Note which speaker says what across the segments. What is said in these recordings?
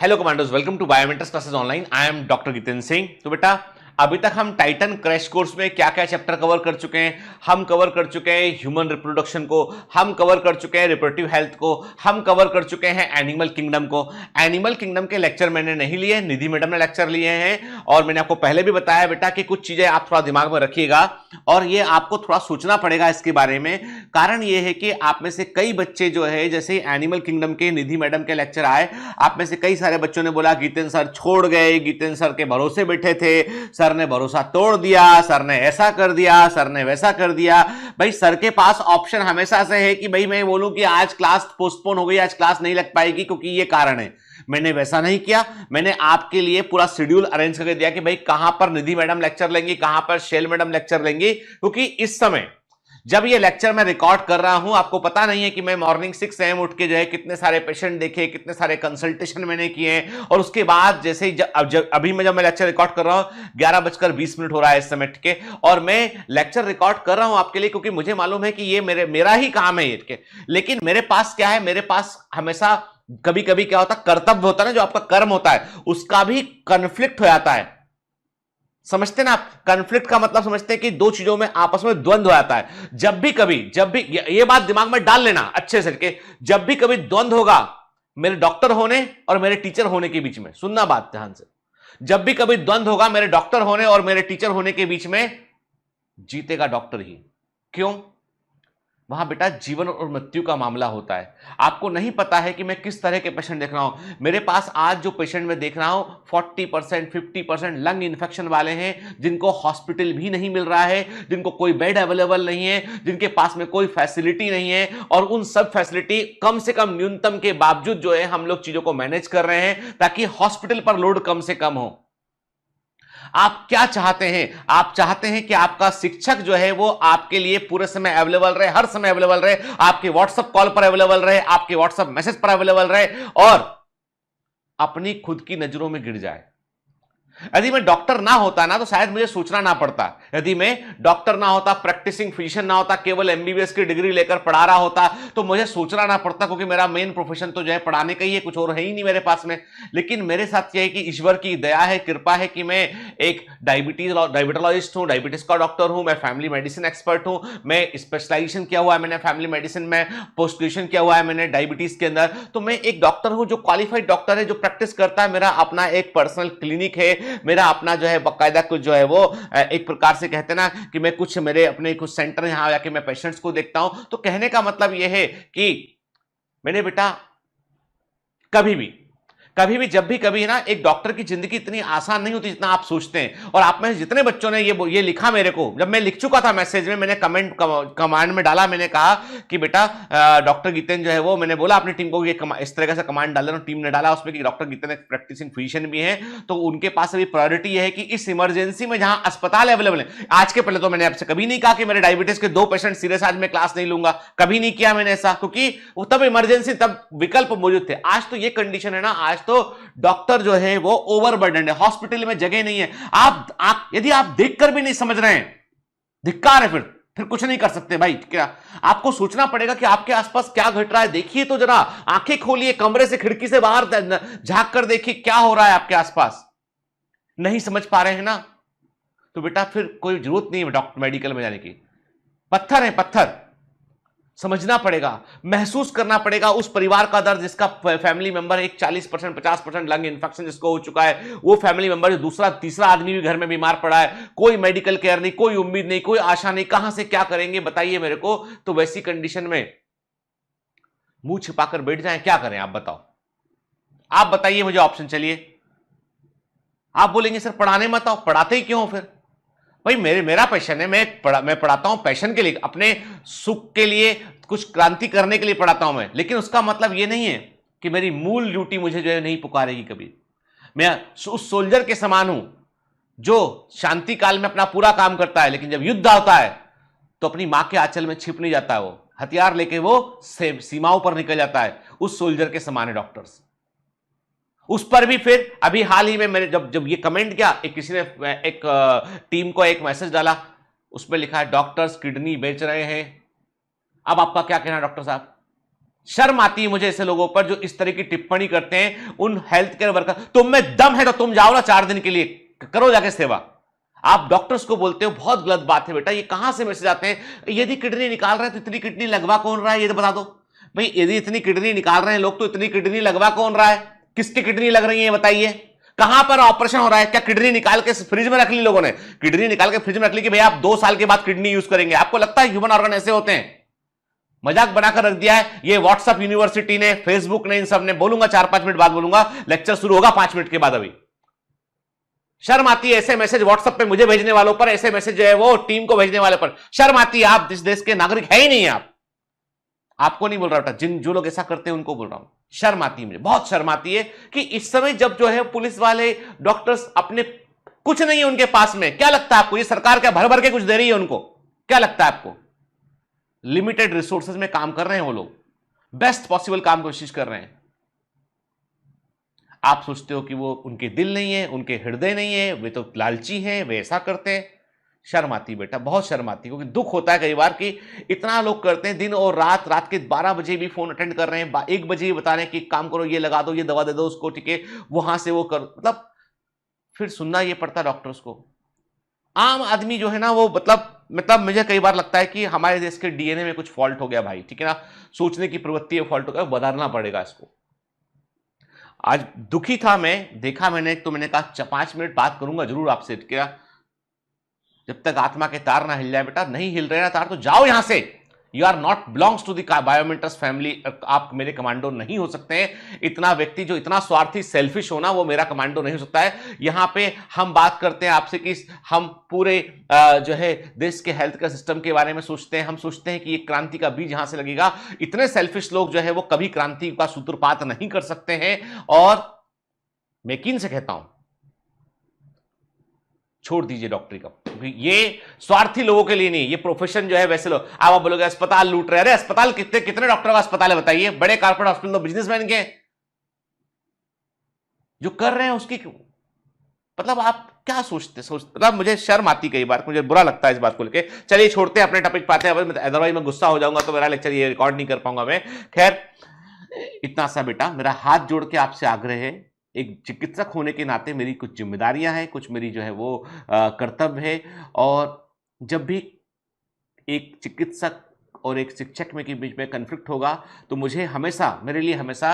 Speaker 1: Hello commandos, welcome to biometrics classes online. I am doctor Jitendra Singh. तो बेटा, अभी तक हम टाइटन क्रैश कोर्स में क्या क्या चैप्टर कवर कर चुके हैं। हम कवर कर चुके हैं ह्यूमन रिप्रोडक्शन को, हम कवर कर चुके हैं रिप्रोडक्टिव हेल्थ को, हम कवर कर चुके हैं एनिमल किंगडम को। एनिमल किंगडम के लेक्चर मैंने नहीं लिए, निधि मैडम ने लेक्चर लिए हैं। और मैंने आपको पहले भी बताया बेटा कि कुछ चीजें आप थोड़ा दिमाग में रखिएगा और ये आपको थोड़ा सोचना पड़ेगा इसके बारे में। कारण ये है कि आप में से कई बच्चे जो है, जैसे एनिमल किंगडम के निधि मैडम के लेक्चर आए, आप में से कई सारे बच्चों ने बोला गीतेंद्र सर छोड़ गए, गीतेंद्र सर के भरोसे बैठे थे, सर ने भरोसा तोड़ दिया, सर ने ऐसा कर दिया, सर ने वैसा कर दिया। भाई सर के पास ऑप्शन हमेशा से है कि भाई मैं बोलूं कि आज क्लास पोस्टपोन हो गई, आज क्लास नहीं लग पाएगी क्योंकि ये कारण है। मैंने वैसा नहीं किया, मैंने आपके लिए पूरा शेड्यूल अरेंज करके दिया कि भाई कहां पर निधि मैडम लेक्चर लेंगी, कहां पर शैल मैडम लेक्चर लेंगी। क्योंकि इस समय जब ये लेक्चर मैं रिकॉर्ड कर रहा हूं, आपको पता नहीं है कि मैं मॉर्निंग 6 AM उठ के जो है कितने सारे पेशेंट देखे, कितने सारे कंसल्टेशन मैंने किए। और उसके बाद जैसे ही अभी मैं लेक्चर रिकॉर्ड कर रहा हूं 11:20 हो रहा है इस समय, ठीक है। और मैं लेक्चर रिकॉर्ड कर रहा हूं आपके लिए क्योंकि मुझे मालूम है कि ये मेरा ही काम है ये। लेकिन मेरे पास क्या है, मेरे पास हमेशा कभी कभी क्या होता है, कर्तव्य होता है ना, जो आपका कर्म होता है उसका भी कन्फ्लिक्ट हो जाता है। समझते ना आप? कॉन्फ्लिक्ट का मतलब समझते हैं कि दो चीजों में आपस में द्वंद्व हो जाता है। जब भी ये बात दिमाग में डाल लेना अच्छे से कि जब भी कभी द्वंद्व होगा मेरे डॉक्टर होने और मेरे टीचर होने के बीच में, सुनना बात ध्यान से, जब भी कभी द्वंद्व होगा मेरे डॉक्टर होने और मेरे टीचर होने के बीच में, जीतेगा डॉक्टर ही। क्यों? वहां बेटा जीवन और मृत्यु का मामला होता है। आपको नहीं पता है कि मैं किस तरह के पेशेंट देख रहा हूं। मेरे पास आज जो पेशेंट मैं देख रहा हूं 40% 50% लंग इन्फेक्शन वाले हैं, जिनको हॉस्पिटल भी नहीं मिल रहा है, जिनको कोई बेड अवेलेबल नहीं है, जिनके पास में कोई फैसिलिटी नहीं है। और उन सब फैसिलिटी कम से कम न्यूनतम के बावजूद जो है हम लोग चीजों को मैनेज कर रहे हैं ताकि हॉस्पिटल पर लोड कम से कम हो। आप क्या चाहते हैं? आप चाहते हैं कि आपका शिक्षक जो है वो आपके लिए पूरे समय अवेलेबल रहे, हर समय अवेलेबल रहे, आपके व्हाट्सएप कॉल पर अवेलेबल रहे, आपके व्हाट्सएप मैसेज पर अवेलेबल रहे और अपनी खुद की नजरों में गिर जाए। यदि मैं डॉक्टर ना होता ना तो शायद मुझे सोचना ना पड़ता। यदि मैं डॉक्टर ना होता, प्रैक्टिसिंग फिजिशियन ना होता, केवल एमबीबीएस की डिग्री लेकर पढ़ा रहा होता तो मुझे सोचना ना पड़ता, क्योंकि मेरा मेन प्रोफेशन तो जो है पढ़ाने का ही है, कुछ और है ही नहीं मेरे पास में। लेकिन मेरे साथ यह है कि ईश्वर की दया है, कृपा है कि मैं एक डायबिटोलॉजिस्ट हूं, डायबिटीज का डॉक्टर हूं, मैं फैमिली मेडिसिन एक्सपर्ट हूं, मैं स्पेशलाइजेशन किया हुआ है मैंने फैमिली मेडिसिन में, पोस्ट ग्रेजुएशन किया हुआ है मैंने डायबिटीज के अंदर। तो मैं एक डॉक्टर हूं जो क्वालिफाइड डॉक्टर है, जो प्रैक्टिस करता है। मेरा अपना एक पर्सनल क्लिनिक है, मेरा अपना जो है बाकायदा कुछ जो है वो एक प्रकार से कहते हैं ना कि मैं कुछ मेरे अपने कुछ सेंटर यहां जाके मैं पेशेंट्स को देखता हूं। तो कहने का मतलब यह है कि मैंने बेटा कभी भी जब भी कभी ना, एक डॉक्टर की जिंदगी इतनी आसान नहीं होती जितना आप सोचते हैं। और आप में जितने बच्चों ने ये लिखा मेरे को, जब मैं लिख चुका था मैसेज में, मैंने कमांड में डाला, मैंने कहा कि बेटा डॉक्टर गीतेंद्र जो है वो, मैंने बोला अपनी टीम को ये इस तरह से कमांड डाल देना। टीम ने डाला उसमें कि डॉक्टर गीतेंद्र प्रैक्टिसिंग फिजिशियन भी है, तो उनके पास अभी प्रायोरिटी यह है कि इस इमरजेंसी में जहां अस्पताल अवेलेबल है। आज के पहले तो मैंने आपसे कभी नहीं कहा कि मेरे डायबिटीज के 2 पेशेंट सीरियस आज मैं क्लास नहीं लूंगा, कभी नहीं किया मैंने ऐसा, क्योंकि वो तब इमरजेंसी, तब विकल्प मौजूद थे। आज तो ये कंडीशन है ना, आज तो डॉक्टर जो है वो ओवरबर्डन है, हॉस्पिटल में जगह नहीं है। आप यदि आप देखकर भी नहीं समझ रहे हैं, धिक्कार है, फिर कुछ नहीं कर सकते भाई। क्या आपको सोचना पड़ेगा कि आपके आसपास क्या घट रहा है। देखिए तो जरा, आंखें खोलिए, कमरे से खिड़की से बाहर झांक कर देखिए क्या हो रहा है आपके आसपास। नहीं समझ पा रहे हैं ना, तो बेटा फिर कोई जरूरत नहीं है डॉक्टर मेडिकल में जाने की। पत्थर है पत्थर, समझना पड़ेगा, महसूस करना पड़ेगा उस परिवार का दर्द जिसका फैमिली मेंबर एक 40% 50% लंग इन्फेक्शन जिसको हो चुका है, वो फैमिली मेंबर दूसरा तीसरा आदमी भी घर में बीमार पड़ा है, कोई मेडिकल केयर नहीं, कोई उम्मीद नहीं, कोई आशा नहीं, कहां से क्या करेंगे बताइए मेरे को। तो वैसी कंडीशन में मुंह छिपाकर बैठ जाएं, क्या करें आप बताओ? आप बताइए मुझे ऑप्शन। चलिए, आप बोलेंगे सर पढ़ाने मत आओ, पढ़ाते ही क्यों फिर? भाई मेरा पैशन है, मैं पढ़ाता हूं पैशन के लिए, अपने सुख के लिए, कुछ क्रांति करने के लिए पढ़ाता हूं मैं। लेकिन उसका मतलब यह नहीं है कि मेरी मूल ड्यूटी मुझे जो है नहीं पुकारेगी कभी। मैं उस सोल्जर के समान हूं जो शांति काल में अपना पूरा काम करता है, लेकिन जब युद्ध आता है तो अपनी मां के आंचल में छिप नहीं जाता है, वो हथियार लेके वो सीमाओं पर निकल जाता है। उस सोल्जर के समान है डॉक्टर्स। उस पर भी फिर अभी हाल ही में मैंने जब ये कमेंट किया, किसी ने एक टीम को एक मैसेज डाला, उसमें लिखा है डॉक्टर्स किडनी बेच रहे हैं। अब आपका क्या कहना है डॉक्टर साहब? शर्म आती है मुझे ऐसे लोगों पर जो इस तरह की टिप्पणी करते हैं उन हेल्थ केयर वर्कर। तुम में दम है तो तुम जाओ ना 4 दिन के लिए, करो जाके सेवा। आप डॉक्टर्स को बोलते हो, बहुत गलत बात है बेटा। ये कहां से मैसेज आते हैं, यदि किडनी निकाल रहे हैं तो इतनी किडनी लगवा कौन रहा है, ये तो बता दो भाई। यदि इतनी किडनी निकाल रहे हैं लोग तो इतनी किडनी लगवा कौन रहा है, किसकी किडनी लग रही है बताइए, कहां पर ऑपरेशन हो रहा है? क्या किडनी निकाल के फ्रिज में रख ली लोगों ने? किडनी निकाल के फ्रिज में रख ली कि भाई आप 2 साल के बाद किडनी यूज करेंगे। आपको लगता है ह्यूमन ऑर्गन ऐसे होते हैं? मजाक बनाकर रख दिया है ये व्हाट्सएप यूनिवर्सिटी ने, फेसबुक ने, इन सब ने। बोलूंगा 4-5 मिनट बाद बोलूंगा, लेक्चर शुरू होगा 5 मिनट के बाद। अभी शर्म आती है ऐसे मैसेज व्हाट्सएप पे मुझे भेजने वालों पर, ऐसे मैसेज जो है वो टीम को भेजने वाले पर शर्म आती है। आप इस देश के नागरिक है ही नहीं। आप, आपको नहीं बोल रहा था, जिन जो लोग ऐसा करते हैं उनको बोल रहा हूं। शर्म आती है मुझे, बहुत शर्म आती है कि इस समय जब जो है पुलिस वाले, डॉक्टर्स अपने, कुछ नहीं है उनके पास में। क्या लगता है आपको ये सरकार क्या भर भर के कुछ दे रही है उनको? क्या लगता है आपको? लिमिटेड रिसोर्सेज में काम कर रहे हैं वो लोग, बेस्ट पॉसिबल काम कोशिश कर रहे हैं। आप सोचते हो कि वो, उनके दिल नहीं है, उनके हृदय नहीं है, वे तो लालची हैं, वे ऐसा करते हैं। शर्म आती बेटा, बहुत शर्म आती, क्योंकि दुख होता है कई बार कि इतना लोग करते हैं दिन और रात, रात के 12 बजे भी फोन अटेंड कर रहे हैं, 1 बजे ही बता रहे हैं कि काम करो, ये लगा दो, ये दवा दे दो उसको, ठीक है, वहां से वो कर, मतलब फिर सुनना ये पड़ता है डॉक्टर्स को। आम आदमी जो है ना वो, मतलब मुझे कई बार लगता है कि हमारे देश के डीएनए में कुछ फॉल्ट हो गया भाई, ठीक है ना, सोचने की प्रवृत्ति है, फॉल्ट हो गया, बदलना पड़ेगा इसको। आज दुखी था मैं, देखा मैंने, तो मैंने कहा 5 मिनट बात करूंगा जरूर आपसे, ठीक है। जब तक आत्मा के तार ना हिल जाए बेटा, नहीं हिल रहे ना तार तो जाओ यहां से। You are not belongs to the biomentors family. आप मेरे कमांडो नहीं हो सकते हैं। इतना व्यक्ति जो इतना स्वार्थी, सेल्फिश होना, वो मेरा कमांडो नहीं हो सकता है। यहां पे हम बात करते हैं आपसे कि हम पूरे जो है देश के हेल्थ केयर सिस्टम के बारे में सोचते हैं। हम सोचते हैं कि एक क्रांति का बीज यहां से लगेगा। इतने सेल्फिश लोग जो है वो कभी क्रांति का सूत्रपात नहीं कर सकते हैं। और मैं यकीन से कहता हूं, छोड़ दीजिए डॉक्टरी का, ये स्वार्थी लोगों के लिए नहीं। ये प्रोफेशन जो है वैसे लोग, आप बोलोगे अस्पताल लूट रहे हैं। अरे अस्पताल कितने कितने डॉक्टरों का अस्पताल है बताइए? बड़े कारपोरेट हॉस्पिटल तो बिजनेसमैन के जो कर रहे हैं उसकी, मतलब आप क्या सोचते मतलब मुझे शर्म आती कई बार, मुझे बुरा लगता है इस बात को लेके। चलिए छोड़ते हैं, अपने टॉपिक पाते हैं, अदरवाइज मैं गुस्सा हो जाऊंगा तो मेरा लेक्चर ये रिकॉर्ड नहीं कर पाऊंगा मैं। खैर, इतना सा बेटा, मेरा हाथ जोड़ के आपसे आग्रह है, एक चिकित्सक होने के नाते मेरी कुछ जिम्मेदारियां हैं, कुछ मेरी जो है वो कर्तव्य है। और जब भी एक चिकित्सक और एक शिक्षक में के बीच में कन्फ्लिक्ट होगा तो मुझे हमेशा, मेरे लिए हमेशा,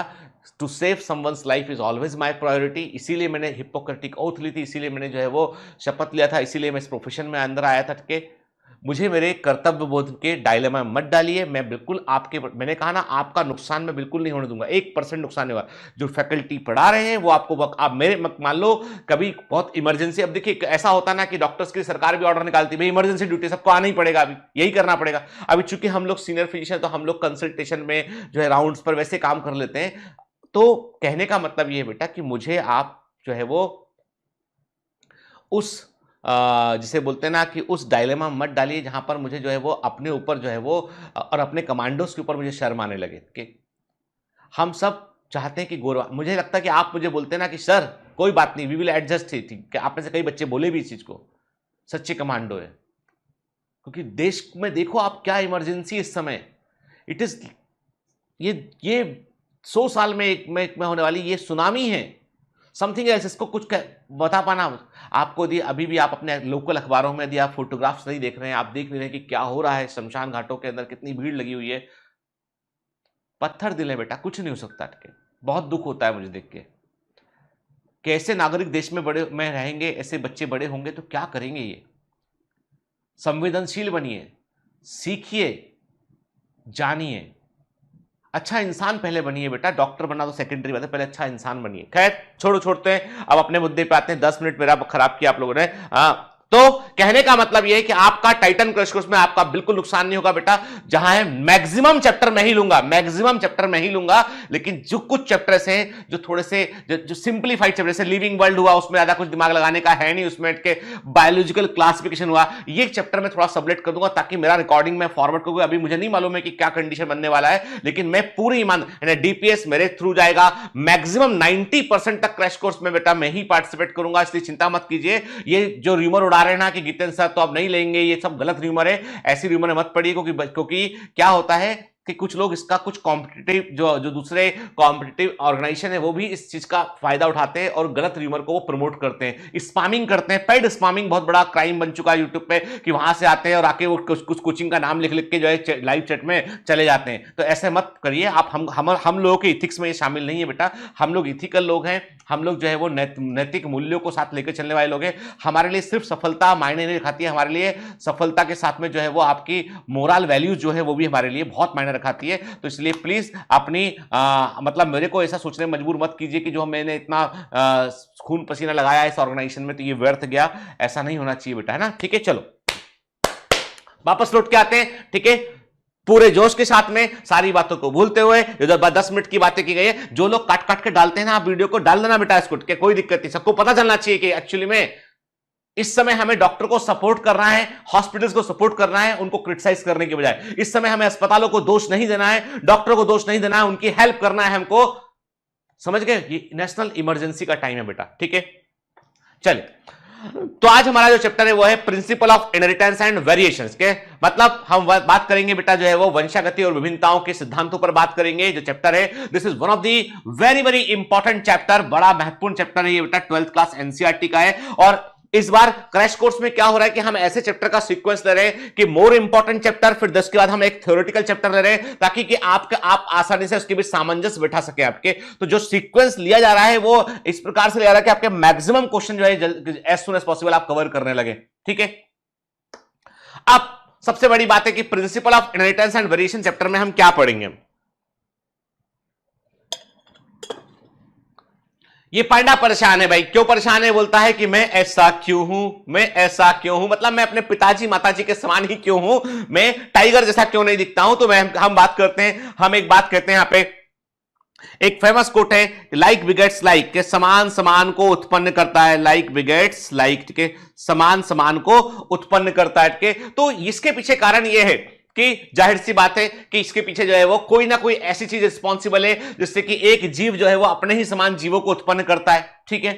Speaker 1: to save someone's life is always my priority. इसीलिए मैंने हिप्पोक्रेटिक ओथ ली थी, इसीलिए मैंने जो है वो शपथ लिया था, इसीलिए मैं इस प्रोफेशन में अंदर आया था कि मुझे मेरे कर्तव्य बोध के डायलेमा में मत डालिए। मैं बिल्कुल आपके, मैंने कहा ना, आपका नुकसान मैं बिल्कुल नहीं होने दूंगा, 1% नुकसान नहीं होगा। जो फैकल्टी पढ़ा रहे हैं वो आपको, आप मेरे, मान लो कभी बहुत इमरजेंसी, अब देखिए ऐसा होता ना कि डॉक्टर्स की सरकार भी ऑर्डर निकालती है, भाई इमरजेंसी ड्यूटी सबको आना ही पड़ेगा, अभी यही करना पड़ेगा। अभी चूंकि हम लोग सीनियर फिजिशियन, तो हम लोग कंसल्टेशन में जो है राउंड्स पर वैसे काम कर लेते हैं। तो कहने का मतलब ये है बेटा कि मुझे आप जो है वो उस जिसे बोलते हैं ना कि उस डायलेमा मत डालिए जहां पर मुझे जो है वो अपने ऊपर जो है वो और अपने कमांडोज के ऊपर मुझे शर्म आने लगे। कि हम सब चाहते हैं कि गौरव, मुझे लगता है कि आप मुझे बोलते हैं ना कि सर कोई बात नहीं, वी विल एडजस्ट थी, कि आप में से कई बच्चे बोले भी इस चीज को, सच्चे कमांडो है। क्योंकि देश में देखो आप, क्या इमरजेंसी इस समय, इट इज, ये 100 साल में एक में होने वाली ये सुनामी है, समथिंग एल्स। इसको कुछ बता पाना आपको दिए। अभी भी आप अपने लोकल अखबारों में यदि आप फोटोग्राफ्स नहीं देख रहे हैं, आप देख नहीं रहे कि क्या हो रहा है शमशान घाटों के अंदर, कितनी भीड़ लगी हुई है। पत्थर दिल है बेटा, कुछ नहीं हो सकता अटके। बहुत दुख होता है मुझे देख के, कैसे नागरिक देश में बड़े में रहेंगे, ऐसे बच्चे बड़े होंगे तो क्या करेंगे। ये संवेदनशील बनिए, सीखिए, जानिए, अच्छा इंसान पहले बनिए बेटा। डॉक्टर बना तो सेकेंडरी बात है, पहले अच्छा इंसान बनिए। खैर छोड़ते हैं, अब अपने मुद्दे पे आते हैं। 10 मिनट मेरा खराब किया आप लोगों ने। तो कहने का मतलब यह है कि आपका टाइटन क्रैश कोर्स में आपका बिल्कुल नुकसान नहीं होगा बेटा। जहां है मैक्सिमम चैप्टर मैं ही लूंगा, मैक्सिमम चैप्टर मैं ही लूंगा। लेकिन जो कुछ चैप्टर्स हैं जो थोड़े से जो सिंप्लीफाइड चैप्टर, जैसे लिविंग वर्ल्ड हुआ, उसमें ज्यादा कुछ दिमाग लगाने का है नहीं, उसमें के बायोलॉजिकल क्लासिफिकेशन हुआ, ये चैप्टर में थोड़ा सबलेट कर दूंगा ताकि मेरा रिकॉर्डिंग में फॉरवर्ड करूंगा। अभी मुझे नहीं मालूम है कि क्या कंडीशन बनने वाला है, लेकिन मैं पूरी ईमान, डीपीएस मेरे थ्रू जाएगा। मैक्सिमम 90% तक क्रैश कोर्स में बेटा मैं ही पार्टिसिपेट करूंगा, इसलिए चिंता मत कीजिए। ये जो रूमर उड़ा रहे हैं ना कि जितेंद्र सर तो अब नहीं लेंगे, ये सब गलत रूमर है। ऐसी रूमर में मत पड़िए, क्योंकि क्या होता है कि कुछ लोग इसका कुछ कॉम्पिटिटिव जो दूसरे कॉम्पिटिटिव ऑर्गेनाइजेशन है वो भी इस चीज का फायदा उठाते हैं और गलत र्यूमर को वो प्रमोट करते हैं, स्पैमिंग करते हैं। पेड स्पैमिंग बहुत बड़ा क्राइम बन चुका है यूट्यूब पे कि वहां से आते हैं और आके वो कुछ कोचिंग का नाम लिख लिख के जो है लाइव चैट में चले जाते हैं। तो ऐसे मत करिए आप। हम लोगों के इथिक्स में ये शामिल नहीं है बेटा। हम लोग इथिकल लोग हैं, हम लोग जो है वो नैतिक मूल्यों को साथ लेकर चलने वाले लोग हैं। हमारे लिए सिर्फ सफलता मायने नहीं रखाती है, हमारे लिए सफलता के साथ में जो है वो आपकी मोरल वैल्यूज जो है वो भी हमारे लिए बहुत मायने रखाती है। तो इसलिए प्लीज अपनी मतलब मेरे को ऐसा सोचने में मजबूर मत कीजिए कि जो मैंने इतना खून पसीना लगाया इस ऑर्गेनाइजेशन में तो ये व्यर्थ गया, ऐसा नहीं होना चाहिए बेटा, है ना। ठीक है, चलो वापस लौट के आते हैं। ठीक है, पूरे जोश के साथ में सारी बातों को भूलते हुए, इधर 10 मिनट की बातें की गई है। जो लोग काट काट के डालते हैं ना, आप वीडियो को डाल देना बेटा, इसको कोई दिक्कत नहीं। सबको पता चलना चाहिए कि एक्चुअली में इस समय हमें डॉक्टर को सपोर्ट करना है, हॉस्पिटल्स को सपोर्ट करना है, उनको क्रिटिसाइज करने के बजाय। इस समय हमें अस्पतालों को दोष नहीं देना है, डॉक्टरों को दोष नहीं देना है, उनकी हेल्प करना है हमको। समझ गए, ये नेशनल इमरजेंसी का टाइम है बेटा। ठीक है, चलिए तो आज हमारा जो चैप्टर है वो है principle of inheritance and variations के। मतलब हम बात करेंगे बेटा जो है वो वंशागति और विभिन्नताओं के सिद्धांतों पर बात करेंगे। जो चैप्टर है this is one of the very very important chapter, बड़ा महत्वपूर्ण चैप्टर है ये बेटा, 12th क्लास एनसीईआरटी का है। और इस बार क्रैश कोर्स में क्या हो रहा है कि हम ऐसे चैप्टर का सीक्वेंस ले रहे हैं कि मोर इंपॉर्टेंट चैप्टर, फिर 10 के बाद हम एक थ्योरेटिकल चैप्टर ले रहे हैं ताकि कि आप आसानी से उसके बीच सामंजस्य बैठा सके आपके। तो जो सीक्वेंस लिया जा रहा है वो इस प्रकार से लिया जा रहा है कि आपके मैक्सिमम क्वेश्चन जो है एज सुन एज पॉसिबल आप कवर करने लगे। ठीक है, अब सबसे बड़ी बात है कि principle of inheritance and variation chapter में हम क्या पढ़ेंगे। ये पांडा परेशान है भाई। क्यों परेशान है? बोलता है कि मैं ऐसा क्यों हूं, मैं ऐसा क्यों हूं, मतलब मैं अपने पिताजी माताजी के समान ही क्यों हूं, मैं टाइगर जैसा क्यों नहीं दिखता हूं। तो हम बात करते हैं, हम एक बात कहते हैं यहां पे, एक फेमस कोट है, लाइक बिगेट्स लाइक, के समान समान को उत्पन्न करता है, लाइक बिगेट्स लाइक के समान समान को उत्पन्न करता है के। तो इसके पीछे कारण यह है कि जाहिर सी बात है कि इसके पीछे जो है वो कोई ना कोई ऐसी चीज रिस्पॉन्सिबल है जिससे कि एक जीव जो है वो अपने ही समान जीवों को उत्पन्न करता है। ठीक है,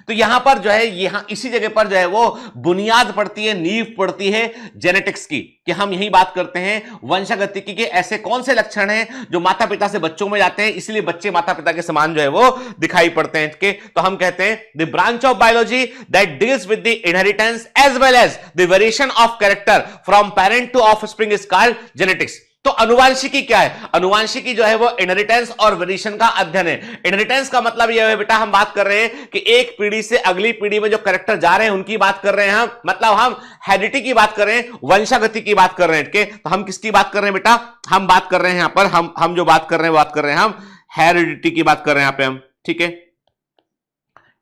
Speaker 1: तो यहां पर जो है यहां इसी जगह पर जो है वो बुनियाद पड़ती है, नींव पड़ती है जेनेटिक्स की, कि हम यही बात करते हैं वंशागति की, कि ऐसे कौन से लक्षण हैं जो माता पिता से बच्चों में जाते हैं, इसलिए बच्चे माता पिता के समान जो है वो दिखाई पड़ते हैं। के तो हम कहते हैं the branch of biology that deals with the inheritance as well as the variation of character from parent to offspring is called genetics. तो अनुवांशिकी क्या है? अनुवांशिकी जो है वो इनहेरिटेंस और वेरिएशन का अध्ययन है। इनहेरिटेंस का मतलब यह है बेटा, हम बात कर रहे हैं कि एक पीढ़ी से अगली पीढ़ी में जो कैरेक्टर जा रहे हैं उनकी बात कर रहे हैं हम, मतलब हम हेरिडिटी की बात कर रहे हैं, वंशागति की बात कर रहे हैं। तो हम किसकी बात कर रहे हैं बेटा? हम बात कर रहे हैं यहां पर, हम जो बात कर रहे हैं बात कर रहे हैं हम हेरिडिटी की बात कर रहे हैं यहां पे हम। ठीक है,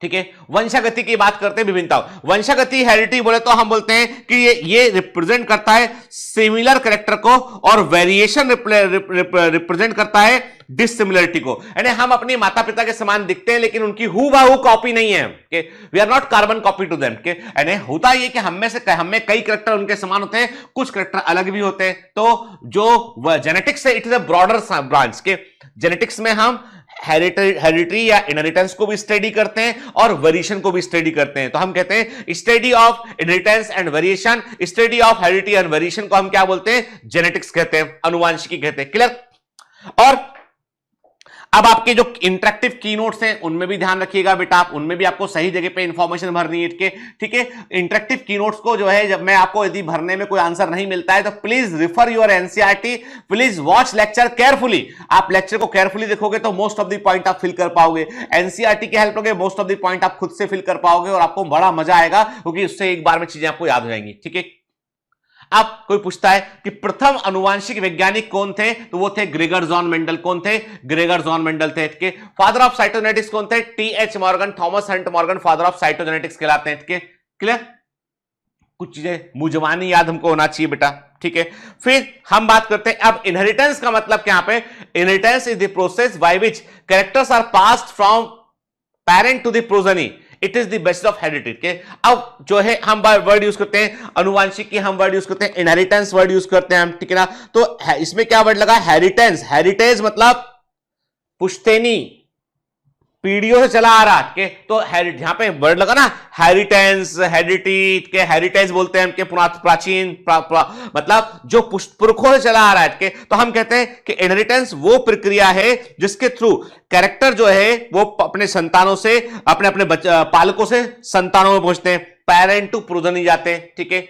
Speaker 1: ठीक है, वंशागति की बात करते हैं विभिन्नता। वंशागति हेरिडिटी बोले तो हम बोलते हैं कि ये रिप्रेजेंट करता है सिमिलर कैरेक्टर को, और वेरिएशन रिप्रेजेंट करता है डिसिमिलरिटी को। यानी हम अपने माता पिता के समान दिखते हैं लेकिन उनकी हूबहू कॉपी नहीं है, we are not carbon copy to them. यानी होता ये कि हम में कई कैरेक्टर उनके समान होते हैं, कुछ कैरेक्टर अलग भी होते हैं। तो जो जेनेटिक्स है it is a broader branch के, जेनेटिक्स में हम हेरिडिटी या इनहेरिटेंस को भी स्टडी करते हैं और वेरिएशन को भी स्टडी करते हैं। तो हम कहते हैं study of inheritance and variation, study of heredity and variation को हम क्या बोलते हैं? जेनेटिक्स कहते हैं, अनुवांशिकी कहते हैं। क्लियर? और अब आपके जो इंटरेक्टिव की नोट्स हैं उनमें भी ध्यान रखिएगा बेटा, आप उनमें भी आपको सही जगह पे इंफॉर्मेशन भरनी है। ठीक है, इंटरेक्टिव की नोट्स को जो है जब मैं आपको यदि भरने में कोई आंसर नहीं मिलता है तो please refer your NCERT, please watch lecture carefully. आप लेक्चर को केयरफुली देखोगे तो मोस्ट ऑफ द पॉइंट आप फिल कर पाओगे, एनसीईआरटी की हेल्प लोगे मोस्ट ऑफ द पॉइंट आप खुद से फिल कर पाओगे और आपको बड़ा मजा आएगा क्योंकि उससे एक बार में चीजें आपको याद हो जाएंगी। ठीक है, अब कोई पूछता है कि प्रथम अनुवांशिक वैज्ञानिक कौन थे? तो वो थे ग्रेगर जॉन मेंडल। कौन थे? ग्रेगर जॉन मेंडल थे। के फादर ऑफ साइटोजेनेटिक्स कौन थे? TH. Morgan, Thomas Hunt Morgan father of cytogenetics कहलाते हैं। के क्लियर? कुछ चीजें मुंह याद हमको होना चाहिए बेटा। ठीक है, फिर हम बात करते हैं अब इनहेरिटेंस का मतलब क्या? यहाँ पे inheritance is the process by which characters are passed from parent to the progeny, it is the basis of heredity. अब जो है हम वर्ड यूज करते हैं अनुवांशिक की, हम वर्ड यूज करते हैं इनहेरिटेंस वर्ड यूज करते हैं हम। ठीक है ना, तो इसमें क्या वर्ड लगा? हेरिटेंस। हेरिटेज मतलब पुश्तैनी, पीढ़ियों से चला आ रहा के तो यहां पे वर्ड लगा ना हेरिटेंस, हेरिडिटी के हेरिटेज बोलते हैं, प्राचीन मतलब जो पुरखों से चला आ रहा है के, तो हम कहते हैं कि इनहेरिटेंस वो प्रक्रिया है जिसके थ्रू कैरेक्टर जो है वो अपने संतानों से, अपने अपने पालकों से संतानों में पहुंचते हैं, पेरेंट टू प्रोजेनी जाते हैं। ठीक है,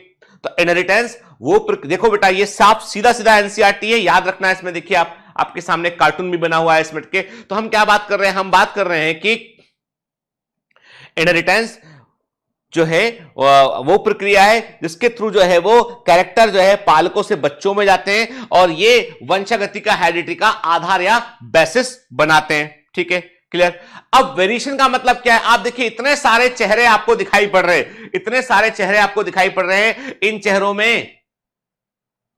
Speaker 1: तो इनहेरिटेंस वो देखो बेटा ये साफ सीधा सीधा एनसीईआरटी है, याद रखना है। इसमें देखिए आपके सामने कार्टून भी बना हुआ है इसमें के। तो हम क्या बात कर रहे हैं, हम बात कर रहे हैं कि इनहेरिटेंस जो है वो प्रक्रिया है जिसके थ्रू जो है वो कैरेक्टर जो है पालकों से बच्चों में जाते हैं और ये वंशागति का, हेरिडिटी का आधार या बेसिस बनाते हैं। ठीक है, क्लियर। अब वेरिएशन का मतलब क्या है, आप देखिए इतने सारे चेहरे आपको दिखाई पड़ रहे हैं, इतने सारे चेहरे आपको दिखाई पड़ रहे हैं। इन चेहरों में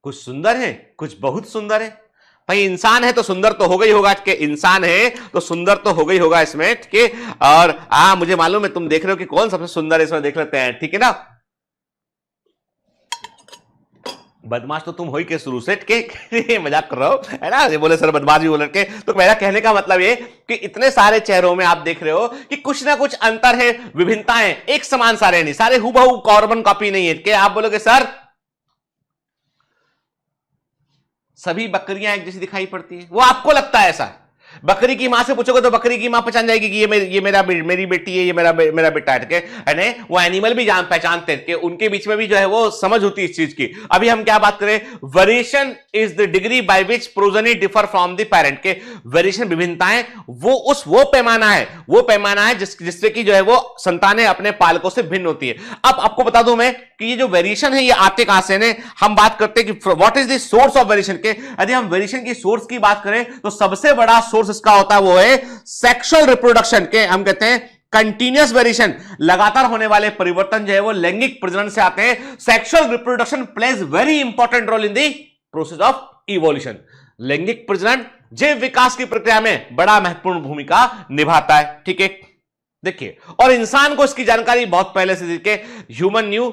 Speaker 1: कुछ सुंदर है, कुछ बहुत सुंदर है। भाई इंसान है तो सुंदर तो हो गई होगा, कि इंसान है तो सुंदर तो हो गई होगा इसमें। ठीक है, और मुझे मालूम है तुम देख रहे हो कि कौन सबसे सुंदर है, इसमें देख लेते हैं। ठीक है ना, बदमाश तो तुम हो ही के शुरू से, के मजाक कर रहा हो है ना, ये बोले सर बदमाश भी बोल के। तो मेरा कहने का मतलब ये कि इतने सारे चेहरों में आप देख रहे हो कि कुछ ना कुछ अंतर है, विभिन्नताएं, एक समान सारे नहीं, सारे हुबहू कार्बन कॉपी नहीं है। कि आप बोलोगे सर सभी बकरियां एक जैसी दिखाई पड़ती है, वो आपको लगता है ऐसा। बकरी की मां से पूछोगे तो बकरी की मां पहचान जाएगी कि ये मेरी बेटी है, ये मेरा बेटा है। वो एनिमल भी पहचानते हैं कि उनके बीच में भी जो है वो समझ होती है इस चीज की। अभी हम क्या बात करें, variation is the degree by which progeny differ from the parent. के वेरिएशन, विभिन्नताएं वो पैमाना है जिससे कि जो है वो संतानें अपने पालकों से भिन्न होती है। अब आपको बता दूं मैं कि ये जो वेरिएशन है ये आते कहां से ने, हम बात करते हैं कि what is the source of variation. के यदि हम वेरिएशन की सोर्स की बात करें तो सबसे बड़ा सोर्स इसका होता है वो है सेक्सुअल रिप्रोडक्शन। के हम कहते हैं कंटिन्यूअस वेरिएशन, लगातार होने वाले परिवर्तन जो है वो लैंगिक प्रजनन से आते हैं। Sexual reproduction plays very important role in the process of evolution. लैंगिक प्रजनन जैव विकास की प्रक्रिया में बड़ा महत्वपूर्ण भूमिका निभाता है। ठीक है, देखिए, और इंसान को इसकी जानकारी बहुत पहले से दी के human knew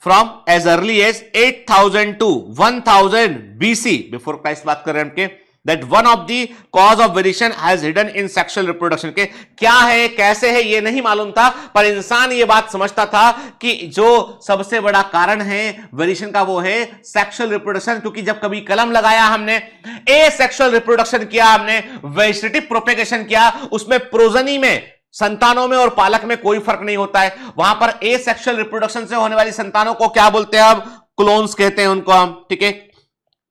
Speaker 1: from as early as 8000 to 1000 BC before Christ बात कर रहे हैं हम के, that one of the cause of variation has hidden in sexual reproduction. के क्या है, कैसे है, ये नहीं मालूम था, पर इंसान ये बात समझता था कि जो सबसे बड़ा कारण है वेरिएशन का वो है सेक्सुअल रिप्रोडक्शन। क्योंकि जब कभी कलम लगाया हमने, ए सेक्सुअल रिप्रोडक्शन किया हमने, वेजिटेटिव प्रोपेगेशन किया, उसमें प्रोजनी में, संतानों में और पालक में कोई फर्क नहीं होता है। वहां पर ए सेक्सुअल रिप्रोडक्शन से होने वाली संतानों को क्या बोलते हैं, अब क्लोन्स कहते हैं उनको हम। ठीक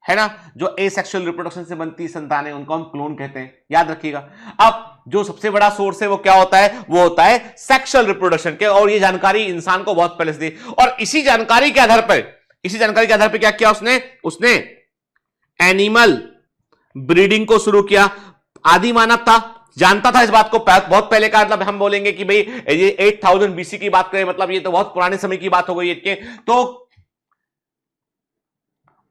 Speaker 1: है ना, जो ए सेक्सुअल रिप्रोडक्शन से बनती संतानें उनको हम क्लोन कहते हैं, याद रखिएगा। अब जो सबसे बड़ा सोर्स है वो क्या होता है, वो होता है सेक्सुअल रिप्रोडक्शन के, और ये जानकारी इंसान को बहुत पहले से दी। और इसी जानकारी के आधार पर क्या किया उसने एनिमल ब्रीडिंग को शुरू किया। आदि मानव था, जानता था इस बात को बहुत पहले का। मतलब हम बोलेंगे कि भाई ये 8000 BC की बात करें, मतलब ये तो बहुत पुराने समय की बात हो गई है। तो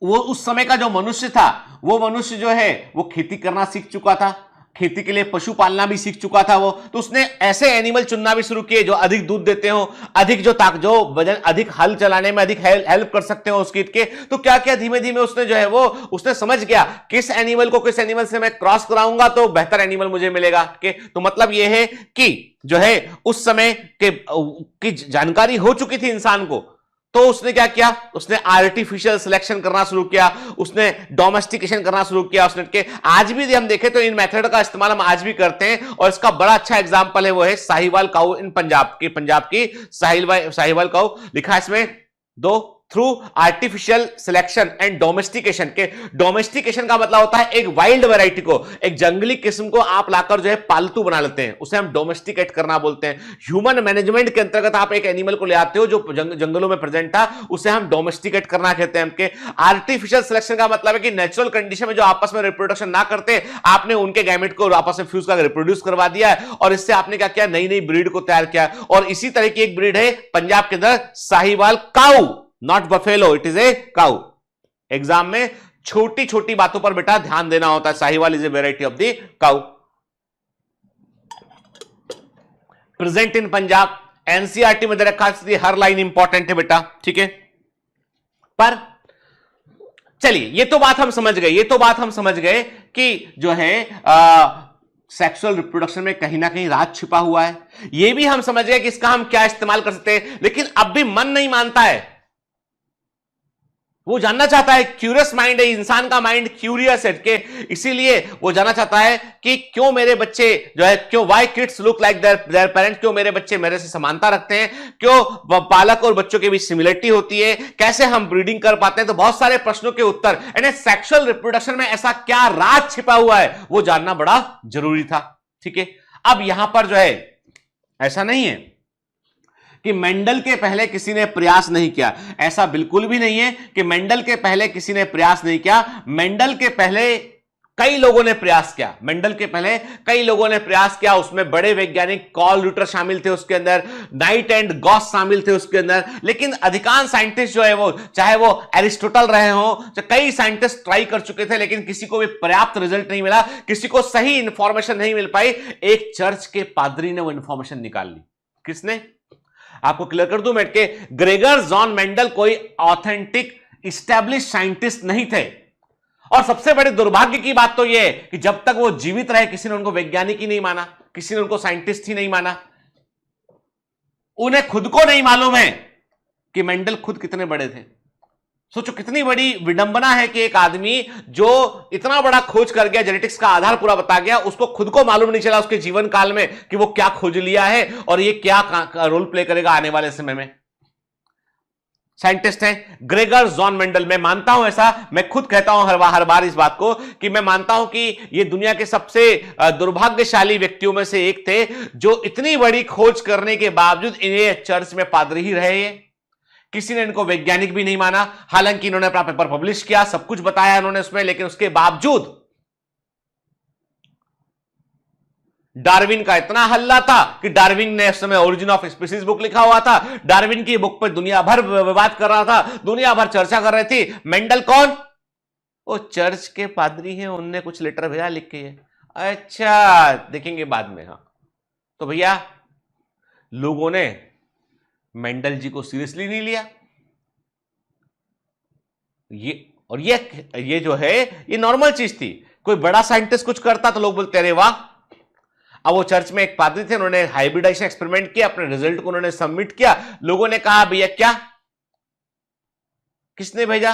Speaker 1: वो उस समय का जो मनुष्य था, वो मनुष्य जो है वो खेती करना सीख चुका था, खेती के लिए पशु पालना भी सीख चुका था वो। तो उसने ऐसे एनिमल चुनना भी शुरू किए जो अधिक दूध देते हो, अधिक जो वजन, अधिक हल चलाने में अधिक हेल्प कर सकते हो उस कीट के। तो क्या क्या धीमे धीमे उसने जो है वो उसने समझ गया किस एनिमल को किस एनिमल से मैं क्रॉस कराऊंगा तो बेहतर एनिमल मुझे मिलेगा। तो मतलब ये है कि जो है उस समय की जानकारी हो चुकी थी इंसान को, तो उसने क्या किया, उसने आर्टिफिशियल सिलेक्शन करना शुरू किया, उसने डोमेस्टिकेशन करना शुरू किया उसने के। आज भी हम देखें तो इन मेथड का इस्तेमाल हम आज भी करते हैं, और इसका बड़ा अच्छा एग्जांपल है वो है साहिवाल काऊ इन पंजाब की साहिवाल काऊ। लिखा है इसमें दो, through artificial selection and domestication. के डोमेस्टिकेशन का मतलब होता है एक वाइल्ड वैरायटी को, एक जंगली किस्म को आप लाकर जो है पालतू बना लेते हैं, उसे हम डोमेस्टिकेट करना बोलते हैं। ह्यूमन मैनेजमेंट के अंतर्गत आप एक एनिमल को ले आते हो जो जंगलों में प्रेजेंट था, उसे हम डोमेस्टिकेट करना कहते हैं हमके। आर्टिफिशियल सिलेक्शन का मतलब है कि नेचुरल कंडीशन में जो आपस में रिप्रोडक्शन ना करते, आपने उनके गैमेट को आपस में फ्यूज करके रिप्रोड्यूस करवा दिया है, और इससे आपने क्या किया, नई नई ब्रीड को तैयार किया। और इसी तरह की एक ब्रीड है पंजाब के अंदर Sahiwal cow, not buffalo, it is a cow. Exam में छोटी छोटी बातों पर बेटा ध्यान देना होता है। Sahiwal is a variety of the cow, present in Punjab. NCERT में दे रखा, हर लाइन इंपॉर्टेंट है बेटा, ठीक है। पर चलिए ये तो बात हम समझ गए कि जो है सेक्सुअल रिप्रोडक्शन में कहीं ना कहीं राज छिपा हुआ है। यह भी हम समझ गए कि इसका हम क्या इस्तेमाल कर सकते हैं, लेकिन अब भी मन नहीं मानता है। वो जानना चाहता है, क्यूरियस माइंड है, इंसान का माइंड क्यूरियस है कि इसीलिए वो जानना चाहता है कि क्यों मेरे बच्चे जो है, क्यों why kids look like their parents, क्यों मेरे बच्चे मेरे से समानता रखते हैं, क्यों पालक और बच्चों के बीच सिमिलरिटी होती है, कैसे हम ब्रीडिंग कर पाते हैं। तो बहुत सारे प्रश्नों के उत्तर, यानी सेक्सुअल रिप्रोडक्शन में ऐसा क्या राज छिपा हुआ है, वो जानना बड़ा जरूरी था। ठीक है, अब यहां पर जो है ऐसा नहीं है कि मेंडल के पहले किसी ने प्रयास नहीं किया, ऐसा बिल्कुल भी नहीं है कि मेंडल के पहले किसी ने प्रयास नहीं किया। मेंडल के पहले कई लोगों ने प्रयास किया, मेंडल के पहले कई लोगों ने प्रयास किया। उसमें बड़े वैज्ञानिक कार्ल ल्यूटर शामिल थे उसके अंदर, नाइट एंड गॉस शामिल थे उसके अंदर, लेकिन अधिकांश साइंटिस्ट जो है वो, चाहे वो एरिस्टोटल रहे हो, कई साइंटिस्ट ट्राई कर चुके थे, लेकिन किसी को भी पर्याप्त रिजल्ट नहीं मिला, किसी को सही इंफॉर्मेशन नहीं मिल पाई। एक चर्च के पादरी ने वो इंफॉर्मेशन निकाल ली। किसने? आपको क्लियर कर दूं मैं कि ग्रेगर जॉन मेंडल कोई ऑथेंटिक इस्टेब्लिश साइंटिस्ट नहीं थे। और सबसे बड़े दुर्भाग्य की बात तो यह है कि जब तक वो जीवित रहे किसी ने उनको वैज्ञानिक ही नहीं माना, किसी ने उनको साइंटिस्ट ही नहीं माना। उन्हें खुद को नहीं मालूम है कि मेंडल खुद कितने बड़े थे। सोचो कितनी बड़ी विडंबना है कि एक आदमी जो इतना बड़ा खोज कर गया, जेनेटिक्स का आधार पूरा बता गया, उसको खुद को मालूम नहीं चला उसके जीवन काल में कि वो क्या खोज लिया है और ये क्या रोल प्ले करेगा आने वाले समय में। साइंटिस्ट हैं ग्रेगर जॉन मेंडल। मैं मानता हूं ऐसा, मैं खुद कहता हूं हर बार इस बात को कि मैं मानता हूं कि ये दुनिया के सबसे दुर्भाग्यशाली व्यक्तियों में से एक थे, जो इतनी बड़ी खोज करने के बावजूद इन्हें चर्च में पादरी ही रहे। किसी ने इनको वैज्ञानिक भी नहीं माना, हालांकि इन्होंने अपना पेपर पब्लिश किया, सब कुछ बताया इन्होंने उसमें, लेकिन उसके बावजूद डार्विन का इतना हल्ला था कि डार्विन ने उस समय ओरिजिन ऑफ स्पीसीज बुक लिखा हुआ था, डार्विन की बुक पर दुनिया भर विवाद कर रहा था, दुनिया भर चर्चा कर रही थी। मेंडल कौन? वो चर्च के पादरी हैं, उनने कुछ लेटर भेजा लिख के। अच्छा, देखेंगे बाद में। हाँ, तो भैया लोगों ने मेंडल जी को सीरियसली नहीं लिया। ये जो है ये नॉर्मल चीज थी। कोई बड़ा साइंटिस्ट कुछ करता तो लोग बोलते अरे वाह। अब वो चर्च में एक पादरी थे, उन्होंने हाइब्रिडाइजेशन एक्सपेरिमेंट किया, अपने रिजल्ट को उन्होंने सबमिट किया। लोगों ने कहा भैया क्या, किसने भेजा?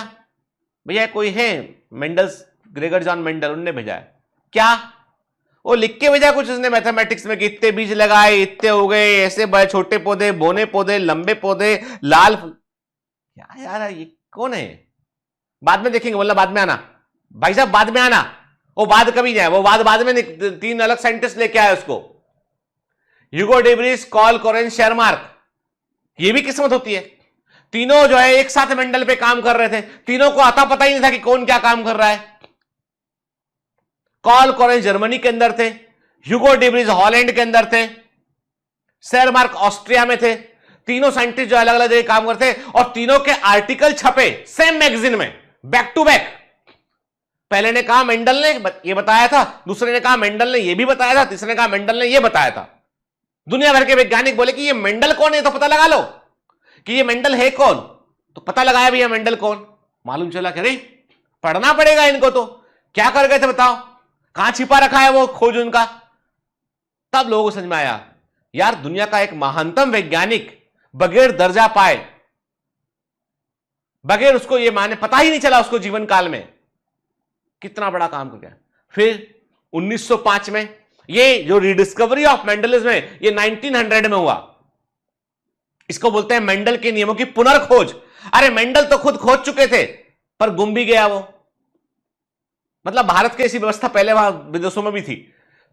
Speaker 1: भैया कोई है मेंडल्स, ग्रेगर जॉन मेंडल, उन्होंने भेजा है। क्या? वो लिख के भेजा कुछ उसने मैथमेटिक्स में कि इतने बीज लगाए, इतने हो गए, ऐसे बड़े छोटे पौधे, बोने पौधे, लंबे पौधे, लाल। क्या यार ये कौन है? बाद में देखेंगे, बोलना बाद में आना भाई साहब, बाद में आना। वो बाद कभी जाए, वो बाद में 3 अलग साइंटिस्ट लेके आए उसको, ह्यूगो डेब्रिस, कार्ल कोरेन, शेरमार्क। ये भी किस्मत होती है। तीनों जो है एक साथ मेंडल पे काम कर रहे थे, तीनों को आता पता ही नहीं था कि कौन क्या काम कर रहा है। कार्ल कोरेन जर्मनी के अंदर थे, ह्यूगो डेब्रिस हॉलैंड के अंदर थे, शेरमार्क ऑस्ट्रिया में थे। तीनों साइंटिस्ट जो अलग अलग जगह काम करते, और तीनों के आर्टिकल छपे सेम मैगजीन में, बैक टू बैक। पहले ने कहा मेंडल ने ये बताया था, दूसरे ने कहा मेंडल ने ये भी बताया था, तीसरे ने कहा मेंडल ने ये बताया था। दुनिया भर के वैज्ञानिक बोले कि ये मेंडल कौन है, तो पता लगा लो कि ये मेंडल है कौन। तो पता लगाया भैया मेंडल कौन, मालूम चला कि अरे पढ़ना पड़ेगा इनको, तो क्या कर गए थे बताओ, कहां छिपा रखा है वो खोज उनका। तब लोगों को समझ में आया यार दुनिया का एक महानतम वैज्ञानिक बगैर दर्जा पाए, बगैर उसको ये माने, पता ही नहीं चला उसको जीवन काल में कितना बड़ा काम कर गया। फिर 1905 में ये जो रिडिस्कवरी ऑफ मेंडलिज्म है, ये 1900 में हुआ। इसको बोलते हैं मेंडल के नियमों की पुनर्खोज। अरे मेंडल तो खुद खोज चुके थे, पर गुम भी गया वो। मतलब भारत की ऐसी व्यवस्था पहले वहां विदेशों में भी थी।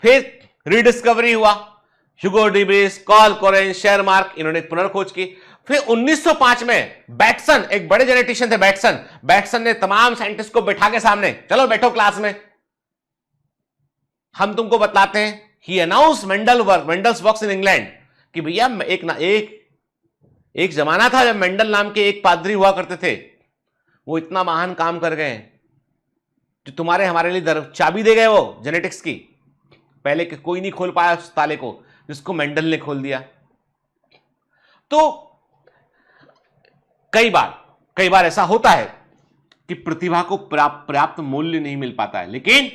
Speaker 1: फिर रिडिस्कवरी हुआ, ह्यूगो डेब्रिस, कार्ल कोरेन, शेरमार्क, इन्होंने पुनर्खोज की। फिर 1905 में बैटसन, एक बड़े जेनेटिशियन थे बैटसन ने तमाम साइंटिस्ट को बैठा के सामने, चलो बैठो क्लास में, हम तुमको बताते हैं। He announce Mendel's works in England, कि भैया एक जमाना था जब मेंडल नाम के एक पादरी हुआ करते थे, वो इतना महान काम कर गए जो तुम्हारे हमारे लिए चाबी दे गए वो जेनेटिक्स की। पहले कोई नहीं खोल पाया उस ताले को, जिसको मेंडल ने खोल दिया। तो कई बार ऐसा होता है कि प्रतिभा को पर्याप्त मूल्य नहीं मिल पाता है। लेकिन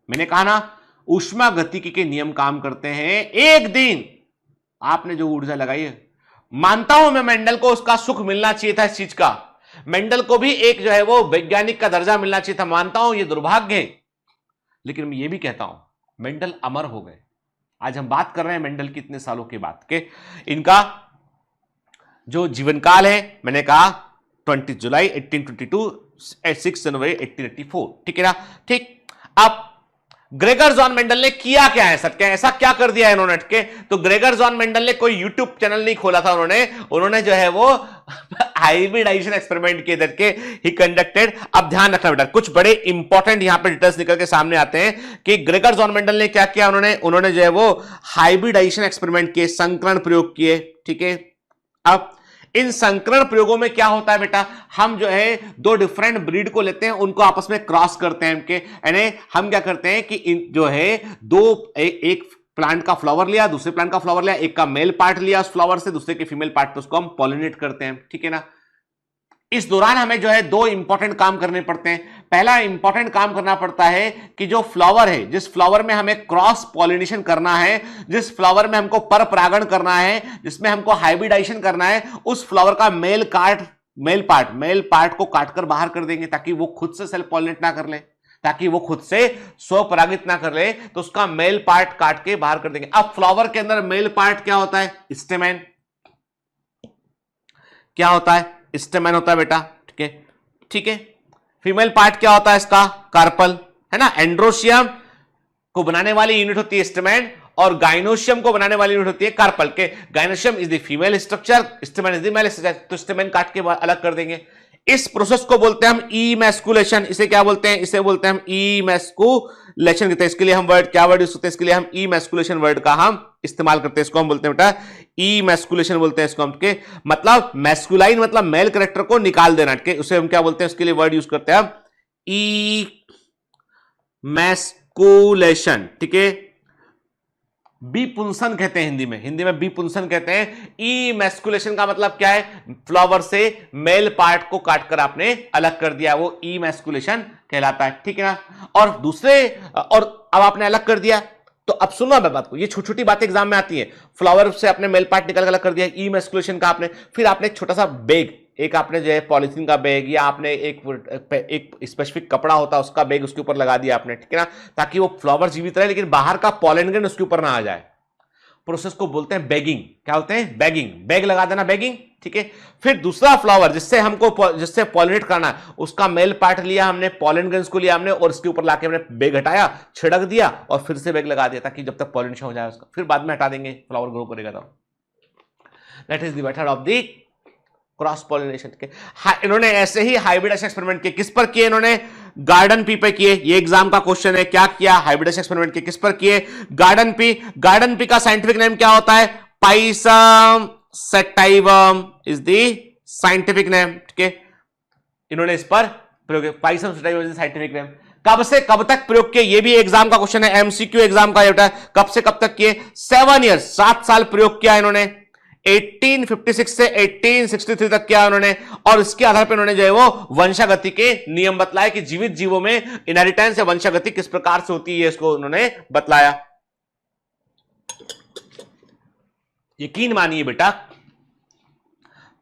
Speaker 1: मैंने कहा ना, ऊष्मा गतिकी के नियम काम करते हैं। एक दिन आपने जो ऊर्जा लगाई है, मानता हूं मैं मेंडल को उसका सुख मिलना चाहिए था इस चीज का, मेंडल को भी एक जो है वो वैज्ञानिक का दर्जा मिलना चाहिए था, मानता हूं ये दुर्भाग्य है, लेकिन मैं ये भी कहता हूं मेंडल अमर हो गए। आज हम बात कर रहे हैं मेंडल की इतने सालों के बाद के, इनका जो जीवन काल है मैंने कहा 20 जुलाई 1822 6 जनवरी 1884, ठीक है ना। ठीक, अब ग्रेगर जॉन मेंडल ने किया क्या है सर, क्या ऐसा क्या कर दिया है इन्होंने के, तो ग्रेगर जॉन मेंडल ने कोई यूट्यूब चैनल नहीं खोला था, उन्होंने जो है वो हाइब्रिडाइजेशन एक्सपेरिमेंट के करके ही कंडक्टेड। अब ध्यान रखना बेटा, कुछ बड़े इंपॉर्टेंट यहां पे डिटेल्स निकल के सामने आते हैं कि ग्रेगर जॉन मेंडल ने क्या किया, उन्होंने जो है वो हाइब्रिडाइजेशन एक्सपेरिमेंट किए, संकरण प्रयोग किए, ठीक है। अब इन संकरण प्रयोगों में क्या होता है बेटा, हम जो है दो डिफरेंट ब्रीड को लेते हैं, उनको आपस में क्रॉस करते हैं, यानी हम क्या करते हैं कि इन जो है एक प्लांट का फ्लावर लिया, दूसरे प्लांट का फ्लावर लिया, एक का मेल पार्ट लिया उस फ्लावर से, दूसरे के फीमेल पार्ट पे उसको हम पॉलिनेट करते हैं, ठीक है ना। इस दौरान हमें जो है दो इंपॉर्टेंट काम करने पड़ते हैं। पहला इंपॉर्टेंट काम करना पड़ता है कि जो फ्लावर है, जिस फ्लावर में हमें क्रॉस पॉलिनेशन करना है, जिस फ्लावर में हमको पर परागण करना है, जिसमें हमको हाइब्रिडाइजेशन करना है, उस फ्लावर का मेल पार्ट को काटकर बाहर कर देंगे ताकि वो खुद से सेल्फ पॉलिनेट ना कर ले, ताकि वो खुद से स्वपरागित ना कर ले, तो उसका मेल पार्ट काट के बाहर कर देंगे। अब फ्लावर के अंदर मेल पार्ट क्या होता है, स्टेमेन, क्या होता है, स्टेमेन होता है बेटा, ठीक है, ठीक है। फीमेल पार्ट क्या होता है इसका, कार्पल, है ना। एंड्रोशियम को बनाने वाली यूनिट होती है स्टेमेन, और गाइनोशियम को बनाने वाली यूनिट होती है कार्पल। के gynoecium is the female structure, stamen is the male structure, तो स्टेमेन काट के अलग कर देंगे। इस प्रोसेस को बोलते हैं हम इमैस्कुलेशन। इसे क्या बोलते हैं, इसे बोलते हैं हम इमैस्कुलेशन कहते हैं। इसके लिए हम क्या वर्ड यूज करते हैं, इसके लिए हम इमैस्कुलेशन वर्ड का हम इस्तेमाल करते हैं। इसको हम बोलते हैं बेटा इमैस्कुलेशन बोलते हैं इसको हम, के मतलब मैस्कुलाइन मतलब मेल कैरेक्टर को निकाल देना, के उसे हम क्या बोलते हैं, उसके लिए वर्ड यूज करते हैं हम इमैस्कुलेशन, ठीक है। बीपुंसन कहते हैं हिंदी में बीपुंसन कहते हैं। इमैस्कुलेशन का मतलब क्या है, फ्लावर से मेल पार्ट को काटकर आपने अलग कर दिया, वो इमैस्कुलेशन कहलाता है, ठीक है ना। और अब आपने अलग कर दिया, तो अब सुनो मैं बात को, ये छोटी छोटी बातें एग्जाम में आती हैं। फ्लावर से आपने मेल पार्ट निकल अलग कर दिया, इमैस्कुलेशन का आपने, फिर आपने एक छोटा सा बैग, एक आपने जो है पॉलिथीन का बैग, या आपने एक स्पेसिफिक कपड़ा होता है उसका बैग उसके ऊपर लगा दिया आपने, ठीक है ना, ताकि वो फ्लावर जीवित रहे लेकिन बाहर का पॉलन ग्रेन उसके ऊपर ना आ जाए। प्रोसेस को बोलते हैं बैगिंग। क्या होते हैं, बैगिंग, बैग लगा देना, बैगिंग, ठीक है। फिर दूसरा फ्लावर जिससे पॉलिनेट करना है, उसका मेल पार्ट लिया हमने, पॉलन ग्रेन्स को लिया हमने, और इसके ऊपर लाके हमने बैग हटाया, छिड़क दिया और फिर से बैग लगा दिया, ताकि जब तक पॉलिनेशन हो जाए उसका, फिर बाद में हटा देंगे, फ्लावर ग्रो करेगा। तो that is the method of the cross pollination के। इन्होंने ऐसे ही हाइब्रिडाइजेशन एक्सपेरिमेंट किए, किस पर किए इन्होंने, गार्डन पी पे किए। ये एग्जाम का क्वेश्चन है, क्या किया, हाइब्रिडाइजेशन एक्सपेरिमेंट किए, किस पर किए, गार्डन पी। गार्डन पी का साइंटिफिक नेम क्या होता है, Pisum sativum is the scientific name, ठीक है। इन्होंने इस पर प्रयोग किया, Pisum sativum is the scientific name. कब से कब तक प्रयोग किए, ये भी एग्जाम का क्वेश्चन है, एमसीक्यू एग्जाम का होता है, कब से कब तक किए, 7 ईयर्स, 7 साल प्रयोग किया इन्होंने, 1856 से 1863 तक किया उन्होंने। और इसके आधार पर उन्होंने जो है वो वंशागति के नियम बतलाए कि जीवित जीवों में इनहेरिटेंस या वंशागति किस प्रकार से होती है, इसको उन्होंने बतलाया। यकीन मानिए बेटा,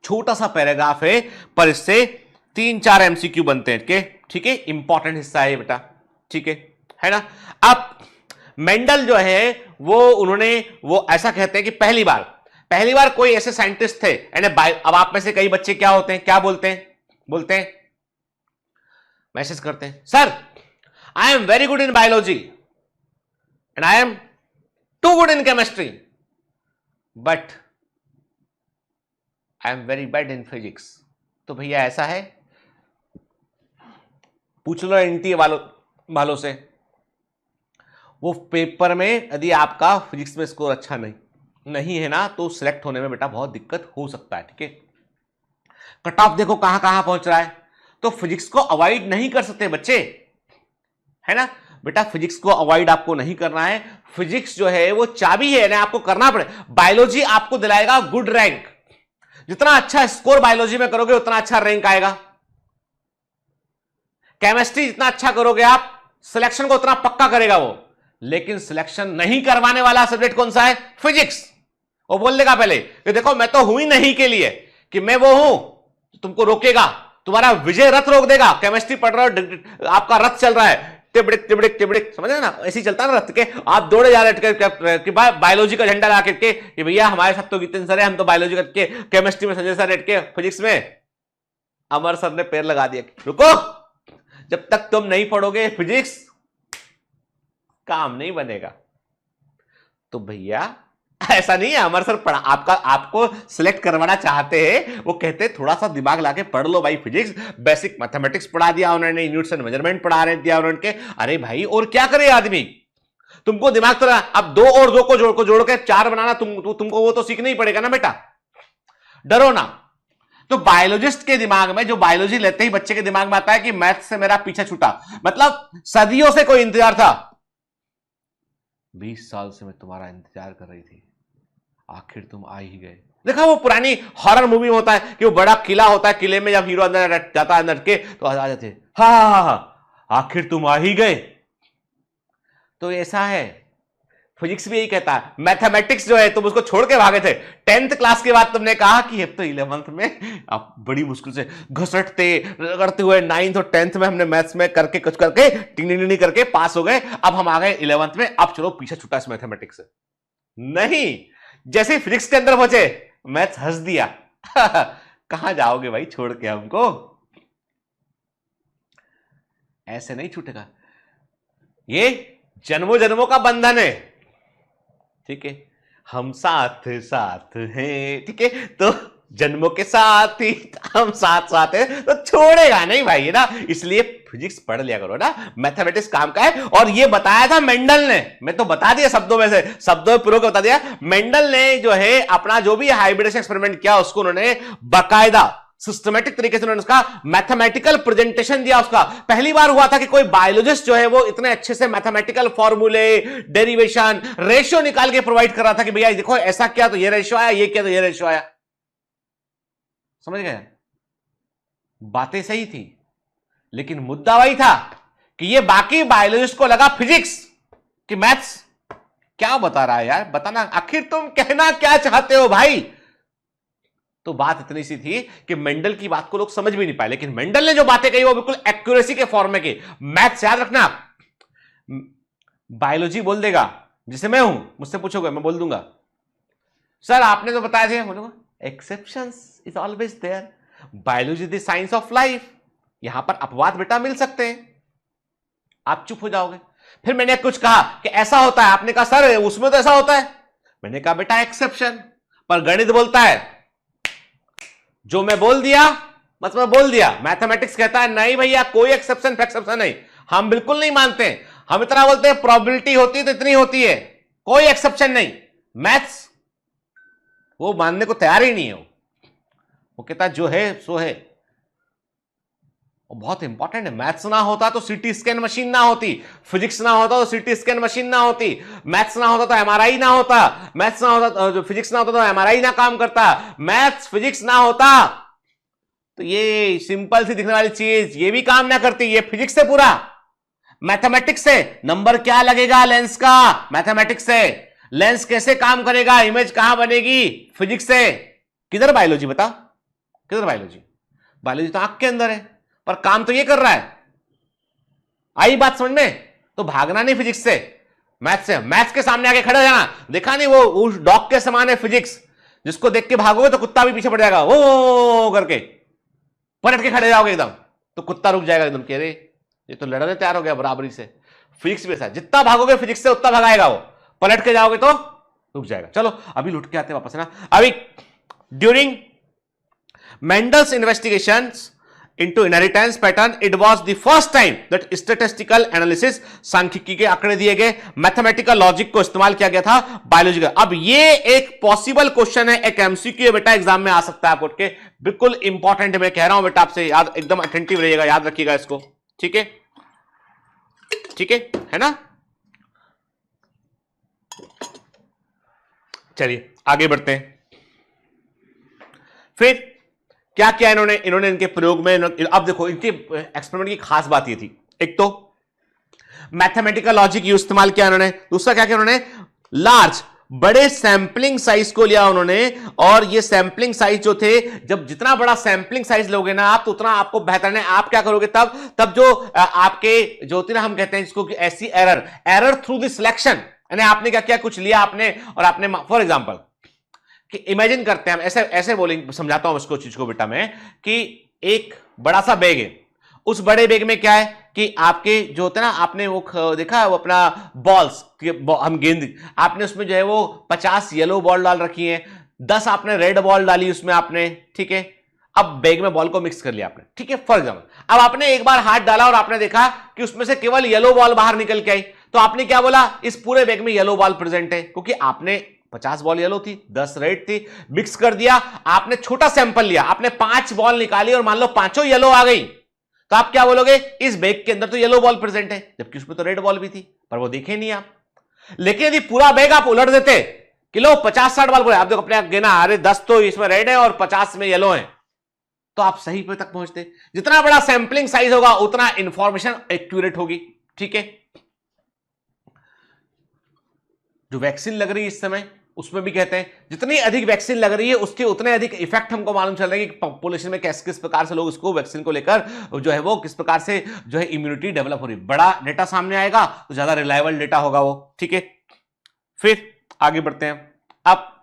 Speaker 1: छोटा सा पैराग्राफ है पर इससे 3-4 एमसीक्यू बनते हैं, ठीक है, इंपॉर्टेंट हिस्सा है बेटा, ठीक है ना। अब मेंडल जो है वो ऐसा कहते हैं कि पहली बार कोई ऐसे साइंटिस्ट थे, अब आप में से कई बच्चे क्या होते हैं, क्या बोलते हैं मैसेज करते हैं, sir I am very good in biology and I am too good in chemistry but I am very bad in physics. तो भैया ऐसा है, पूछ लो एनटीए वालों से, वो पेपर में यदि आपका फिजिक्स में स्कोर अच्छा नहीं है ना, तो सिलेक्ट होने में बेटा बहुत दिक्कत हो सकता है, ठीक है। कट ऑफ देखो कहां कहां पहुंच रहा है, तो फिजिक्स को अवॉइड नहीं कर सकते बच्चे, है ना बेटा, फिजिक्स को अवॉइड आपको नहीं करना है। फिजिक्स जो है वो चाबी है ना, आपको करना पड़े। बायोलॉजी आपको दिलाएगा गुड रैंक, जितना अच्छा स्कोर बायोलॉजी में करोगे उतना अच्छा रैंक आएगा। केमिस्ट्री जितना अच्छा करोगे आप, सिलेक्शन को उतना पक्का करेगा वो। लेकिन सिलेक्शन नहीं करवाने वाला सब्जेक्ट कौन सा है? फिजिक्स। वो बोल देगा पहले कि देखो मैं तो हुई नहीं के लिए कि मैं वो हूं, तुमको रोकेगा, तुम्हारा विजय रथ रोक देगा। केमिस्ट्री पढ़ रहे हो, आपका रथ चल रहा है, टिबड़िक टिबड़िक टिबड़िक, समझ रहे ना, ऐसे ही चलता है ना रथ के, आप दौड़े जा रहे कि बायोलॉजी का झंडा ला के कि भैया हमारे साथ तो गितिन सर है, हम तो बायोलॉजी करके, केमिस्ट्री में संजय सर बैठ के, फिजिक्स में अमर सर ने पैर लगा दिया, रुको, जब तक तुम नहीं पढ़ोगे फिजिक्स काम नहीं बनेगा। तो भैया ऐसा नहीं है, अमर सर पढ़ा आपको सिलेक्ट करवाना चाहते हैं, वो कहते हैं थोड़ा सा दिमाग लाके पढ़ लो भाई, फिजिक्स, बेसिक मैथमेटिक्स पढ़ा दिया उन्होंने, यूनिट्स एंड मेजरमेंट पढ़ा रहे दिया उन्होंने। अरे भाई और क्या करे आदमी, तुमको दिमाग तो अब 2 और 2 को जोड़ के 4 बनाना, तुमको वो तो सीखना ही पड़ेगा ना बेटा, डरो ना। तो बायोलॉजिस्ट के दिमाग में, जो बायोलॉजी लेते ही बच्चे के दिमाग में आता है कि मैथ से मेरा पीछा छूटा, मतलब सदियों से कोई इंतजार था, 20 साल से मैं तुम्हारा इंतजार कर रही थी, आखिर तुम आ ही गए। देखा वो पुरानी हॉरर मूवी में होता है कि वो बड़ा किला होता है, किले में जब हीरो अंदर जाता है अंदर के तो आ जाते, हा आखिर तुम आ ही गए। तो ऐसा है, फिजिक्स भी यही कहता है। मैथमेटिक्स जो है तुम उसको छोड़ के भागे थे, 10th क्लास के बाद तुमने कहा कि अब तो 11th में आप बड़ी मुश्किल से घसटते रगड़ते हुए 9th और 10th में हमने मैथ्स में करके कुछ करके टिंग करके पास हो गए, अब हम आ गए 11th में, अब चलो पीछे छुटा इस मैथमेटिक्स से। नहीं, जैसे फिजिक्स के अंदर पहुंचे मैथ्स हंस दिया कहां जाओगे भाई छोड़ के हमको, ऐसे नहीं छूटेगा, ये जन्मों जन्मों का बंधन है, ठीक है, हम साथ साथ हैं, ठीक है, तो जन्मों के साथ ही हम साथ साथ हैं, तो छोड़ेगा नहीं भाई, है ना। इसलिए फिजिक्स पढ़ लिया करो ना, मैथमेटिक्स काम का है। और ये बताया था मेंडल ने, मैं तो बता दिया शब्दों में से, शब्दों में पूरा बता दिया। मेंडल ने जो है अपना जो भी हाइब्रिडेशन एक्सपेरिमेंट किया, उसको उन्होंने बाकायदा सिस्टमैटिक तरीके से उन्होंने उसका मैथमेटिकल प्रेजेंटेशन दिया। उसका पहली बार हुआ था कि कोई बायोलॉजिस्ट जो है वो इतने अच्छे से मैथमेटिकल फॉर्मूले, डेरिवेशन, रेशियो निकाल के प्रोवाइड कर रहा था कि भैया देखो ऐसा किया तो ये रेशियो आया, ये किया तो ये रेशियो आया। समझ गए, बातें सही थी, लेकिन मुद्दा वही था कि ये बाकी बायोलॉजिस्ट को लगा फिजिक्स कि मैथ्स क्या बता रहा है यार, बताना आखिर तुम कहना क्या चाहते हो भाई। तो बात इतनी सी थी कि मेंडल की बात को लोग समझ भी नहीं पाए, लेकिन मेंडल ने जो बातें कही वो बिल्कुल एक्यूरेसी के फॉर्म में की। मैथ्स याद रखना, बायोलॉजी बोल देगा, जिसे मैं हूं, मुझसे पूछोगे मैं बोल दूंगा सर आपने तो बताया थे, बोलूंगा exceptions is always there, biology is the science of life, यहां पर अपवाद बेटा मिल सकते हैं। आप चुप हो जाओगे। फिर मैंने कुछ कहा कि ऐसा होता है, आपने कहा सर उसमें तो ऐसा होता है, मैंने कहा बेटा एक्सेप्शन, पर गणित बोलता है जो मैं बोल दिया बस मैं बोल दिया। मैथमेटिक्स कहता है नहीं भैया कोई एक्सेप्शन फैक्सेप्शन नहीं, हम बिल्कुल नहीं मानते, हम इतना बोलते हैं प्रोबेबिलिटी होती है तो इतनी होती है, कोई एक्सेप्शन नहीं। मैथ्स वो मानने को तैयार ही नहीं है, वो कहता जो है सो है। वो बहुत इंपॉर्टेंट है, मैथ्स ना होता तो सीटी स्कैन मशीन ना होती, फिजिक्स ना होता तो सीटी स्कैन मशीन ना होती, मैथ्स ना होता तो एमआरआई ना होता, मैथ्स ना होता तो फिजिक्स ना होता तो एमआरआई ना काम करता, मैथ्स फिजिक्स ना होता तो ये सिंपल सी दिखने वाली चीज ये भी काम ना करती। ये फिजिक्स से पूरा, मैथमेटिक्स से नंबर क्या लगेगा लेंस का, मैथमेटिक्स से लेंस कैसे काम करेगा, इमेज कहां बनेगी, फिजिक्स से। किधर बायोलॉजी बता, किधर बायोलॉजी, बायोलॉजी तो आंख के अंदर है, पर काम तो ये कर रहा है। आई बात समझ में, तो भागना नहीं फिजिक्स से, मैथ से। मैथ्स के सामने आके खड़े हो जाना, देखा नहीं वो उस डॉग के समान है फिजिक्स, जिसको देख के भागोगे तो कुत्ता भी पीछे पड़ जाएगा, वो करके पलट के खड़े जाओगे एकदम तो कुत्ता रुक जाएगा एकदम, कह रहे ये तो लड़ने तैयार हो गया बराबरी से। फिजिक्स भी ऐसा, जितना भागोगे फिजिक्स से उतना भगाएगा वो, पलट के जाओगे तो रुक जाएगा। चलो अभी लुट के आते हैं वापस, है ना। अभी during Mendel's investigations into inheritance pattern, it was the first time that statistical analysis, सांख्यिकी के आंकड़े दिए गए, मैथमेटिकल लॉजिक को इस्तेमाल किया गया था बायोलॉजी का। अब ये एक पॉसिबल क्वेश्चन है, एक एमसीक्यू बेटा एग्जाम में आ सकता है आपको, के बिल्कुल इंपॉर्टेंट है, मैं कह रहा हूं बेटा आपसे याद, एकदम अटेंटिव रहिएगा, याद रखिएगा इसको, ठीक है, ठीक है ना। चलिए आगे बढ़ते हैं। फिर क्या किया इन्होंने इनके प्रयोग में, अब देखो इनके एक्सपेरिमेंट की खास बात ये थी, एक तो मैथमेटिकल लॉजिक यूज इस्तेमाल किया उन्होंने। दूसरा क्या किया उन्होंने, लार्ज बड़े सैंपलिंग साइज को लिया उन्होंने, और ये सैंपलिंग साइज जो थे, जब जितना बड़ा सैंपलिंग साइज लोगे ना आप, तो उतना आपको बेहतर है। आप क्या करोगे तब जो आपके जो होती है ना, हम कहते हैं इसको कि ऐसी एरर थ्रू द सिलेक्शन, यानी आपने क्या किया, कुछ लिया आपने और आपने, फॉर एग्जांपल कि इमेजिन करते हैं हम, ऐसे ऐसे बोलेंगे, समझाता हूं इसको चीज को बेटा मैं, कि एक बड़ा सा बैग है, उस बड़े बैग में क्या है कि आपके जो होते हैं ना, आपने वो देखा वो अपना बॉल्स, हम गेंद, आपने उसमें जो है वो 50 येलो बॉल डाल रखी है, 10 आपने रेड बॉल डाली उसमें आपने, ठीक है। अब बैग में बॉल को मिक्स कर लिया आपने, ठीक है, फॉर एग्जाम्पल। अब आपने एक बार हाथ डाला और आपने देखा कि उसमें से केवल येलो बॉल बाहर निकल के आई, तो आपने क्या बोला, इस पूरे बैग में येलो बॉल प्रेजेंट है, क्योंकि आपने 50 बॉल येलो थी, 10 रेड थी, मिक्स कर दिया। आपने छोटा सैंपल लिया, आपने 5 बॉल निकाली और मान लो पांचों येलो आ गई, तो आप क्या बोलोगे, इस बैग के अंदर तो येलो बॉल प्रेजेंट है, जबकि उसमें तो रेड बॉल भी थी, पर वो देखे नहीं आप। लेकिन यदि पूरा बैग आप उलट देते कि लो 50-60 बॉल बोले, आप देखो अपने गिना, अरे 10 तो इसमें रेड है और 50 में येलो है, तो आप सही पे तक पहुंचते। जितना बड़ा सैंपलिंग साइज होगा उतना इंफॉर्मेशन एक्यूरेट होगी, ठीक है। जो वैक्सीन लग रही है इस समय, उसमें भी कहते हैं जितनी अधिक वैक्सीन लग रही है उसके उतने अधिक इफेक्ट हमको मालूम चल रहा है कि पॉपुलेशन में किस किस प्रकार से लोग इसको वैक्सीन को लेकर जो है वो किस प्रकार से जो है इम्यूनिटी डेवलप हो रही है। बड़ा डेटा सामने आएगा तो ज्यादा रिलायबल डेटा होगा वो, ठीक है। फिर आगे बढ़ते हैं। अब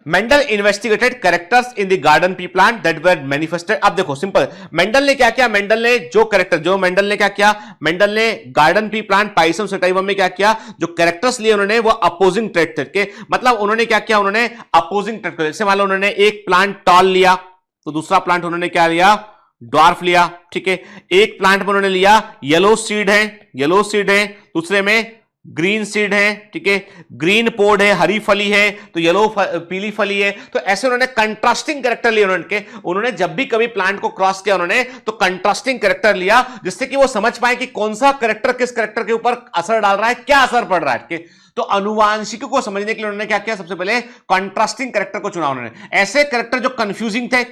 Speaker 1: Mendel investigated characters in the garden pea plant that were manifested. अब देखो सिंपल, मेंडल ने क्या किया, मेंडल ने जो कैरेक्टर, जो मेंडल ने क्या किया, मेंडल ने garden pea plant Pisum sativum में क्या किया, जो कैरेक्टर्स लिए उन्होंने वो अपोजिंग ट्रेट थे। मतलब उन्होंने क्या किया, उन्होंने अपोजिंग ट्रेट, जैसे मान लो उन्होंने एक प्लांट टॉल लिया तो दूसरा प्लांट उन्होंने क्या लिया, ड्वार्फ लिया, ठीक है। एक प्लांट में उन्होंने लिया येलो सीड है, येलो सीड है, दूसरे में ग्रीन सीड है, ठीक है, ग्रीन पोड है, हरी फली है, तो येलो पीली फली है। तो ऐसे उन्होंने कंट्रास्टिंग कैरेक्टर लिए उन्होंने जब भी कभी प्लांट को क्रॉस किया उन्होंने तो कंट्रास्टिंग कैरेक्टर लिया, जिससे कि वो समझ पाए कि कौन सा कैरेक्टर किस कैरेक्टर के ऊपर असर डाल रहा है, क्या असर पड़ रहा है। तो अनुवांशिक को समझने के लिए उन्होंने क्या किया, सबसे पहले कंट्रास्टिंग कैरेक्टर को चुना उन्होंने। ऐसे कैरेक्टर जो कंफ्यूजिंग थे,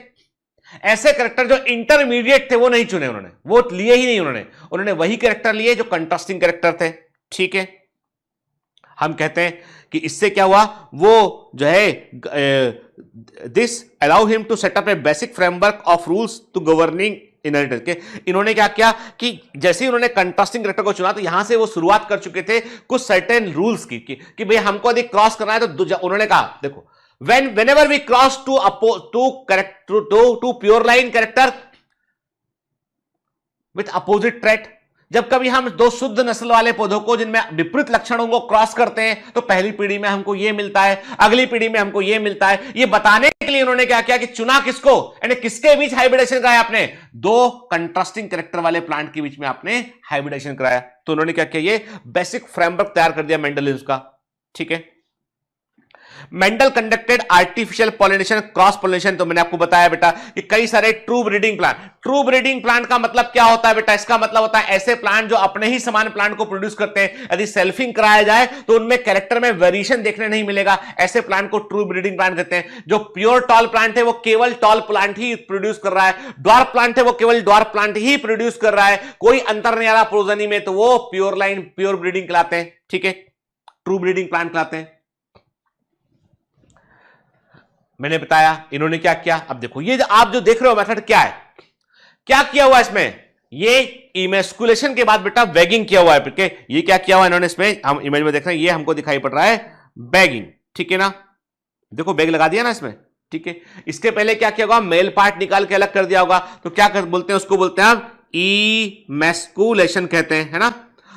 Speaker 1: ऐसे कैरेक्टर जो इंटरमीडिएट थे, वो नहीं चुने उन्होंने, वो लिए ही नहीं उन्होंने वही कैरेक्टर लिए जो कंट्रास्टिंग कैरेक्टर थे, ठीक है। हम कहते हैं कि इससे क्या हुआ, वो जो है this allow him to set up a basic framework of rules to governing inheritance के। इन्होंने क्या किया कि जैसे ही उन्होंने कंट्रास्टिंग कैरेक्टर को चुना तो यहां से वो शुरुआत कर चुके थे कुछ सर्टेन रूल्स की कि भाई हमको यदि क्रॉस करना है तो उन्होंने कहा देखो, whenever we cross to pure line character with opposite trait, जब कभी हम दो शुद्ध नस्ल वाले पौधों को जिनमें विपरीत लक्षणों को क्रॉस करते हैं तो पहली पीढ़ी में हमको ये मिलता है, अगली पीढ़ी में हमको ये मिलता है। ये बताने के लिए उन्होंने क्या किया कि चुना किसको, यानी किसके बीच हाइब्रिडेशन कराया आपने, दो कंट्रास्टिंग कैरेक्टर वाले प्लांट के बीच में आपने हाइब्रिडेशन कराया। तो उन्होंने क्या किया, ये बेसिक फ्रेमवर्क तैयार कर दिया मेंडल ने उसका, ठीक है। Mendel conducted artificial pollination, cross pollination, तो मैंने आपको बताया बेटा कि कई सारे true breeding plant. True breeding plant का मतलब क्या होता है बेटा, इसका मतलब होता है ऐसे प्लांट जो अपने ही समान प्लांट को प्रोड्यूस करते हैं। यदि सेल्फिंग कराया जाए तो उनमें कैरेक्टर में वेरिएशन देखने नहीं मिलेगा, ऐसे प्लांट को ट्रू ब्रीडिंग प्लांट कहते हैं। जो प्योर टॉल प्लांट है वो केवल टॉल प्लांट ही प्रोड्यूस कर रहा है, ड्वार्फ प्लांट है वो केवल ड्वार्फ प्लांट ही प्रोड्यूस कर रहा है, कोई अंतर नहीं आ रहा प्रोजनी में, तो वो प्योर लाइन प्योर ब्रीडिंग कहलाते हैं, ठीक है, ट्रू ब्रीडिंग प्लांट कहलाते हैं। मैंने बताया इन्होंने क्या किया। अब देखो ये आप जो देख रहे हो मेथड क्या है, क्या किया हुआ इसमें, ये इमेस्कुलेशन के बाद बेटा बैगिंग किया हुआ है, ठीक है। ये क्या किया हुआ इन्होंने इसमें, हम इमेज में देख रहे हैं, ये हमको दिखाई पड़ रहा है बैगिंग, ठीक है ना, देखो बैग लगा दिया ना इसमें, ठीक है। इसके पहले क्या किया होगा, मेल पार्ट निकाल के अलग कर दिया होगा, तो क्या बोलते हैं उसको, बोलते हैं हम इमेस्कुलेशन कहते हैं, है ना।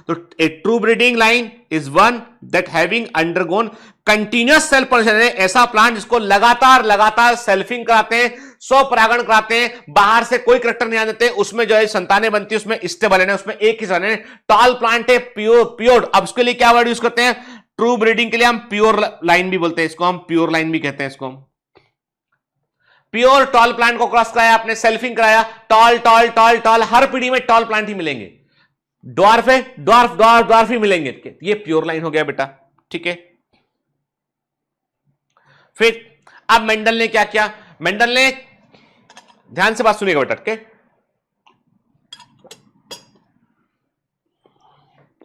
Speaker 1: तो a true breeding line is one that having undergone continuous self pollination, ऐसा प्लांट जिसको लगातार सेल्फिंग कराते हैं, स्वपरागण कराते हैं, बाहर से कोई कैरेक्टर नहीं आने देते, उसमें जो है संतानें बनती है, उसमें स्टेबल है, उसमें एक ही संतान है। टॉल प्लांट है प्योर, अब उसके लिए क्या वर्ड यूज करते हैं, ट्रू ब्रीडिंग के लिए हम प्योर लाइन भी बोलते हैं, इसको हम प्योर लाइन भी कहते हैं, इसको हम प्योर टॉल प्लांट को क्रॉस कराया आपने, सेल्फिंग कराया, टॉल टॉल टॉल टॉल, हर पीढ़ी में टॉल प्लांट ही मिलेंगे, ड्वार्फ है ड्वार्फ ही मिलेंगे, ये प्योर लाइन हो गया बेटा, ठीक है। फिर अब मेंडल ने क्या किया, मेंडल ने, ध्यान से बात सुनिएगा बेटा, ठीक है।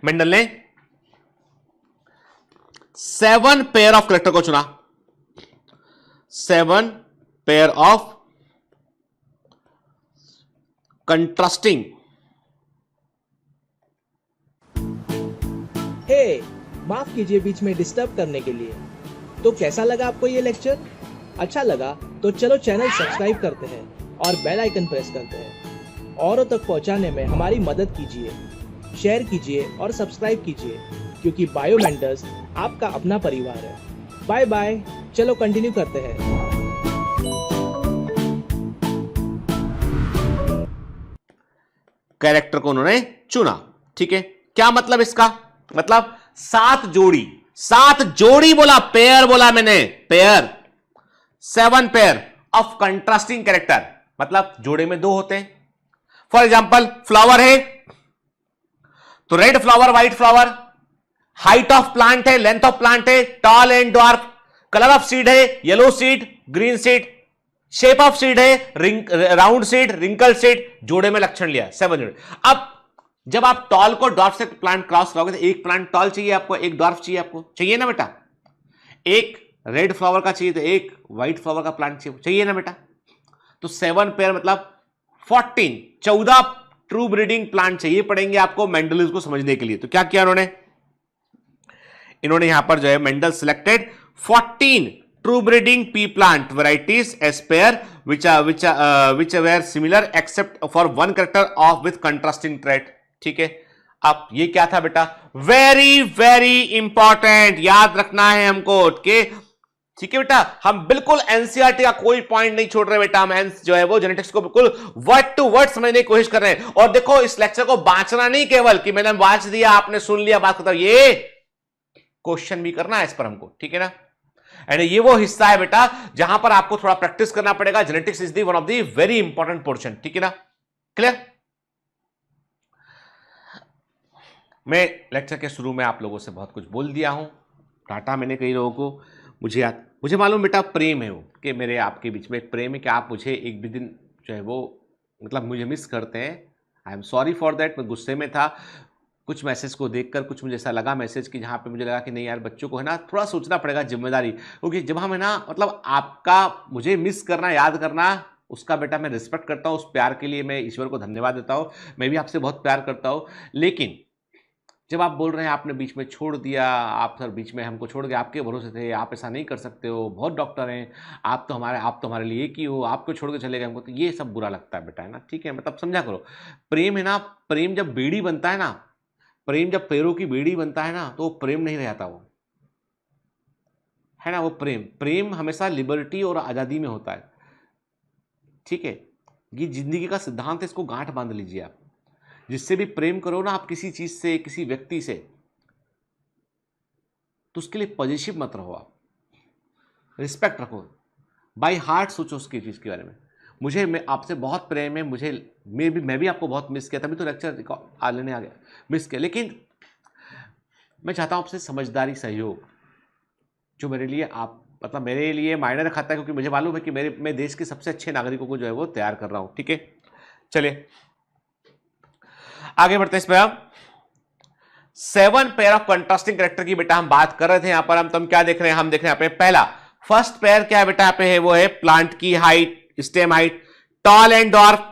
Speaker 1: मेंडल ने 7 पेयर ऑफ कैरेक्टर को चुना, 7 पेयर ऑफ कंट्रास्टिंग।
Speaker 2: हे, माफ कीजिए बीच में डिस्टर्ब करने के लिए। तो कैसा लगा आपको ये लेक्चर? अच्छा लगा तो चलो चैनल सब्सक्राइब करते हैं और बेल आइकन प्रेस करते हैं। औरों तक पहुंचाने में हमारी मदद कीजिए, शेयर कीजिए और सब्सक्राइब कीजिए, क्योंकि बायो मेंटर्स आपका अपना परिवार है। बाय बाय, चलो कंटिन्यू करते हैं।
Speaker 1: कैरेक्टर को उन्होंने चुना, ठीक है। क्या मतलब इसका? मतलब 7 जोड़ी, 7 जोड़ी बोला, पेयर बोला मैंने, pair, 7 pair of contrasting character, मतलब जोड़े में 2 होते हैं। फॉर एग्जाम्पल फ्लावर है तो red flower, white flower, height of plant है, लेंथ ऑफ प्लांट है, tall and dwarf, colour of seed है yellow seed, green seed, shape of seed है राउंड सीड, रिंकल सीड, जोड़े में लक्षण लिया 7 जोड़े। अब जब आप टॉल को ड्वार्फ से प्लांट क्रॉस करोगे तो एक प्लांट टॉल चाहिए आपको, एक ड्वार्फ चाहिए आपको, चाहिए ना बेटा? एक रेड फ्लावर का चाहिए तो एक व्हाइट फ्लावर का प्लांट चाहिए ना बेटा? तो 7 पेयर मतलब 14 ट्रू ब्रीडिंग प्लांट चाहिए पड़ेंगे आपको मेंडलिज्म को समझने के लिए। तो क्या किया इन्होंने यहां पर जो है Mendel selected 14 true breeding pea plant varieties as pair which were similar except for one character of with contrasting trait, ठीक है। अब ये क्या था बेटा? वेरी वेरी इंपॉर्टेंट, याद रखना है हमको, ठीक है बेटा। हम बिल्कुल एनसीईआरटी का कोई पॉइंट नहीं छोड़ रहे बेटा, हम जो है वो जेनेटिक्स को बिल्कुल वर्ड टू वर्ड समझने की कोशिश कर रहे हैं। और देखो इस लेक्चर को बांचना नहीं, केवल कि मैंने बांच दिया, आपने सुन लिया, बात करता, ये क्वेश्चन भी करना है इस पर हमको, ठीक है ना। एंड ये वो हिस्सा है बेटा जहां पर आपको थोड़ा प्रैक्टिस करना पड़ेगा। Genetics is the one of the very important portion, ठीक है ना। क्लियर? मैं लेक्चर के शुरू में आप लोगों से बहुत कुछ बोल दिया हूं, डाटा मैंने कई लोगों को, मुझे मालूम बेटा प्रेम है वो, कि मेरे आपके बीच में एक प्रेम है कि आप मुझे एक भी दिन जो है वो मतलब मुझे मिस करते हैं। I am sorry for that. मैं गुस्से में था कुछ मैसेज को देखकर, कुछ मुझे ऐसा लगा मैसेज कि जहाँ पे मुझे लगा कि नहीं यार बच्चों को है ना थोड़ा सोचना पड़ेगा, जिम्मेदारी, क्योंकि जब हम है ना मतलब आपका मुझे मिस करना, याद करना, उसका बेटा मैं रिस्पेक्ट करता हूँ, उस प्यार के लिए मैं ईश्वर को धन्यवाद देता हूँ। मैं भी आपसे बहुत प्यार करता हूँ, लेकिन जब आप बोल रहे हैं आपने बीच में छोड़ दिया, आप सर बीच में हमको छोड़ के आपके भरोसे थे, आप ऐसा नहीं कर सकते हो, बहुत डॉक्टर हैं, आप तो हमारे लिए एक ही हो, आपको छोड़ के चले गए हमको, तो ये सब बुरा लगता है बेटा, है ना, ठीक है। मतलब समझा करो, प्रेम है ना, प्रेम जब बेड़ी बनता है ना, प्रेम जब पैरों की बेड़ी बनता है ना, तो प्रेम नहीं रहता वो, है ना। वो प्रेम हमेशा लिबर्टी और आज़ादी में होता है, ठीक है। ये जिंदगी का सिद्धांत है, इसको गांठ बांध लीजिए आप। जिससे भी प्रेम करो ना आप किसी चीज से, किसी व्यक्ति से, तो उसके लिए पॉजिटिव मत रहो, आप रिस्पेक्ट रखो, बाय हार्ट सोचो उसकी चीज के बारे में। मैं आपसे बहुत प्रेम है, मैं भी आपको बहुत मिस किया, तभी तो लेक्चर लेने आ गया, मिस किया। लेकिन मैं चाहता हूं आपसे समझदारी, सहयोग, जो मेरे लिए आप मतलब मेरे लिए मायने रखता है, क्योंकि मुझे मालूम है कि मैं देश के सबसे अच्छे नागरिकों को जो है वो तैयार कर रहा हूं, ठीक है। चलिए आगे बढ़ते हैं। इसमें हम 7 पेयर ऑफ कंट्रास्टिंग कैरेक्टर की बेटा हम बात कर रहे थे। यहां पर हम क्या देख रहे हैं? हम देख रहे हैं यहाँ पे पहला फर्स्ट पेयर क्या है बेटा? यहाँ पे है वो है प्लांट की height, stem height, tall and dwarf,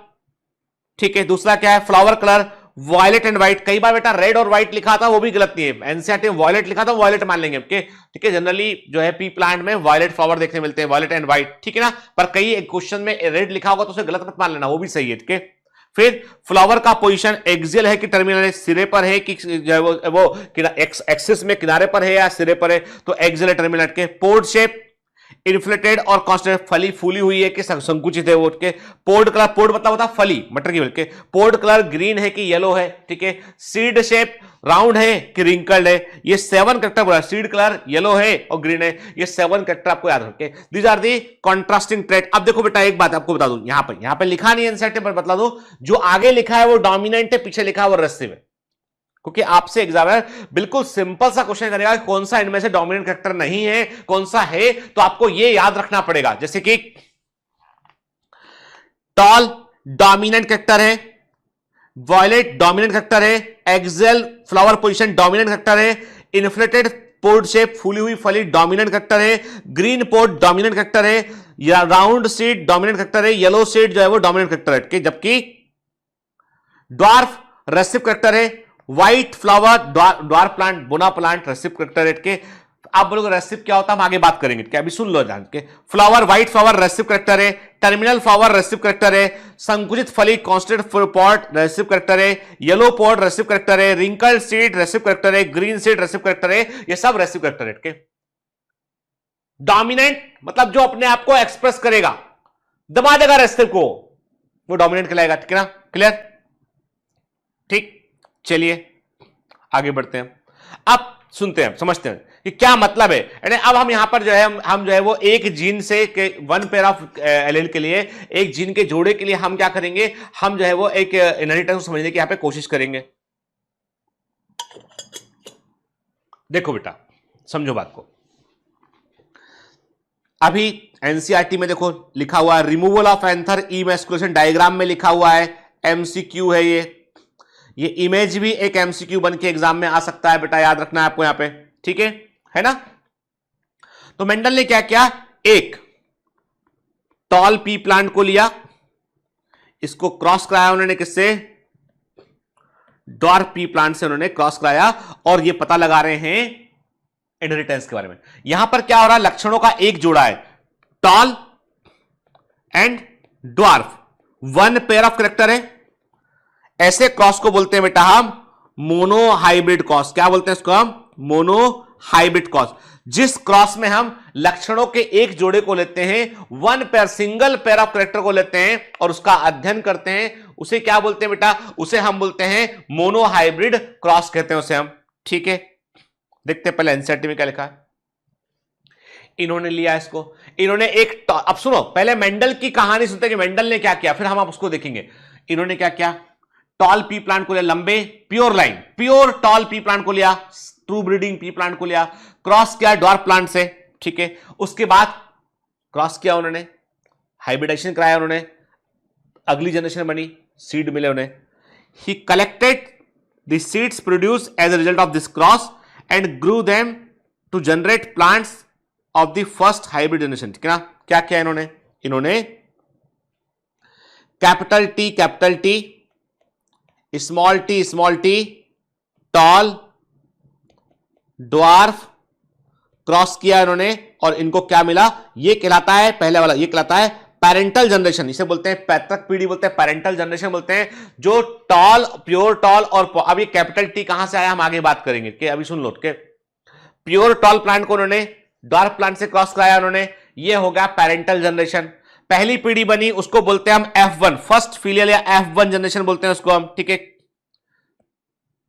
Speaker 1: ठीक है। दूसरा क्या है? Flower colour violet and white. कई बार बेटा रेड और व्हाइट लिखा था, वो भी गलत नहीं है, एनसीईआरटी में वॉयलेट लिखा था, वॉयलेट मान लेंगे, ठीक है। जनरली जो है पी प्लांट में वॉयलेट फ्लावर देखने मिलते हैं, वॉयलेट एंड व्हाइट, ठीक है ना। पर कई एक क्वेश्चन में रेड लिखा होगा तो उसे गलत मत मान लेना, वो भी सही है, ठीक है। फिर फ्लावर का पोजीशन एक्सियल है कि टर्मिनल है, सिरे पर है कि जो है वो एक्सिस में किनारे पर है या सिरे पर है, तो एक्सियल टर्मिनल के। पोर्ड शेप इन्फ्लेटेड और कॉन्स्टेंट, फली फूली हुई है कि संकुचित है वो, के। पोर्ड कलर, पोर्ड मतलब होता फली, मटर की बल्कि। पोर्ड कलर ग्रीन है कि येलो है, ठीक है। सीड शेप राउंड है कि रिंकल्ड है। ये 7 कैरेक्टर बोला, सीड कलर येलो है और ग्रीन है, ये 7 कैरेक्टर आपको याद रखें। These are the contrasting trait. अब देखो बेटा एक बात आपको बता दूं, यहां पे लिखा नहीं एनसीईआरटी पर बता दो, जो आगे लिखा है वो डोमिनेंट है, पीछे लिखा है वो रेसिसिव है, क्योंकि आपसे एग्जामिनर बिल्कुल सिंपल सा क्वेश्चन करेगा कौन सा इनमें से डोमिनेंट कैरेक्टर नहीं है, कौन सा है, तो आपको ये याद रखना पड़ेगा। जैसे कि टॉल डोमिनेंट कैरेक्टर है, वॉयलेट डोमिनेंट करेक्टर है, axial flower position dominant character है, इन्फ्लेटेड पोड शेप फूली हुई फली डोमिनेंट करेक्टर है, ग्रीन पोड डोमिनेंट करेक्टर है, या राउंड सीड डोमिनेंट करेक्टर है, येलो सीड जो है वो डोमिनेंट करेक्टर है, जबकि ड्वार्फ रेसिव करेक्टर है, व्हाइट फ्लावर ड्वार्फ प्लांट बोना प्लांट रेसिव करेक्टर है के। आप बोलोगे रेसिव क्या होता है, हम आगे बात करेंगे, क्या अभी सुन लो जान के। फ्लावर व्हाइट फ्लावर रेसिव करेक्टर है, टर्मिनल फ्लावर रेसिव करेक्टर है, संकुचित फली कॉन्स्टेंट पॉट रेसिव करेक्टर है, येलो पॉट रेसिव करेक्टर है, रिंकल सीड रेसिव करेक्टर है, ग्रीन सीड रेसिव करेक्टर है, ये सब रेसिव करेक्टर है के। डोमिनेंट मतलब जो अपने आप को एक्सप्रेस करेगा, दबा देगा रेसिव को, वो डोमिनेंट कहलाएगा, ठीक है ना, क्लियर, ठीक। चलिए आगे बढ़ते हैं, अब सुनते हैं, समझते हैं कि क्या मतलब है। यानी अब हम यहां पर जो है हम जो है वो एक जीन से के वन पेयर ऑफ एलील के लिए, एक जीन के जोड़े के लिए हम क्या करेंगे, हम जो है वो एक इनहेरिटेंस को समझने की यहां पे कोशिश करेंगे। देखो बेटा, समझो बात को। अभी एनसीईआरटी में देखो लिखा हुआ है removal of anther emasculation, diagram में लिखा हुआ है, एमसीक्यू है ये इमेज भी एक एमसीक्यू बन के एग्जाम में आ सकता है बेटा, याद रखना है आपको यहां पे, ठीक है ना। तो मेंडल ने क्या किया, एक टॉल पी प्लांट को लिया, इसको क्रॉस कराया उन्होंने किससे, ड्वार्फ पी प्लांट से उन्होंने क्रॉस कराया, और ये पता लगा रहे हैं इनहेरिटेंस के बारे में। यहां पर क्या हो रहा है, लक्षणों का एक जोड़ा है, tall and dwarf, one pair of character है, ऐसे क्रॉस को बोलते हैं बेटा हम मोनो हाइब्रिड क्रॉस। क्या बोलते हैं इसको हम, मोनो हाइब्रिड क्रॉस। जिस क्रॉस में हम लक्षणों के एक जोड़े को लेते हैं, one pair single pair of character को लेते हैं और उसका अध्ययन करते हैं, उसे क्या बोलते हैं बेटा, उसे हम बोलते हैं मोनो हाइब्रिड क्रॉस कहते हैं उसे हम, ठीक है। देखते हैं पहले एनसीईआरटी में क्या लिखा है। इन्होंने लिया इसको, इन्होंने एक, अब सुनो पहले मेंडल की कहानी सुनते हैं कि मेंडल ने क्या किया, फिर हम आप उसको देखेंगे। इन्होंने क्या किया, टॉल पी प्लांट को लिया, लंबे pure line pure tall P plant को लिया, ट्रू ब्रीडिंग पी प्लांट को लिया, क्रॉस किया ड्वार्फ प्लांट से, ठीक है। उसके बाद क्रॉस किया उन्होंने, हाइब्रिडाइजेशन कराया उन्होंने, अगली जनरेशन बनी, सीड मिले उन्हें। He collected the seeds produce as a result of this cross and grew them to generate plants of the first hybrid generation, ठीक है ना। क्या किया इन्होंने, इन्होंने capital T small T tall dwarf cross किया इन्होंने, और इनको क्या मिला, ये कहलाता है पहले वाला, ये कहलाता है पैरेंटल जनरेशन, इसे बोलते हैं पैतृक पीढ़ी बोलते हैं, पैरेंटल जनरेशन बोलते हैं। जो टॉल प्योर टॉल और अब ये कैपिटल टी कहां से आया हम आगे बात करेंगे, कि अभी सुन लो के प्योर टॉल प्लांट को उन्होंने ड्वार्फ प्लांट से क्रॉस कराया उन्होंने, ये हो गया पैरेंटल जनरेशन। पहली पीढ़ी बनी उसको बोलते हैं हम F1 फर्स्ट फिलियल या F1 जनरेशन बोलते हैं उसको हम, ठीक है।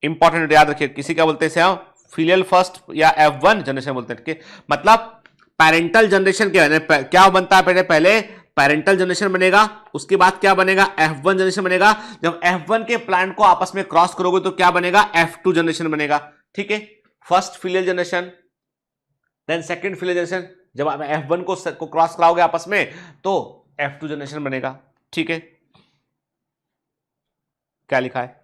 Speaker 1: इंपॉर्टेंट याद रखिए, किसी का बोलते हैं इसे हम फिलियल फर्स्ट या F1 जनरेशन बोलते हैं, ठीक है। मतलब पैरेंटल जनरेशन क्या बनता है, पहले पैरेंटल जनरेशन बनेगा, उसके बाद क्या बनेगा, F1 जनरेशन बनेगा। जब F1 के प्लांट को आपस में क्रॉस करोगे तो क्या बनेगा, F2 जनरेशन बनेगा, ठीक है। First filial generation, then second filial generation, जब आप F1 को क्रॉस कराओगे आपस में तो F2 जनरेशन बनेगा, ठीक है। क्या लिखा है,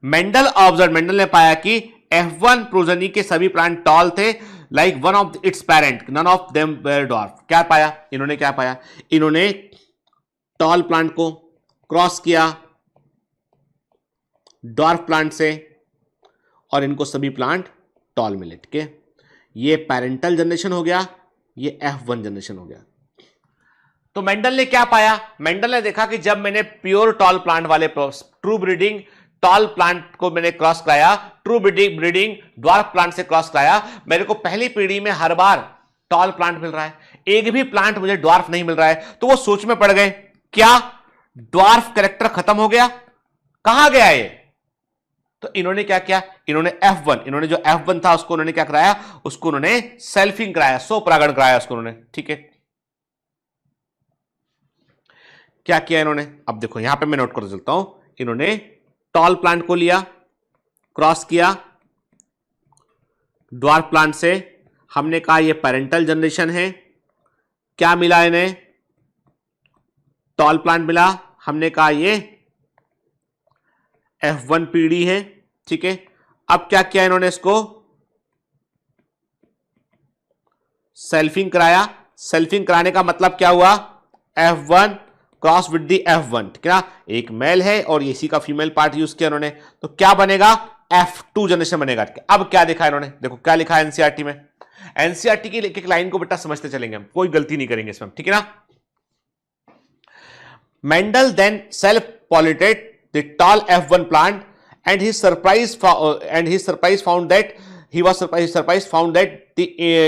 Speaker 1: मेंडल ऑब्जर्व, मेंडल ने पाया कि F1 प्रोजेनी के सभी प्लांट टॉल थे, like one of its parent, none of them were dwarf. क्या पाया इन्होंने, क्या पाया इन्होंने, टॉल प्लांट को क्रॉस किया ड्वार्फ प्लांट से और इनको सभी प्लांट टॉल मिले, ठीक है। ये पैरेंटल जनरेशन हो गया, ये F1 जनरेशन हो गया। तो मेंडल ने क्या पाया, मेंडल ने देखा कि जब मैंने प्योर टॉल प्लांट वाले ट्रू ब्रीडिंग टॉल प्लांट को मैंने क्रॉस कराया, ट्रू ब्रीडिंग ड्वार्फ प्लांट से क्रॉस कराया, मेरे को पहली पीढ़ी में हर बार टॉल प्लांट मिल रहा है, एक भी प्लांट मुझे ड्वार्फ नहीं मिल रहा है। तो वो सोच में पड़ गए, क्या ड्वार्फ कैरेक्टर खत्म हो गया, कहां गया ये। तो इन्होंने क्या किया, इन्होंने F1, इन्होंने जो F1 था उसको उन्होंने क्या कराया, उसको उन्होंने सेल्फिंग कराया, स्वपरागण कराया उसको उन्होंने, ठीक है। क्या किया इन्होंने, अब देखो यहां पे मैं नोट कर चलता हूं, इन्होंने टॉल प्लांट को लिया, क्रॉस किया ड्वार्फ प्लांट से, हमने कहा ये पैरेंटल जनरेशन है, क्या मिला इन्हें, टॉल प्लांट मिला, हमने कहा ये F1 पीडी है, ठीक है। अब क्या किया इन्होंने, इसको सेल्फिंग कराया। सेल्फिंग कराने का मतलब क्या हुआ, F1 cross with the F1, ठीक है ना। एक मेल है और इसी का फीमेल पार्ट यूज किया इन्होंने, तो क्या बनेगा, F2 जनरेशन बनेगा। अब क्या देखा इन्होंने, देखो क्या लिखा है एनसीईआरटी में। एनसीईआरटी की एक एक लाइन को बेटा समझते चलेंगे हम, कोई गलती नहीं करेंगे इसमें, ठीक है ना। Mendel then self-pollinated the tall F1 plant, and his surprise found that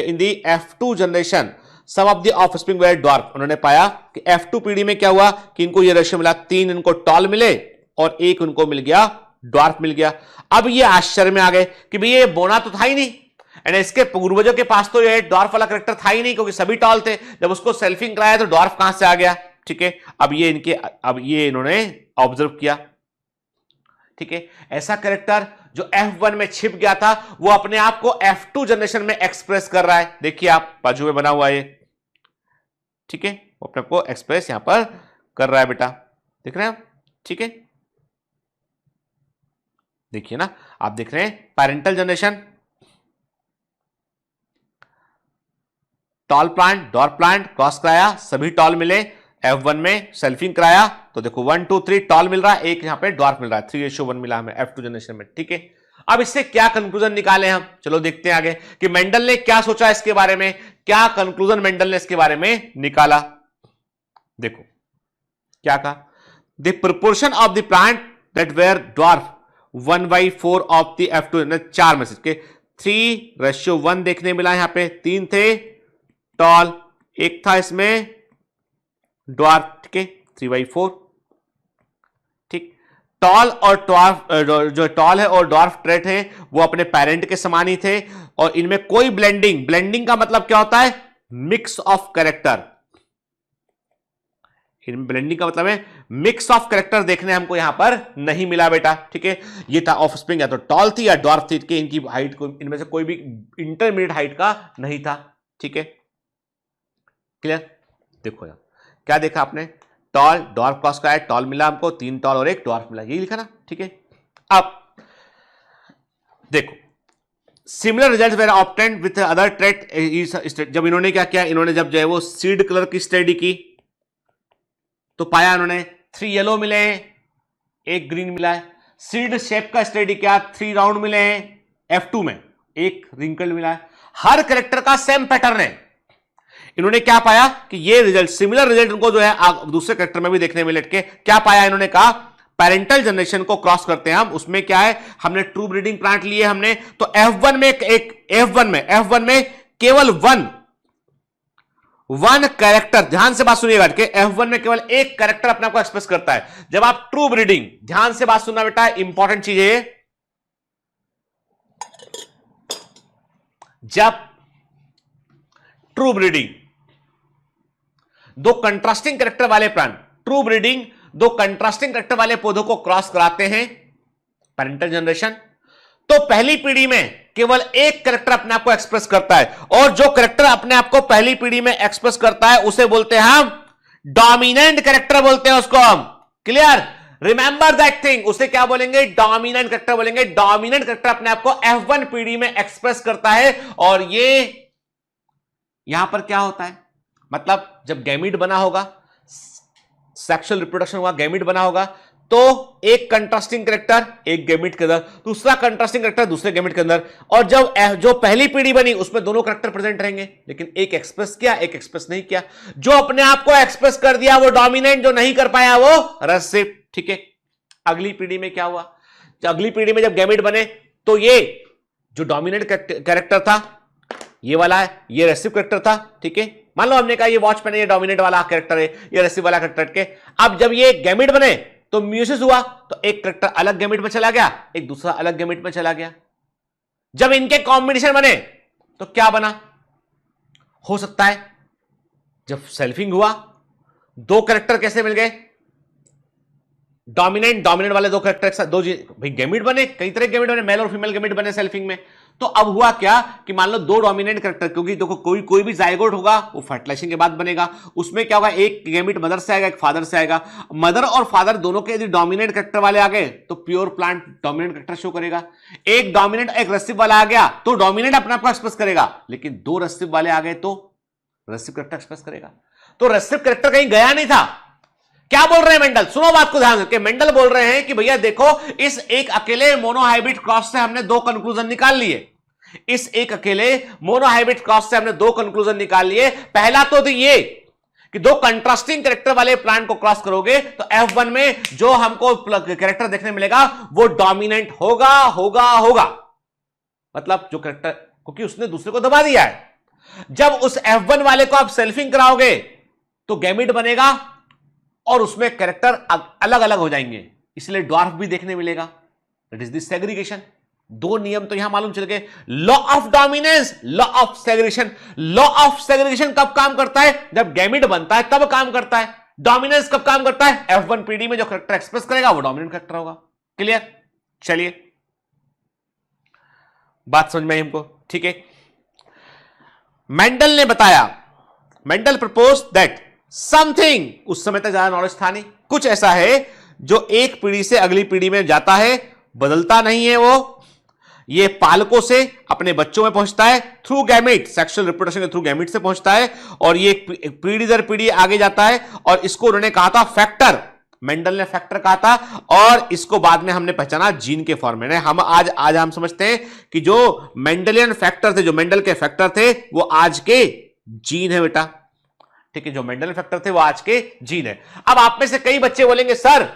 Speaker 1: in the F2 generation some of the offspring were dwarf। उन्होंने पाया कि F2 पीढ़ी में क्या हुआ कि इनको ये रेशियो मिला, 3 इनको टॉल मिले और 1 उनको मिल गया ड्वार्फ मिल गया। अब ये आश्चर्य में आ गए कि भाई ये बोना तो था ही नहीं, एंड इसके पूर्वजों के पास तो ये ड्वार्फ वाला करेक्टर था ही नहीं, क्योंकि सभी टॉल थे। जब उसको सेल्फिंग कराया तो ड्वार्फ कहां से आ गया, ठीक है। अब ये इन्होंने ऑब्जर्व किया, ठीक है। ऐसा कैरेक्टर जो F1 में छिप गया था वो अपने आप को F2 जनरेशन में एक्सप्रेस कर रहा है। देखिए आप बाजू में बना हुआ है, ठीक है, वो अपने आप को एक्सप्रेस यहां पर कर रहा है बेटा, देख रहे हैं आप, ठीक है। देखिए ना, आप देख रहे हैं parental generation, tall plant dwarf plant cross कराया, सभी टॉल मिले, F1 में सेल्फिंग कराया तो देखो 1 2 3 टॉल मिल रहा है, एक यहां पे डॉर्फ मिल रहा है, 3:1 मिला हमें F2 जनरेशन में, ठीक है। अब इससे क्या कंक्लूजन निकाले हम, चलो देखते हैं आगे कि मेंडल ने क्या सोचा इसके बारे में, क्या कंक्लूजन मेंडल ने इसके बारे में निकाला। देखो क्या कहा, the proportion of the plant that were dwarf 1/4 of the F2, 4 में से 3:1 देखने मिला, यहां पे 3 थे टॉल, एक था इसमें ड्वार्फ, ठीक है, 3/4, ठीक। टॉल और ड्वार्फ, जो टॉल है और ड्वार्फ ट्रेट है वो अपने पेरेंट के समान ही थे, और इनमें कोई ब्लेंडिंग का मतलब क्या होता है, मिक्स ऑफ कैरेक्टर। इनमें ब्लेंडिंग का मतलब है मिक्स ऑफ कैरेक्टर देखने हमको यहां पर नहीं मिला बेटा, ठीक है। ये था ऑफस्प्रिंग या तो टॉल थी या ड्वार्फ थी, कि इनकी हाइट को इनमें से कोई भी इंटरमीडिएट हाइट का नहीं था, ठीक है, क्लियर। देखो यार क्या देखा आपने, टॉल डॉर्फ क्रॉस का है, टॉल मिला हमको, 3 टॉल और 1 डॉर्फ मिला, यही लिखा ना, ठीक है। अब देखो similar results were obtained with other trait. जब इन्होंने क्या किया, इन्होंने जब जो है वो सीड कलर की स्टडी की तो पाया इन्होंने 3 येलो मिले हैं, 1 ग्रीन मिला है। सीड शेप का स्टडी किया, 3 राउंड मिले हैं F2 में, 1 रिंकल मिला है। हर कैरेक्टर का सेम पैटर्न है। इन्होंने क्या पाया कि ये रिजल्ट, सिमिलर रिजल्ट उनको जो है दूसरे कैरेक्टर में भी देखने मिले, के क्या पाया इन्होंने कहा, पेरेंटल जनरेशन को क्रॉस करते हैं हम, उसमें क्या है, हमने ट्रू ब्रीडिंग प्लांट लिए हमने, तो F1 में केवल वन कैरेक्टर, ध्यान से बात सुनिएगा कि F1 में केवल एक कैरेक्टर अपने आप को एक्सप्रेस करता है। जब आप ट्रू ब्रीडिंग, ध्यान से बात सुनना बेटा, इंपॉर्टेंट चीज है, जब ट्रू ब्रीडिंग दो कंट्रास्टिंग कैरेक्टर वाले प्लांट, ट्रू ब्रीडिंग दो कंट्रास्टिंग कैरेक्टर वाले पौधों को क्रॉस कराते हैं, पेरेंटल जनरेशन, तो पहली पीढ़ी में केवल एक कैरेक्टर अपने आप को एक्सप्रेस करता है, और जो कैरेक्टर अपने आप को पहली पीढ़ी में एक्सप्रेस करता है उसे बोलते हैं हम डोमिनेंट कैरेक्टर बोलते हैं उसको हम, क्लियर, रिमेंबर दैट थिंग, उसे क्या बोलेंगे, डोमिनेंट कैरेक्टर बोलेंगे। डोमिनेंट कैरेक्टर अपने आप को F1 पीढ़ी में एक्सप्रेस करता है, और ये यहां पर क्या होता है, मतलब जब गैमीट बना होगा, सेक्सुअल रिप्रोडक्शन हुआ, गैमीट बना होगा, तो एक कंट्रास्टिंग कैरेक्टर एक गैमीट के अंदर, दूसरा कंट्रास्टिंग कैरेक्टर दूसरे गैमीट के अंदर, और जब जो पहली पीढ़ी बनी उसमें दोनों कैरेक्टर प्रेजेंट रहेंगे, लेकिन एक एक्सप्रेस किया एक एक्सप्रेस नहीं किया। जो अपने आप को एक्सप्रेस कर दिया वो डोमिनेंट, जो नहीं कर पाया वो रेसेसिव, ठीक है। अगली पीढ़ी में क्या हुआ, अगली पीढ़ी में जब गैमीट बने तो ये जो डोमिनेंट कैरेक्टर था ये वाला है, ये रेसिव कैरेक्टर था, ठीक है। मान लो हमने कहा ये वॉच पेन ये डोमिनेंट वाला कैरेक्टर है, ये रेसिव वाला कैरेक्टर के, अब जब ये गैमीट बने तो म्यूसिस हुआ, तो एक कैरेक्टर अलग गैमीट में चला गया, एक दूसरा अलग गैमीट में चला गया। जब इनके कॉम्बिनेशन बने तो क्या बना, हो सकता है जब सेल्फिंग हुआ दो कैरेक्टर कैसे मिल गए, डोमिनेंट वाले दो कैरेक्टर, भाई गैमीट बने, कई तरह के गैमीट बने, मेल और फीमेल गैमीट बने सेल्फिंग में, तो अब हुआ क्या कि मान लो दो डोमिनेंट कैरेक्टर, क्योंकि देखो कोई भी जाइगोट होगा वो फर्टिलाइजेशन के बाद बनेगा, उसमें क्या होगा, एक गैमेट मदर से आएगा, एक फादर से आएगा। मदर और फादर दोनों के यदि डोमिनेंट कैरेक्टर वाले आ गए तो pure plant dominant character show करेगा। एक डोमिनेंट एक रेसिव वाला आ गया तो डोमिनेंट अपने आप को एक्सप्रेस करेगा, लेकिन दो रेसिव वाले आ गए तो रेसिव कैरेक्टर एक्सप्रेस करेगा। तो रेसिव कैरेक्टर कहीं गया नहीं था। क्या बोल रहे हैं मेंडल, सुनो बात को ध्यान से। मेंडल बोल रहे हैं कि भैया देखो, इस एक अकेले मोनोहाइब्रिड क्रॉस से हमने दो कंक्लूजन निकाल लिए। इस एक अकेले मोनोहाइब्रिड क्रॉस से हमने दो कंक्लूजन निकाल लिए। पहला तो ये कि दो कंट्रास्टिंग कैरेक्टर वाले प्लांट को क्रॉस करोगे तो F1 में जो हमको कैरेक्टर देखने मिलेगा वो डोमिनेंट होगा होगा होगा। मतलब जो कैरेक्टर, क्योंकि उसने दूसरे को दबा दिया है। जब उस F1 वाले को आप सेल्फिंग कराओगे तो गैमिट बनेगा और उसमें कैरेक्टर अलग अलग हो जाएंगे, इसलिए ड्वार्फ भी देखने मिलेगा। That is this segregation. दो नियम तो यहां मालूम चल गए, law of dominance, law of segregation. Law of segregation कब काम करता है, जब गैमिट बनता है तब काम करता है। डोमिनेंस कब काम करता है, F1 पीडी में जो कैरेक्टर एक्सप्रेस करेगा वो डोमिनेंट कैरेक्टर होगा। क्लियर? चलिए बात समझ में आई हमको, ठीक है। मेंडल ने बताया, मेंडल प्रपोज दैट समथिंग, उस समय तक ज्यादा नॉलेज था नहीं, कुछ ऐसा है जो एक पीढ़ी से अगली पीढ़ी में जाता है, बदलता नहीं है वो, ये पालकों से अपने बच्चों में पहुंचता है थ्रू गैमेट, सेक्सुअल रिप्रोडक्शन के थ्रू गैमेट से पहुंचता है, और ये पीढ़ी दर पीढ़ी आगे जाता है। और इसको उन्होंने कहा था फैक्टर, मेंडल ने फैक्टर कहा था, और इसको बाद में हमने पहचाना जीन के फॉर्म में। हम आज हम समझते हैं कि जो मेंडलियन फैक्टर थे, जो मेंडल के फैक्टर थे, वो आज के जीन है बेटा, ठीक है। जो मेंडल फैक्टर थे वो आज के जीन है। अब आप में से कई बच्चे बोलेंगे सर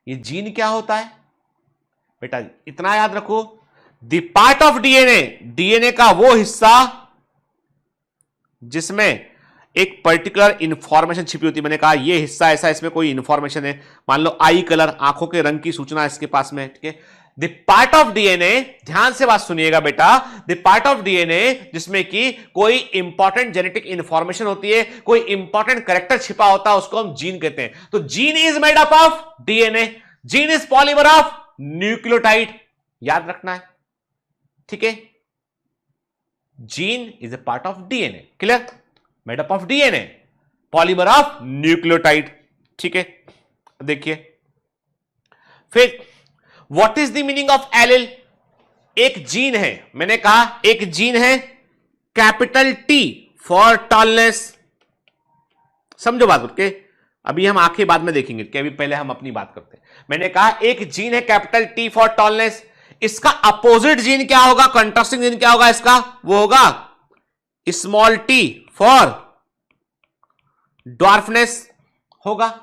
Speaker 1: ये जीन क्या होता है? बेटा इतना याद रखो, the part of DNA, DNA का वो हिस्सा जिसमें एक पर्टिकुलर इंफॉर्मेशन छिपी होती है। मैंने कहा ये हिस्सा ऐसा, इसमें कोई इंफॉर्मेशन है, मान लो आई कलर, आंखों के रंग की सूचना इसके पास में, ठीक है। द पार्ट ऑफ डीएनए, ध्यान से बात सुनिएगा बेटा, द पार्ट ऑफ डीएनए जिसमें कि कोई इंपॉर्टेंट जेनेटिक इंफॉर्मेशन होती है, कोई इंपॉर्टेंट कैरेक्टर छिपा होता है, उसको हम जीन कहते हैं। तो gene is made up of DNA, gene is polymer of nucleotide, याद रखना है, ठीक है। Gene is a part of DNA, clear, made up of DNA, polymer of nucleotide, ठीक है। देखिए फिर what is the meaning of allele? एक जीन है, मैंने कहा एक जीन है कैपिटल टी फॉर टॉलनेस, समझो बात करके, अभी हम आंखें बाद में देखेंगे कि अभी पहले हम अपनी बात करते हैं। मैंने कहा एक जीन है कैपिटल टी फॉर टॉलनेस, इसका अपोजिट जीन क्या होगा, कंट्रास्टिंग जीन क्या होगा इसका, वो होगा स्मॉल टी फॉर ड्वार्फनेस होगा।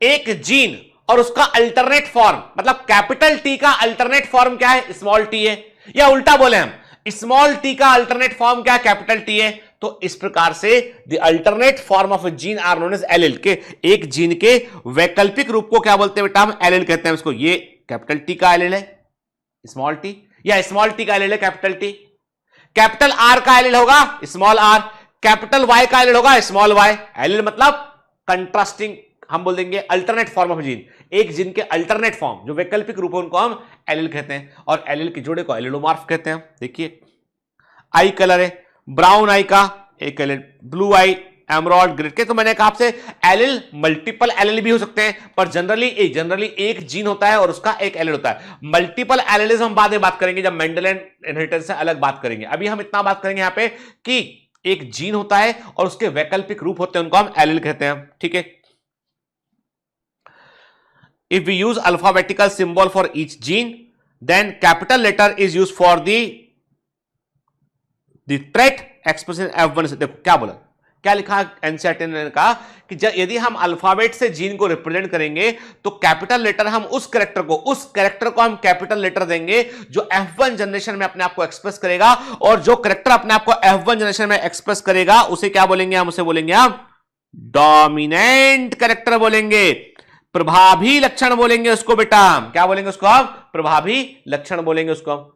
Speaker 1: एक जीन और उसका अल्टरनेट फॉर्म, मतलब कैपिटल टी का अल्टरनेट फॉर्म क्या है, स्मॉल टी है, या उल्टा बोले हम, स्मॉल टी का अल्टरनेट फॉर्म क्या है, कैपिटल टी है। तो इस प्रकार से the alternate form of a gene are known as allele, के एक जीन के वैकल्पिक रूप को क्या बोलते हैं बेटा, हम एलिल कहते हैं इसको। ये कैपिटल टी का एलिल है स्मॉल टी, या स्मॉल टी का एलिल है कैपिटल टी। कैपिटल आर का एलिल होगा स्मॉल आर, कैपिटल वाई का एलिल होगा स्मॉल वाई। एलिल मतलब कंट्रास्टिंग, हम बोल देंगे अल्टरनेट फॉर्म ऑफ जीन, एक जीन के अल्टरनेट फॉर्म जो वैकल्पिक रूप है उनको हम एलिल कहते हैं, और एलिल के जोड़े को एलिलोमॉर्फ कहते हैं। देखिए आई कलर है, ब्राउन आई का एक एलिल, ब्लू आई, एमराल्ड ग्रे के। तो मैंने कहा आपसे एलिल मल्टीपल एलिल भी हो सकते हैं, पर जनरली एक जीन होता है और उसका एक एलिल होता है। मल्टीपल एलिलिज्म हम बाद में बात करेंगे, जब मेंडेलियन इनहेरिटेंस से अलग बात करेंगे। अभी हम इतना बात करेंगे यहां पे कि एक जीन होता है और उसके वैकल्पिक रूप होते हैं, उनको हम एलिल कहते हैं, ठीक है। If we use alphabetical symbol for each gene, then capital letter is used for the trait expression F1 से। देखो क्या बोला, क्या लिखा एनसीईआरटी ने कहा कि यदि हम अल्फाबेट से जीन को रिप्रेजेंट करेंगे तो कैपिटल लेटर हम उस कैरेक्टर को हम कैपिटल लेटर देंगे जो F1 जनरेशन में अपने आप को एक्सप्रेस करेगा, और जो कैरेक्टर अपने आप को F1 जनरेशन में एक्सप्रेस करेगा उसे क्या बोलेंगे हम, उसे बोलेंगे हम डोमिनेंट कैरेक्टर बोलेंगे, प्रभावी लक्षण बोलेंगे उसको बेटा, हम क्या बोलेंगे उसको, हम प्रभावी लक्षण बोलेंगे उसको हम,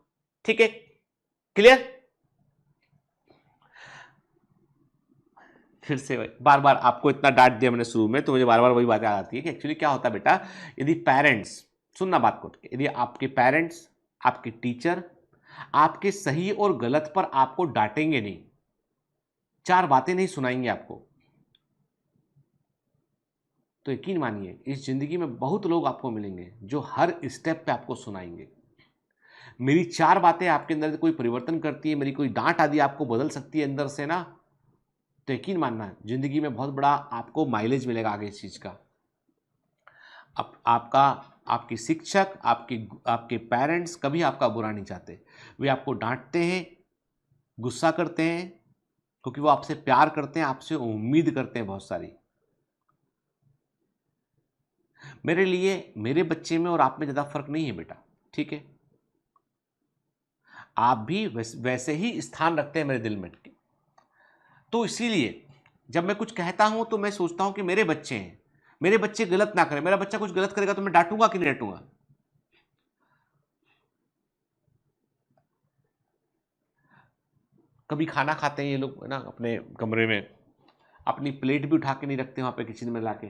Speaker 1: ठीक है। क्लियर? फिर से बार बार आपको इतना डांट दिया मैंने शुरू में, तो मुझे बार बार वही बात याद आती है कि एक्चुअली क्या होता है बेटा, यदि पेरेंट्स, सुनना बात को, यदि आपके पेरेंट्स, आपके टीचर आपके सही और गलत पर आपको डांटेंगे नहीं, 4 बातें नहीं सुनाएंगे आपको। तो यकीन मानिए इस जिंदगी में बहुत लोग आपको मिलेंगे जो हर स्टेप पे आपको सुनाएंगे। मेरी 4 बातें आपके अंदर कोई परिवर्तन करती है, मेरी कोई डांट आदि आपको बदल सकती है अंदर से ना, तो यकीन मानना जिंदगी में बहुत बड़ा आपको माइलेज मिलेगा आगे इस चीज का। आपका आपके शिक्षक, आपके पेरेंट्स कभी आपका बुरा नहीं चाहते। वे आपको डांटते हैं, गुस्सा करते हैं, क्योंकि वो आपसे प्यार करते हैं, आपसे उम्मीद करते हैं बहुत सारी। मेरे लिए मेरे बच्चे में और आप में ज्यादा फर्क नहीं है बेटा, ठीक है? आप भी वैसे ही स्थान रखते हैं मेरे दिल में। तो इसीलिए जब मैं कुछ कहता हूं तो मैं सोचता हूं कि मेरे बच्चे हैं, मेरे बच्चे गलत ना करें। मेरा बच्चा कुछ गलत करेगा तो मैं डांटूंगा कि नहीं डांटूंगा? कभी खाना खाते हैं ये लोग ना अपने कमरे में, अपनी प्लेट भी उठा के नहीं रखते वहां पे किचन में लाके,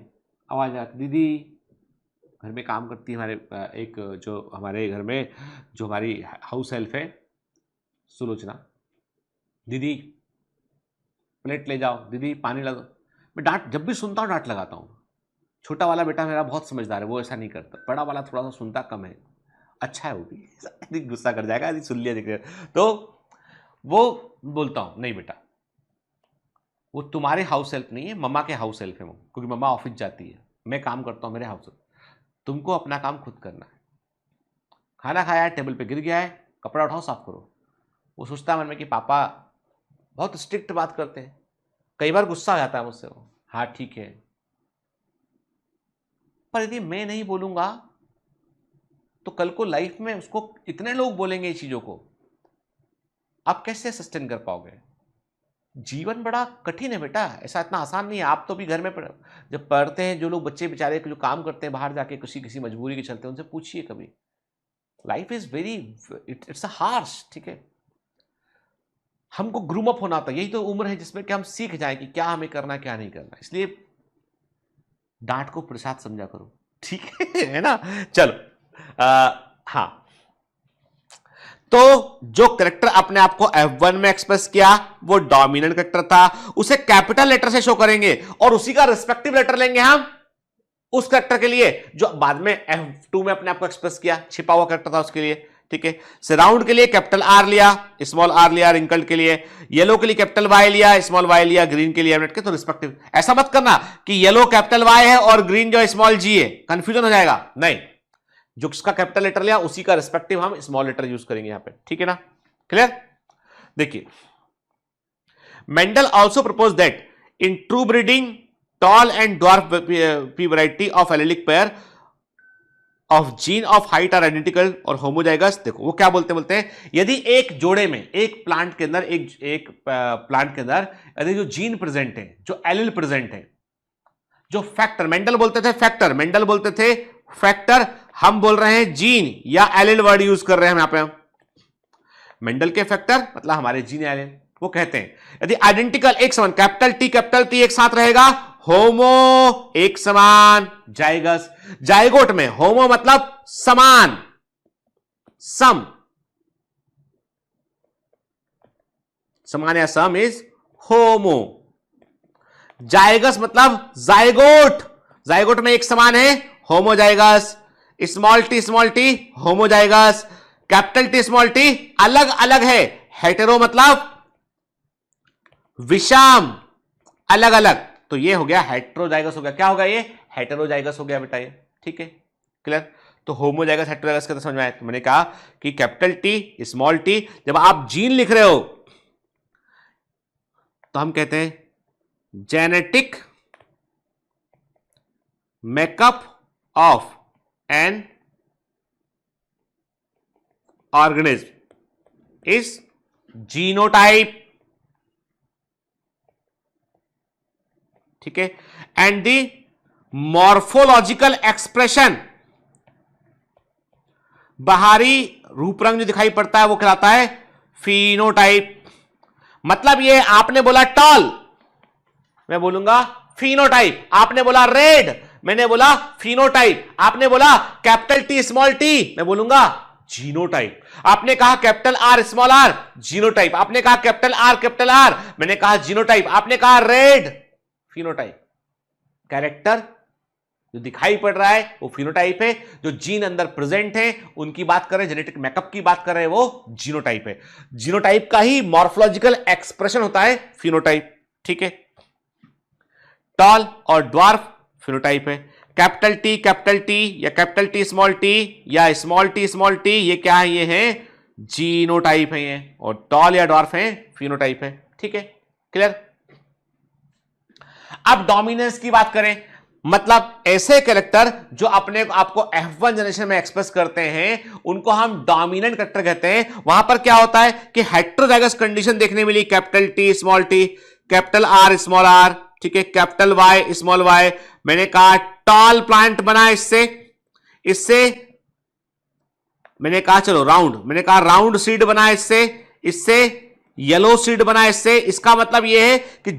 Speaker 1: आवाज आती, दीदी घर में काम करती है हमारे एक जो हमारे घर में जो हमारी हाउस हेल्प है सुलोचना, दीदी प्लेट ले जाओ, दीदी पानी ला दो। मैं डांट जब भी सुनता हूँ डांट लगाता हूँ। छोटा वाला बेटा मेरा बहुत समझदार है, वो ऐसा नहीं करता। बड़ा वाला थोड़ा सा सुनता कम है, अच्छा है वो भी गुस्सा कर जाएगा यदि सुन लिया देख रहे। तो वो बोलता हूँ नहीं बेटा, वो तुम्हारे हाउस हेल्प नहीं है, मम्मा के हाउस हेल्प है वो, क्योंकि मम्मा ऑफिस जाती है, मैं काम करता हूँ मेरे हाउस हेल्प। तुमको अपना काम खुद करना है। खाना खाया है, टेबल पे गिर गया है, कपड़ा उठाओ साफ करो। वो सोचता है मन में कि पापा बहुत स्ट्रिक्ट बात करते हैं, कई बार गुस्सा आ जाता है मुझसे वो, हाँ ठीक है। पर यदि मैं नहीं बोलूंगा तो कल को लाइफ में उसको इतने लोग बोलेंगे इस चीजों को, आप कैसे सस्टेन कर पाओगे? जीवन बड़ा कठिन है बेटा, ऐसा इतना आसान नहीं है। आप तो भी घर में जब पढ़ते हैं, जो लोग बच्चे बेचारे जो काम करते हैं बाहर जाके किसी मजबूरी के चलते, उनसे पूछिए कभी। Life is very it's a harsh, ठीक है? हमको ग्रूम अप होना था, यही तो उम्र है जिसमें कि हम सीख जाएं कि क्या हमें करना क्या नहीं करना। इसलिए डांट को प्रसाद समझा करो, ठीक है ना? चलो हाँ, तो जो करेक्टर अपने आप को F1 में एक्सप्रेस किया वो डोमिनेंट करेक्टर था, उसे कैपिटल लेटर से शो करेंगे और उसी का रिस्पेक्टिव लेटर लेंगे हम उस करेक्टर के लिए जो बाद में F2 में अपने आप को एक्सप्रेस किया, छिपा हुआ करेक्टर था उसके लिए, ठीक है? सराउंड के लिए कैपिटल R लिया, स्मॉल r लिया रिंकल्ड के लिए, येलो के लिए कैपिटल Y लिया, स्मॉल y लिया, ग्रीन के लिए एमनेट के। तो रिस्पेक्टिव, ऐसा मत करना कि येलो कैपिटल Y है और ग्रीन जो स्मॉल g है, कंफ्यूजन हो जाएगा। नहीं, जो किसका कैपिटल लेटर लिया उसी का रिस्पेक्टिव हम स्मॉल लेटर यूज करेंगे यहां पे, ठीक है ना? क्लियर? देखिए, Mendel also propose that in true breeding tall and dwarf pea variety of allelic pair of gene of height are identical और होमोजाइगस। देखो वो क्या बोलते हैं, यदि एक जोड़े में एक प्लांट के अंदर एक प्लांट के अंदर यदि जो जीन प्रेजेंट है, जो एलिल प्रेजेंट है, जो फैक्टर, मेंडल बोलते थे फैक्टर, मेंडल बोलते थे फैक्टर, हम बोल रहे हैं जीन या एलिल वर्ड यूज कर रहे हैं हम यहां पे। मेंडल के फैक्टर मतलब हमारे जीन एलिल। वो कहते हैं यदि आइडेंटिकल एक समान, कैपिटल टी एक साथ रहेगा, होमो एक समान, जाइगस, जाइगोट में होमो मतलब समान, सम, समान या सम इज होमो। जाइगस मतलब जाइगोट, जाइगोट में एक समान है, homozygous. Small T homozygous, capital T small T अलग अलग है, हेटेरो मतलब विषम, अलग अलग। तो ये हो गया हेटेरोजाइगस हो गया। क्या होगा ये? हेटेरोजाइगस हो गया बेटा ये, ठीक है? क्लियर? तो होमोजाइगस हेटेरोजाइगस का तो समझ में आया। तो मैंने कहा कि कैपिटल टी स्मॉल टी, जब आप जीन लिख रहे हो तो हम कहते हैं genetic makeup of an organism is genotype, ठीक है? एंड द मॉर्फोलॉजिकल एक्सप्रेशन, बाहरी रूप रंग जो दिखाई पड़ता है वो कहलाता है फिनोटाइप। मतलब ये आपने बोला टॉल, मैं बोलूंगा फिनोटाइप। आपने बोला रेड, मैंने बोला फिनोटाइप। आपने बोला कैपिटल टी स्मॉल टी, मैं बोलूंगा जीनोटाइप। आपने कहा capital R small R, genotype. आपने कहा कैपिटल आर, मैंने कहा जीनोटाइप। आपने कहा रेड, फिनोटाइप। कैरेक्टर जो दिखाई पड़ रहा है वो फिनोटाइप है, जो जीन अंदर प्रेजेंट है उनकी बात कर रहे हैं, जेनेटिक मेकअप की बात कर रहे हैं, वो जीनोटाइप है। जीनोटाइप का ही मॉर्फोलॉजिकल एक्सप्रेशन होता है फिनोटाइप। ठीक है, टॉल और ड्वार्फ फिनोटाइप है। कैपिटल टी या कैपिटल टी या स्मॉल टी ये क्या है? ये है जीनोटाइप है ये, और टॉल या ड्वार्फ है फिनोटाइप है। ठीक है, क्लियर। अब डोमिनेंस की बात करें, मतलब ऐसे कैरेक्टर जो अपने आपको F1 जनरेशन में एक्सप्रेस करते हैं उनको हम डोमिनेंट कैरेक्टर कहते हैं। वहां पर क्या होता है कि हेटेरोजाइगस कंडीशन देखने मिली, capital T, capital R small R, ठीक है, कैपिटल वाई स्मॉल वाई। मैंने कहा टॉल प्लांट बना इससे मैंने कहा चलो राउंड, मैंने कहा राउंड सीड बना इससे येलो सीड बना इससे। इसका मतलब यह है कि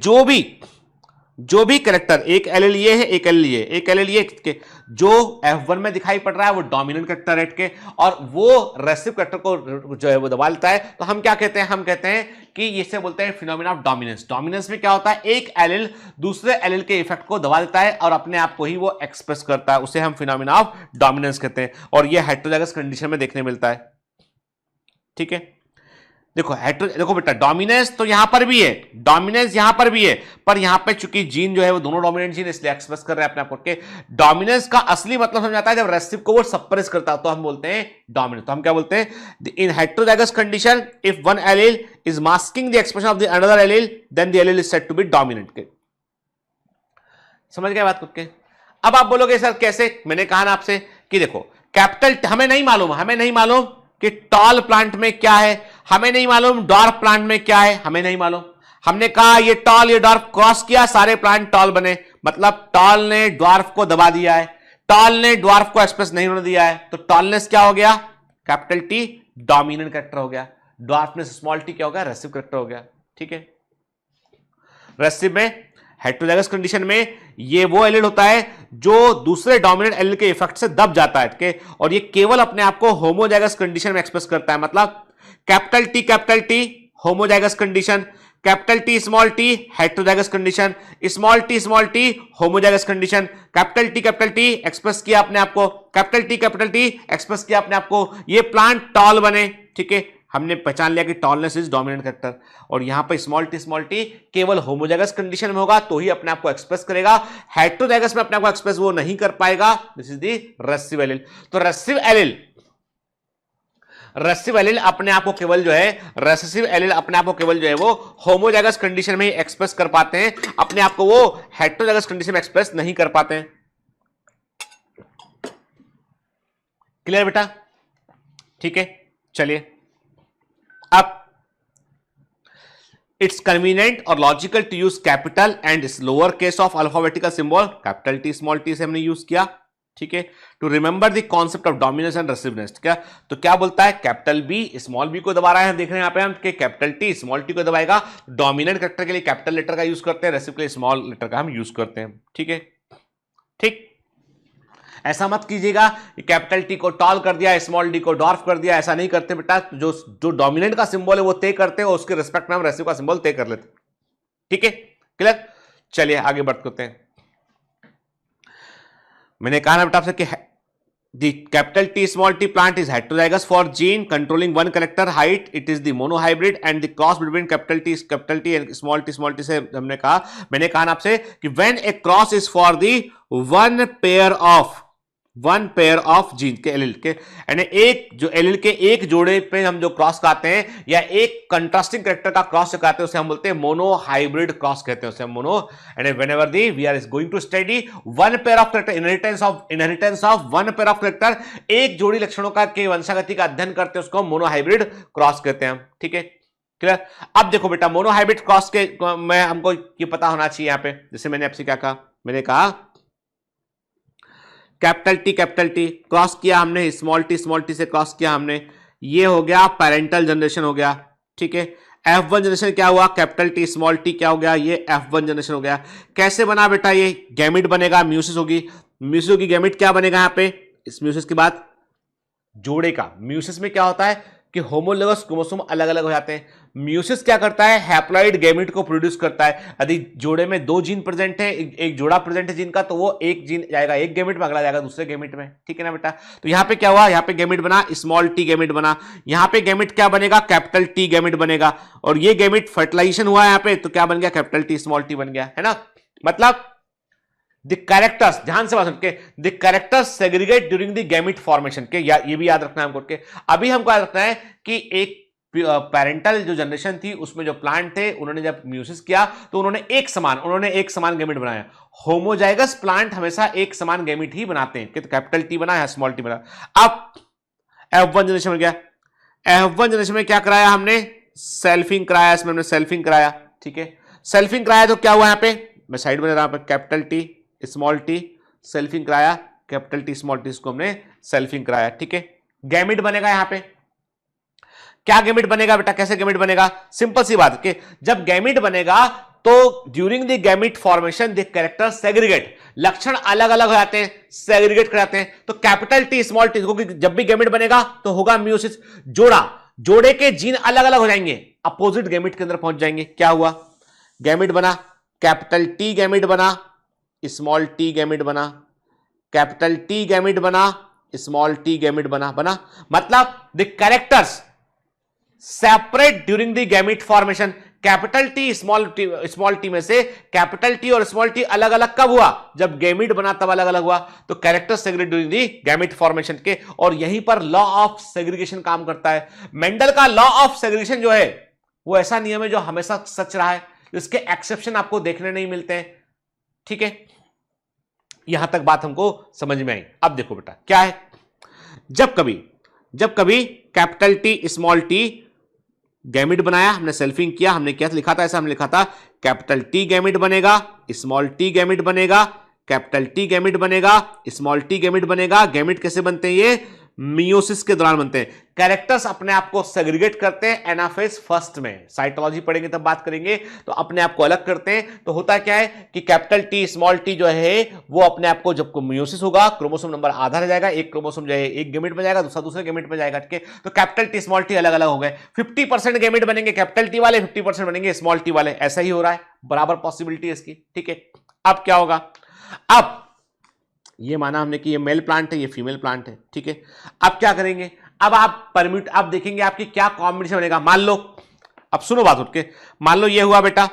Speaker 1: जो भी कैरेक्टर, एक एल ये है, एक एल ये, एक एल ये के जो F1 में दिखाई पड़ रहा है वो डोमिनेंट कैरेक्टर है के, और वो रेसिव कैरेक्टर को जो है वो दबा लेता है, तो हम क्या कहते हैं? हम कहते हैं कि इसे बोलते हैं फिनोमेना ऑफ डोमिनेंस। डोमिनेंस में क्या होता है? एक एलिल दूसरे एलिल के इफेक्ट को दबा देता है और अपने आप को ही वो एक्सप्रेस करता है, उसे हम फिनोमेना ऑफ डोमिनेंस कहते हैं, और ये हेटेरोजाइगस कंडीशन में देखने मिलता है। ठीक है, देखो बेटा, डोमिनेंस तो यहां पर भी है, डोमिनेंस यहां पर भी है, पर यहां पे चूंकि जीन जो है वो दोनों डोमिनेंट जीन, इसलिए एक्सप्रेस कर रहे हैं अपने आप के। डोमिनेंस का असली मतलब समझ आता है जब रेसिव को वो सप्रेस करता है तो हम बोलते हैं डोमिनेंस। तो हम क्या बोलते हैं? In heterozygous condition if one allele is masking the expression of the another allele then the allele is said to be dominant के। समझ गए बात करके? अब आप बोलोगे सर कैसे? मैंने कहा ना आपसे कि देखो, कैपिटल हमें नहीं मालूम कि टॉल प्लांट में क्या है, हमें नहीं मालूम डॉर्फ प्लांट में क्या है, हमें नहीं मालूम। हमने कहा ये टॉल ये डॉर्फ क्रॉस किया, सारे प्लांट टॉल बने, मतलब टॉल ने डॉर्फ को दबा दिया है, टॉल ने डॉर्फ को एक्सप्रेस नहीं होने दिया है, तो टॉलनेस क्या हो गया? कैपिटल टी डोमिनेंट कैरेक्टर हो गया, डॉर्फनेस स्मॉल टी क्या हो गया? रेसिव कैरेक्टर हो गया। ठीक है, रेसिव में हेटेरोजाइगस कंडीशन में ये वो एलिल होता है जो दूसरे डोमिनेंट एलिल के इफेक्ट से दब जाता है, और ये केवल अपने आप को होमोजाइगस कंडीशन में एक्सप्रेस करता है। मतलब capital T homozygous condition, capital T heterozygous condition, small T homozygous condition, capital T express किया अपने आप को, कैपिटल टी एक्सप्रेस किया अपने आप को, ये प्लांट टॉल बने। ठीक है, हमने पहचान लिया कि टॉलनेस इज डोमिनेंट कैरेक्टर, और यहां पर स्मॉल टी केवल होमोजाइगस कंडीशन में होगा तो ही अपने आप को एक्सप्रेस करेगा, हेटेरोजाइगस में अपने आप को एक्सप्रेस वो नहीं कर पाएगा। This is the recessive allele. तो रेसिव एलिल अपने आप को केवल जो है, रेसेसिव एलिल अपने आप को केवल जो है वो होमोजाइगस कंडीशन में ही एक्सप्रेस कर पाते हैं, अपने आप को वो हेटेरोजाइगस कंडीशन में एक्सप्रेस नहीं कर पाते हैं। क्लियर बेटा? ठीक है, चलिए अब इट्स कन्वीनियंट और logical to use capital and lower case of alphabetical symbol, capital T small T से हमने यूज किया। ठीक है, to remember the concept of dominance and recessiveness. क्या तो क्या बोलता है? कैपिटल बी स्मॉल बी को दबा रहा है, देख रहे हैं यहां पे हम कि कैपिटल टी स्मॉल टी को दबाएगा। डोमिनेंट कैरेक्टर के लिए कैपिटल लेटर का यूज करते हैं, रेसिव के लिए स्मॉल लेटर का हम यूज करते हैं। ठीक है, ठीक, ऐसा मत कीजिएगा कि कैपिटल टी को टॉल कर दिया, स्मॉल डी को डॉर्फ कर दिया, ऐसा नहीं करते बेटा। जो डोमिनेंट का सिंबल है वो तय करते हैं, उसके रिस्पेक्ट में हम रेसिव का सिंबल तय कर लेते हैं। ठीक है, क्लियर? चलिए आगे बढ़ करते हैं। मैंने कहा ना बेटा आपसे कि the capital T small t plant is heterozygous for gene controlling one character height. It is the monohybrid and the cross between capital T and small t से हमने कहा, मैंने कहा ना आपसे कि when a cross is for the one pair of gene के allele के, यानी एक जो एलिल के एक जोड़े पे हम जो क्रॉस कराते हैं या एक कंट्रास्टिंग कैरेक्टर का क्रॉस कराते हैं उसे हम बोलते हैं मोनो हाइब्रिड क्रॉस कहते हैं, उसे हम mono. And whenever the we are going to study one pair of character, inheritance of one pair of character, एक जोड़ी लक्षणों का के वंशागति का अध्ययन करते हैं, उसको मोनो हाइब्रिड क्रॉस कहते हैं हम। ठीक है, क्लियर? अब देखो बेटा, मोनो हाइब्रिड क्रॉस के मैं हमको ये पता होना चाहिए यहां पे, जैसे मैंने आपसे क्या कहा, मैंने कहा कैपिटल टी क्रॉस किया हमने, स्मॉल टी से क्रॉस किया हमने, ये हो गया पेरेंटल जनरेशन हो गया। ठीक है, F1 जनरेशन क्या हुआ? कैपिटल टी स्मॉल टी क्या हो गया? ये F1 जनरेशन हो गया। कैसे बना बेटा? ये गैमिट बनेगा, म्यूसिस होगी, गैमिट क्या बनेगा यहाँ पे? इस म्यूसिस के बाद जोड़े का। म्यूसिस में क्या होता है कि होमोलोगस क्रोमोसोम अलग अलग हो जाते हैं। म्यूसिस क्या करता है, हैप्लॉइड गैमेट को प्रोड्यूस करता है। यदि जोड़े में 2 जीन प्रेजेंट है, एक जोड़ा प्रेजेंट है जीन का, तो वो एक जीन जाएगा एक गैमेट में, अगला जाएगा दूसरे गैमेट में। ठीक है ना बेटा। तो यहां पे क्या हुआ, यहां पे गैमेट बना स्मॉल टी गैमेट बना, यहां पे गैमेट क्या बनेगा, कैपिटल टी गैमेट बनेगा, और ये गैमेट फर्टिलाइजेशन हुआ यहां पे, तो क्या बन गया, कैपिटल टी स्मॉल टी बन गया, है ना। मतलब द कैरेक्टर्स, ध्यान से बात सुन के, the characters segregate during the gamete formation के, ये भी याद रखना है हमको के। अभी हमको याद रखना है कि एक पेरेंटल जो जनरेशन थी उसमें जो प्लांट थे, उन्होंने जब म्यूसिस किया तो उन्होंने एक समान गैमेट बनाया। होमोजाइगस प्लांट हमेशा एक समान गैमेट ही बनाते हैं, कि तो कैपिटल टी बना या स्मॉल टी बना। अब F1 जनरेशन में गया, F1 जनरेशन में क्या कराया हमने, सेल्फिंग कराया, इसमें हमने सेल्फिंग कराया। ठीक है, सेल्फिंग कराया तो क्या हुआ, यहां पे मैं साइड में रहा पे capital T small T, selfing कराया, कैपिटल टी स्मॉल टी, इसको हमने सेल्फिंग कराया। ठीक है, गैमेट बनेगा यहां पे, क्या गैमेट बनेगा बेटा, कैसे गैमेट बनेगा, सिंपल सी बात कि जब गैमेट बनेगा तो during the gamete formation the character segregate, लक्षण अलग अलग हो जाते हैं, सेग्रीगेट कर जाते हैं। तो कैपिटल टी स्मॉल टी, क्योंकि जब भी गैमेट बनेगा तो होगा म्यूसिस, जोड़े के जीन अलग अलग हो जाएंगे, अपोजिट गैमेट के अंदर पहुंच जाएंगे। क्या हुआ, गैमेट बना, कैपिटल टी गैमेट बना, स्मॉल टी गैमेट बना, कैपिटल टी गैमेट बना, स्मॉल टी गैमेट बना, मतलब the characters separate during the gamete formation. Capital T small T में से कैपिटल टी और स्मॉल टी अलग अलग कब हुआ, जब गैमेट बना तब अलग अलग हुआ। तो character segregate during the gamete formation के, और यहीं पर लॉ ऑफ सेग्रीगेशन काम करता है। मेंडल का लॉ ऑफ सेग्रीगेशन जो है वो ऐसा नियम है जो हमेशा सच रहा है, इसके एक्सेप्शन आपको देखने नहीं मिलते हैं। ठीक है, यहां तक बात हमको समझ में आई। अब देखो बेटा क्या है, जब कभी capital T small T gamete बनाया, हमने सेल्फिंग किया, हमने क्या लिखा था, ऐसा हमने लिखा था कैपिटल टी गैमेट बनेगा, स्मॉल टी गैमेट बनेगा, कैपिटल टी गैमेट बनेगा, स्मॉल टी गैमेट बनेगा। गैमेट कैसे बनते हैं, ये मियोसिस के दौरान बनते हैं। कैरेक्टर्स अपने आप को सेग्रीगेट करते हैं एनाफेज फर्स्ट में, साइटोलॉजी पढ़ेंगे तब बात करेंगे, तो अपने आप को अलग करते हैं। तो होता क्या है कि कैपिटल टी स्मॉल टी जो है वो अपने आप को, जब मियोसिस होगा क्रोमोसोम नंबर आधा रह जाएगा, एक क्रोमोसोम जो है एक गैमेट में जाएगा, दूसरे गैमेट में जाएगा। ठीक है, तो कैपिटल टी स्मॉल टी अलग अलग हो गए, 50% गैमेट बनेंगे कैपिटल टी वाले, 50% बनेंगे स्मॉल टी वाले, ऐसा ही हो रहा है, बराबर पॉसिबिलिटी है इसकी। ठीक है, अब क्या होगा, अब ये माना हमने कि ये मेल प्लांट है, ये फीमेल प्लांट है। ठीक है, अब क्या करेंगे, अब आप परम्यूट, अब देखेंगे आपकी क्या कॉम्बिनेशन बनेगा। मान लो, अब सुनो बात उठ के, मान लो ये हुआ बेटा,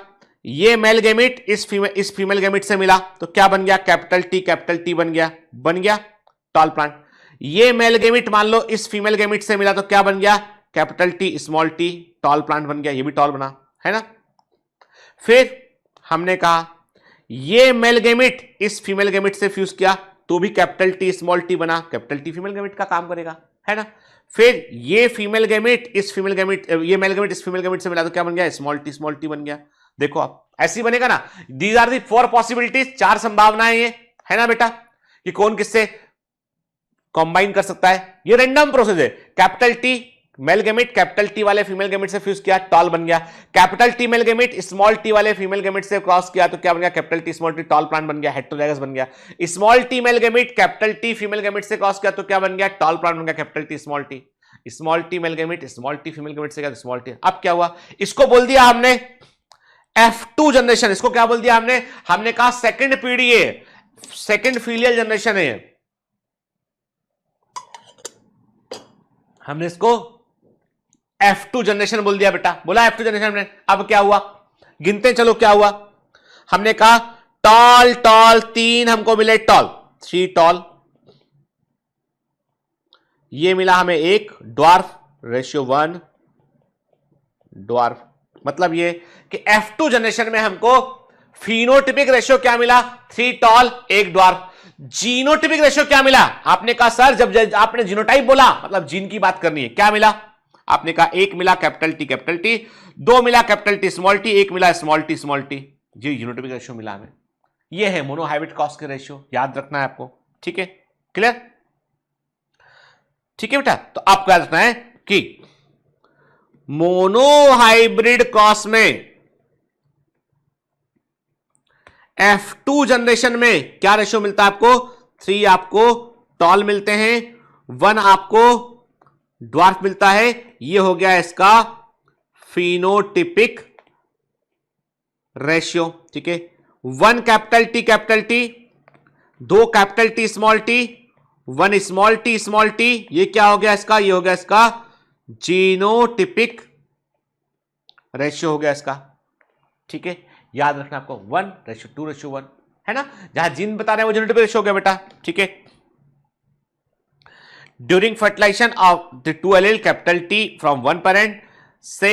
Speaker 1: ये मेल गैमेट इस फीमेल गैमेट से मिला, तो क्या बन गया, कैपिटल टी बन गया टॉल प्लांट। ये मेल गैमेट मान लो इस फीमेल गैमेट से मिला, तो क्या बन गया, capital T small T, tall plant बन गया, ये भी टॉल बना, है ना। फिर हमने कहा ये मेल गैमेट इस फीमेल गैमेट से फ्यूज किया, तो भी कैपिटल टी स्मॉल टी बना, कैपिटल टी फीमेल गैमेट का काम करेगा, है ना। फिर ये फीमेल गैमेट इस फीमेल गैमेट, ये मेल गैमेट इस फीमेल गैमेट से मिला, तो क्या बन गया, स्मॉल टी बन गया। देखो आप ऐसी बनेगा ना, दीज आर दी 4 पॉसिबिलिटीज, 4 संभावनाएं ये, है ना बेटा, कि कौन किससे कंबाइन कर सकता है। ये रैंडम प्रोसेस है, capital T male gamete capital T वाले फीमेल गैमेट से फ्यूज किया, टॉल बन गया। Capital T male gamete small T वाले फीमेल गैमेट से क्रॉस किया, तो क्या बन गया, capital T small T, tall plant बन गया, हेटेरोजाइगस बन गया। Small T male gamete capital T female gamete से क्रॉस किया, तो क्या बन गया, टॉल प्लांट बन गया, capital T small T. Small T male gamete small T female gamete से क्या, स्मॉल टी। अब क्या हुआ, इसको बोल दिया हमने F2 जनरेशन, इसको क्या बोल दिया हमने कहा सेकंड पीढ़ी है, सेकंड फीलियल जनरेशन है, हमने इसको F2 जनरेशन बोल दिया बेटा, बोला F2 जनरेशन हमने। अब क्या हुआ, गिनते चलो क्या हुआ, हमने कहा टॉल 3 हमको मिले, टॉल 3 टॉल, ये मिला हमें एक ड्वार्फ, रेशियो 1 ड्वार्फ। मतलब ये कि F2 जनरेशन में हमको फिनोटिपिक रेशियो क्या मिला, 3 टॉल 1 ड्वार्फ। जीनोटिपिक रेशियो क्या मिला, आपने कहा सर जब आपने जीनोटाइप बोला मतलब जीन की बात करनी है, क्या मिला, आपने कहा 1 मिला कैपिटल टी, 2 मिला कैपिटल टी स्मॉल टी, 1 मिला स्मॉल टी, ये जीनोटिपिक रेशियो मिला हमें। ये है मोनोहाइब्रिड क्रॉस के रेशियो, याद रखना है आपको। ठीक है, क्लियर, ठीक है बेटा। तो आपको याद रखना है कि मोनोहाइब्रिड क्रॉस में F2 जनरेशन में क्या रेशियो मिलता है आपको, 3 आपको टॉल मिलते हैं, 1 आपको ड्वार्फ मिलता है। ये हो गया इसका फिनोटिपिक रेशियो, ठीक है। 1 capital T, 2 capital T small T, 1 small T, ये क्या हो गया इसका, ये हो गया इसका जीनोटिपिक रेशियो हो गया इसका, ठीक है। याद रखना आपको 1:2:1 है ना, जहां जीन बता रहे हैं वो जीनोटिपिक रेशियो हो गया बेटा, ठीक है। During fertilization of the 2 allele capital T from 1 parent से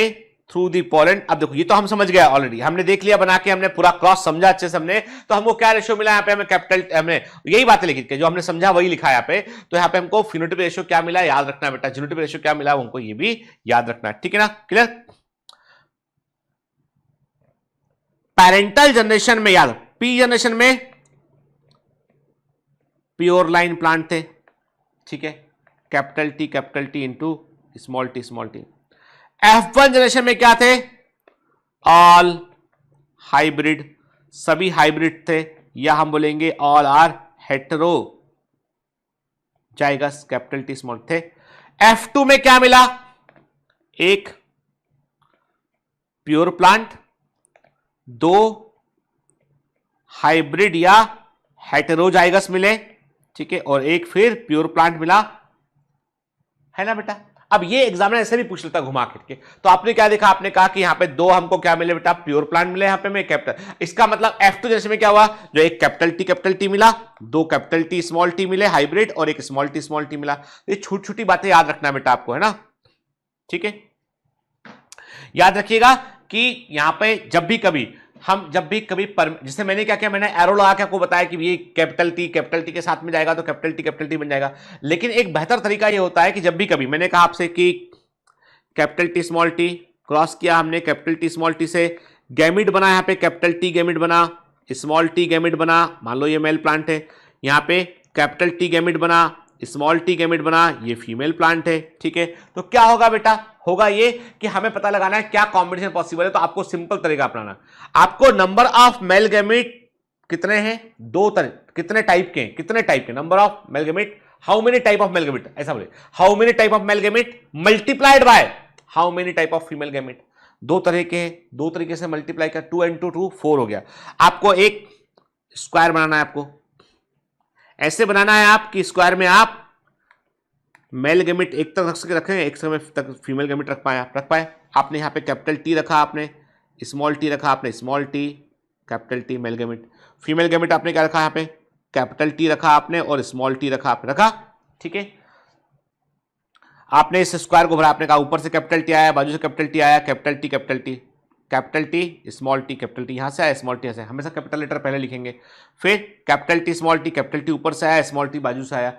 Speaker 1: थ्रू दी पोलेंट। अब देखो ये तो हम समझ गया ऑलरेडी, हमने देख लिया बना के, हमने पूरा क्रॉस समझा अच्छे से हमने, तो हमको क्या रेशियो मिला यहाँ पे, हमें कैपिटल, हमने यही बातें लिखी थी जो हमने समझा वही लिखा है यहाँ पे। तो यहाँ पे हमको फिनोटाइपिक रेशियो क्या मिला याद रखना है बेटा, जीनोटाइपिक रेशियो क्या मिला हमको ये भी याद रखना है, ठीक है ना, क्लियर। पेरेंटल जनरेशन में याद, पी जनरेशन में प्योर लाइन प्लांट थे, ठीक है, capital T into small T. F1 generation में क्या थे, ऑल हाइब्रिड, सभी हाइब्रिड थे, या हम बोलेंगे all are heterozygous, capital T small थे। F2 में क्या मिला, एक प्योर प्लांट, 2 हाइब्रिड या हेटेरोजाइगस मिले, ठीक है, और एक फिर प्योर प्लांट मिला, है ना बेटा। अब ये एग्जामिनर ऐसे भी पूछ लेता घुमा के, तो आपने क्या देखा, आपने कहा कि यहां पे 2 हमको क्या मिले बेटा, प्योर प्लांट मिले, यहां पे में कैपिटल, इसका मतलब F2 जैसे में क्या हुआ, जो एक कैपिटल टी मिला, 2 कैपिटल टी स्मॉल टी मिले हाइब्रिड, और एक स्मॉल टी मिला। ये छोटी छोटी बातें याद रखना बेटा आपको, है ना, ठीक है। याद रखिएगा कि यहां पे जब भी कभी जैसे मैंने क्या किया, मैंने एरो लगा के आपको बताया कि ये कैपिटल टी के साथ में जाएगा तो कैपिटल टी बन जाएगा। लेकिन एक बेहतर तरीका ये होता है कि जब भी कभी मैंने कहा आपसे कि capital T small T cross किया हमने, कैपिटल टी स्मॉल टी से गैमिट बना, यहाँ पे कैपिटल टी गैमिट बना, स्मॉल टी गैमिट बना, मान लो ये मेल प्लांट है, यहाँ पे कैपिटल टी गैमिट बना, स्मॉल टी गैमिट बना, ये फीमेल प्लांट है, ठीक है। तो क्या होगा बेटा, होगा ये कि हमें पता लगाना है क्या कॉम्बिनेशन पॉसिबल है। तो आपको सिंपल तरीका अपनाना, आपको नंबर ऑफ मेल गैमेट कितने हैं, 2 तरह, कितने टाइप के number of male gamete, how many type of male gamete, ऐसा बोले, how many type of male gamete multiplied by how many type of female gamete. 2 तरह के हैं, 2 तरीके से मल्टीप्लाई कर, 2 into 2 4 हो गया। आपको एक स्क्वायर बनाना है, आपको ऐसे बनाना है आप कि स्क्वायर में आप मेल गैमेट एक तरफ रखें, एक समय तक फीमेल गैमेट रख पाए। आपने यहाँ पे कैपिटल टी रखा, आपने स्मॉल टी रखा, आपने small T capital T male gamete, female gamete आपने क्या रखा, यहाँ पे कैपिटल टी रखा आपने और स्मॉल टी रखा, आपने रखा, ठीक है। आपने इस स्क्वायर को भरा, आपने कहा ऊपर से कैपिटल टी आया, बाजू से कैपिटल टी आया, capital T small T, capital T यहां से आया, स्मॉल टी यहां से, हमेशा कैपिटल लेटर पहले लिखेंगे। फिर capital T small T, capital T ऊपर से आया, स्मॉल टी बाजू से आया,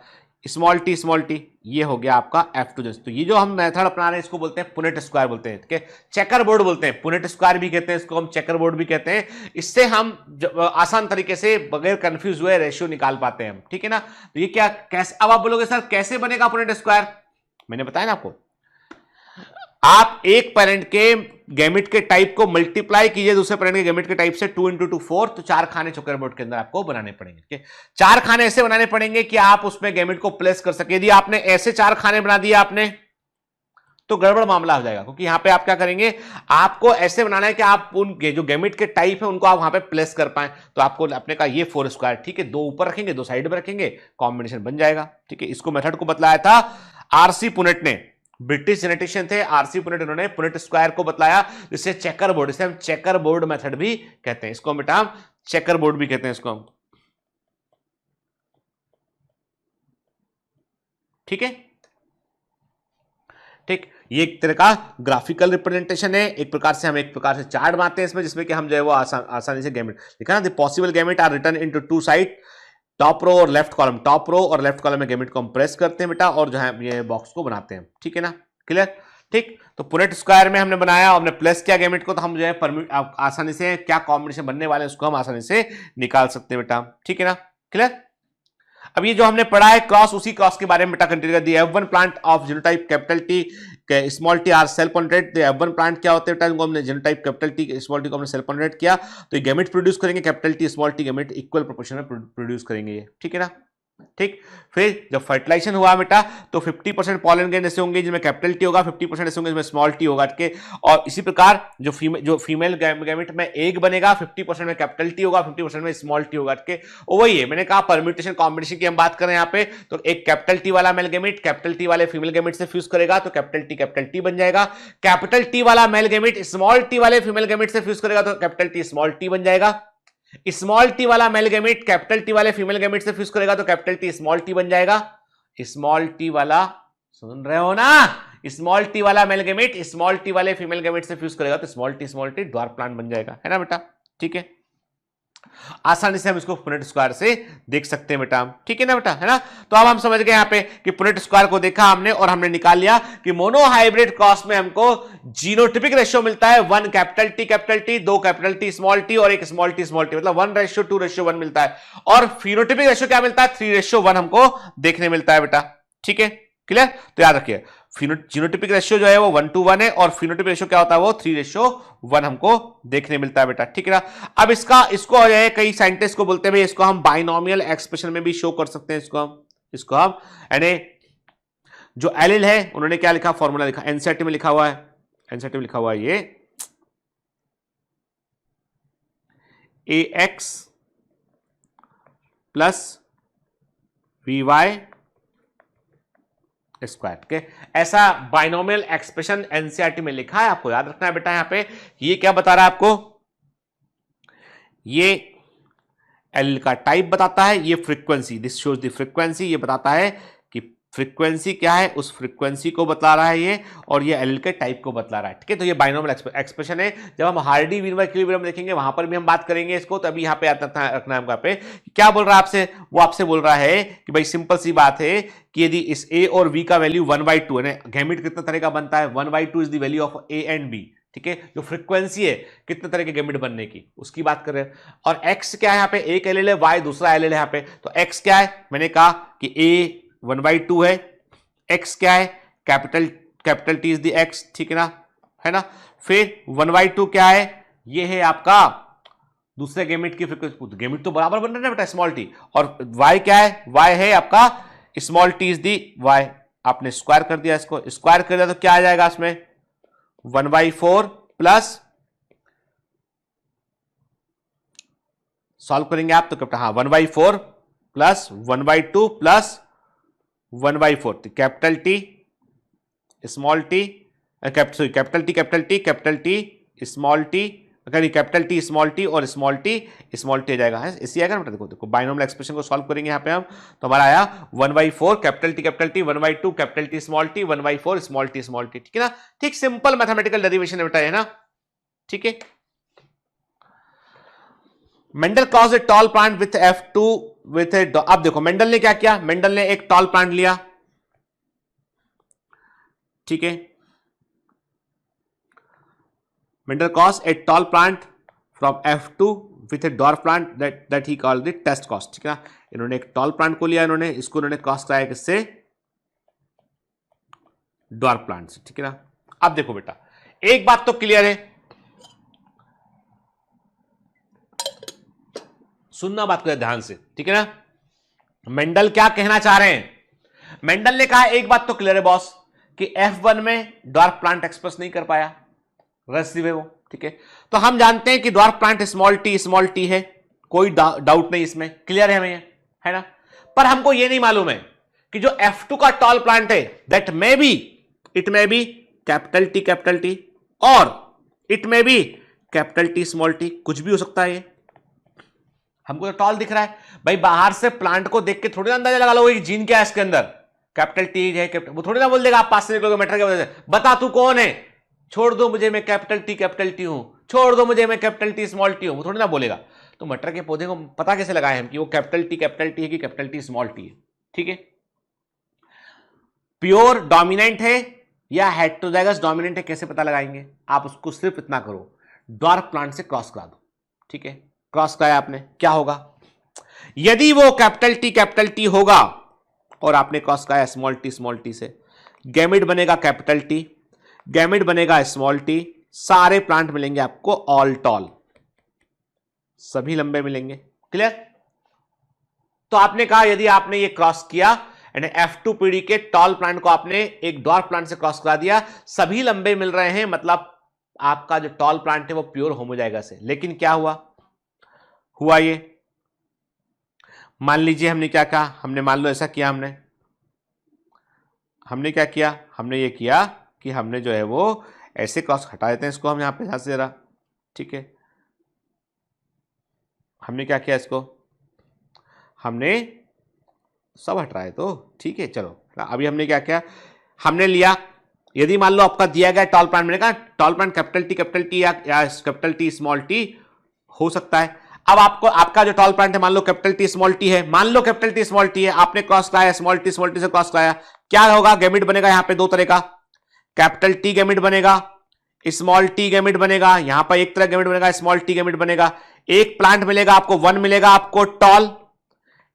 Speaker 1: स्मॉल टी, ये हो गया आपका F2 जैसे। तो ये जो हम मेथड अपना रहे हैं इसको बोलते हैं पुनेट स्क्वायर बोलते हैं, ठीक है, चेकर बोर्ड बोलते हैं, पुनेट स्क्वायर भी कहते हैं इसको, हम चेकर बोर्ड भी कहते हैं। इससे हम आसान तरीके से बगैर कंफ्यूज हुए रेशियो निकाल पाते हैं हम, ठीक है ना। तो ये क्या, कैसे, अब आप बोलोगे सर कैसे बनेगा पुनेट स्क्वायर, मैंने बताया ना आपको, आप एक पेरेंट के गैमेट के टाइप को मल्टीप्लाई कीजिए दूसरे पेरेंट के गैमेट के टाइप से, 2 into 2 4, तो 4 खाने चेकर बोर्ड के अंदर आपको बनाने पड़ेंगे, ठीक है। 4 खाने ऐसे बनाने पड़ेंगे कि आप उसमें गैमेट को प्लेस कर सके। यदि आपने ऐसे 4 खाने बना दिए आपने तो गड़बड़ मामला हो जाएगा, क्योंकि यहां पे आप क्या करेंगे, आपको ऐसे बनाना है कि आप उनके जो गैमेट के टाइप है उनको आप वहां पे प्लेस कर पाए। तो आपको अपने का ये 4 स्क्वायर, ठीक है, 2 ऊपर रखेंगे 2 साइड में रखेंगे, कॉम्बिनेशन बन जाएगा, ठीक है। इसको मेथड को बतलाया था आरसी पुनेट ने, ब्रिटिश जेनेटिशियन थे आरसी पुनेट, इन्होंने पुनेट स्क्वायर को बतलाया, जिससे चेकर बोर्ड, इसे हम चेकर बोर्ड मेथड भी कहते हैं, इसको बेटा हम चेकर बोर्ड भी कहते हैं इसको हम, ठीक है, ठीक। ये एक तरह का ग्राफिकल रिप्रेजेंटेशन है, एक प्रकार से हम एक प्रकार से चार्ट बनाते हैं इसमें, जिसमें कि हम जो है वो आसानी से गैमेट लिखा ना, the possible gamete are written into 2 side, top row और लेफ्ट कॉलम, टॉप रो और लेफ्ट कॉलम में गैमेट को हम प्रेस करते हैं बेटा, और जो है ये बॉक्स को बनाते हैं, ठीक है ना, क्लियर, ठीक। तो पुनेट स्क्वायर में हमने बनाया, हमने प्लेस किया गैमेट को, तो हम जो है आसानी से क्या कॉम्बिनेशन बनने वाले हैं उसको हम आसानी से निकाल सकते हैं बेटा, ठीक है ना, क्लियर। अब ये जो हमने पढ़ा है क्रॉस, उसी क्रॉस के बारे में बेटा कंटिन्यू कर दिया। F1 plant of genotype capital T small T are self pollinated. तो F1 प्लांट क्या होते हैं, हमने genotype capital T small T को हमने सेल पोनेटेड किया, तो ये गैमेट प्रोड्यूस करेंगे, capital T small T gamete equal proportion में प्रोड्यूस करेंगे ये, ठीक है ना, ठीक। फिर जब फर्टिलाइजेशन हुआ बेटा तो 50% पॉलन ग्रेन ऐसे होंगे जिसमें कैपिटल टी होगा, 50% ऐसे होंगे जिसमें स्मॉल टी होगा, ठीक है। और इसी प्रकार जो फीमेल गैमेट में एग बनेगा 50% में कैपिटल टी होगा, 50% में स्मॉल टी होगा, ठीक है। और वही है मैंने कहा परम्यूटेशन कॉम्बिनेशन की हम बात करें यहाँ पे, तो एक कैपिटल टी वाला मेल गैमेट कैपिटल टी वाले फीमेल गैमेट से फ्यूज करेगा तो कैपिटल टी बन जाएगा। कैपिटल टी वाला मेल गैमेट स्मॉल टी वाले फीमेल गैमेट से फ्यूज करेगा तो कैपिटल टी स्मॉल टी बन जाएगा। स्मॉल टी वाला मेल गैमेट कैपिटल टी वाले फीमेल गैमेट से फ्यूज करेगा तो कैपिटल टी स्मॉल टी बन जाएगा। स्मॉल टी वाला, सुन रहे हो ना, स्मॉल टी वाला मेल गैमेट स्मॉल टी वाले फीमेल गैमेट से फ्यूज करेगा तो स्मॉल टी ड्वार्फ प्लांट बन जाएगा, है ना बेटा, ठीक है। आसानी से हम इसको पुनेट स्क्वायर से देख सकते हैं बेटा, ठीक है ना बेटा, है ना। तो अब हम समझ गए यहाँ पे कि पुनेट स्क्वायर को देखा हमने और हमने निकाल लिया कि मोनोहाइब्रिड क्रॉस में हमको जीनोटिपिक रेशियो मिलता है 1 कैपिटल टी 2 कैपिटल टी और 1 स्मॉल टी मतलब 1:2:1 मिलता है। और फिनोटिपिक रेशियो क्या मिलता है 3:1 हमको देखने मिलता है बेटा, ठीक है, क्लियर। तो याद रखिए जीनोटिपिक रेशियो जो है वो 1:1 है और फिनोटिपिक रेशियो क्या होता है वो 3:1 हमको देखने मिलता है बेटा, ठीक है ना। अब इसको जो है कई साइंटिस्ट को बोलते हैं भाई इसको हम बाइनोमियल एक्सप्रेशन में भी शो कर सकते हैं, इसको हम यानी जो एलिल है उन्होंने क्या लिखा, फॉर्मूला लिखा, एनसीईआरटी में लिखा हुआ है, एनसीईआरटी में लिखा हुआ है ये ax प्लस vy स्क्वायर, ठीक है। ऐसा बाइनोमियल एक्सप्रेशन एनसीईआरटी में लिखा है, आपको याद रखना है बेटा। यहां पे ये क्या बता रहा है आपको, ये एल का टाइप बताता है, ये frequency, this shows the frequency, ये बताता है कि फ्रीक्वेंसी क्या है, उस फ्रीक्वेंसी को बता रहा है ये, और ये एल के टाइप को बतला रहा है, ठीक है। तो ये बाइनोमियल एक्सप्रेशन है। जब हम हार्डी वीनर इक्विलिब्रियम देखेंगे वहां पर भी हम बात करेंगे इसको, तो अभी यहाँ पे रखना है हमको। पे क्या बोल रहा है आपसे, वो आपसे बोल रहा है कि भाई सिंपल सी बात है कि यदि इस ए और बी का वैल्यू 1/2 है, गैमेट कितना तरह का बनता है 1/2 is the value of a and b, ठीक है। जो फ्रीक्वेंसी है कितने तरह के गैमेट बनने की उसकी बात कर रहे हैं। और एक्स क्या है यहाँ पे, एक एलिल है, वाई दूसरा एलिल है यहाँ पे। तो एक्स क्या है, मैंने कहा कि ए 1/2 है, एक्स क्या है capital T is the x, ठीक है ना, है ना। फिर 1/2 क्या है, ये है आपका दूसरे गैमेट की फ्रीक्वेंसी, गैमेट तो बराबर बन रहे हैं बेटा स्मॉल टी। और वाई क्या है, वाई है आपका small t is the y, आपने स्क्वायर कर दिया, इसको स्क्वायर कर दिया तो क्या आ जाएगा इसमें 1/4 प्लस, सॉल्व करेंगे आप तो हाँ 1/4 plus 1/2 plus 1/4, capital T small T capital T small T, capital T small T और स्मॉल टी आ जाएगा, है इसी आएगा ना। देखो बाइनोमियल एक्सप्रेशन को सॉल्व करेंगे यहाँ पे हम, तो हमारा आया 1/4 capital T 1/2 capital T small T 1/4 small T, ठीक है ना। ठीक सिंपल मैथमेटिकल डेरिवेशन है बेटा, है ना, ठीक है। Mendel cause a tall plant with F2 with a, अब देखो मेंडल ने क्या किया, मेंडल ने एक टॉल प्लांट लिया, ठीक है। Mendel cause a tall plant from F2 with a dwarf plant that he called the test कॉस्ट, ठीक है ना। इन्होंने एक टॉल प्लांट को लिया, इन्होंने कॉस्ट कराया किससे, डॉर्फ प्लांट से, ठीक है ना। अब देखो बेटा एक बात तो क्लियर है, सुनना बात करें ध्यान से, ठीक है ना। मेंडल क्या कहना चाह रहे हैं, मेंडल ने कहा एक बात तो क्लियर है बॉस कि F1 में डॉर्फ प्लांट एक्सप्रेस नहीं कर पाया, रेसिव है वो, ठीक है। तो हम जानते हैं कि डॉर्फ प्लांट स्मॉल टी है, कोई डाउट नहीं इसमें, क्लियर है हमें, है ना। पर हमको ये नहीं मालूम है कि जो F2 का टॉल प्लांट है that may be it may be capital T और it may be capital T small T, कुछ भी हो सकता है ये। हमको तो टॉल दिख रहा है भाई, बाहर से प्लांट को देख के थोड़ी ना अंदाजा लगा लो जीन क्या है इसके अंदर, कैपिटल टी है, वो थोड़ी ना बोल देगा आप पास से निकलोगे मैटर की वजह से, बता तू कौन है, छोड़ दो मुझे मैं कैपिटल टी हूं, छोड़ दो मुझे मैं कैपिटल टी स्मॉल टी हूं, वो थोड़ी ना बोलेगा। तो मटर के पौधे को पता कैसे लगाए हम कि वो कैपिटल टी है कि कैपिटल टी स्मॉल टी है, ठीक है। प्योर डोमिनेंट है या हेटेरोजाइगस डोमिनेंट है कैसे पता लगाएंगे, आप उसको सिर्फ इतना करो, डॉर्फ प्लांट से क्रॉस करा दो, ठीक है। क्रॉस कराया आपने, क्या होगा, यदि वो कैपिटल टी होगा और आपने क्रॉस कराया स्मॉल टी से, गैमेट बनेगा कैपिटल टी, गैमेट बनेगा स्मॉल टी, सारे प्लांट मिलेंगे आपको ऑल टॉल, सभी लंबे मिलेंगे, क्लियर। तो आपने कहा यदि आपने ये क्रॉस किया यानी F2PD के टॉल प्लांट को आपने एक ड्वार्फ प्लांट से क्रॉस करा दिया, सभी लंबे मिल रहे हैं, मतलब आपका जो टॉल प्लांट है वो प्योर होमोजाइगस है। लेकिन क्या हुआ ये, मान लीजिए हमने क्या कहा, हमने मान लो ऐसा किया, हमने क्या किया, हमने ये किया कि हमने जो है वो ऐसे क्रॉस हटा देते हैं इसको, हम यहां पे ध्यान से जरा, ठीक है, हमने क्या किया, इसको हमने सब हट रहा है तो ठीक है। चलो अभी हमने क्या किया, हमने लिया, यदि मान लो आपका दिया गया टॉल प्लांट, मैंने कहा टॉल प्लांट कैपिटल टी या कैपिटल टी स्मॉल टी हो सकता है। अब आपको आपका जो टॉल प्लांट है मान लो कैपिटल टी स्मॉल टी है, मान लो कैपिटल टी स्मॉल टी है, आपने क्रॉस कराया स्मॉल टी से क्रॉस कराया, क्या होगा, गैमेट बनेगा यहां पे दो तरह का, कैपिटल टी गैमेट बनेगा, स्मॉल टी गैमेट बनेगा, यहां पर एक तरह गैमेट बनेगा, स्मॉल टी गैमेट बनेगा। एक प्लांट मिलेगा आपको, वन मिलेगा आपको टॉल,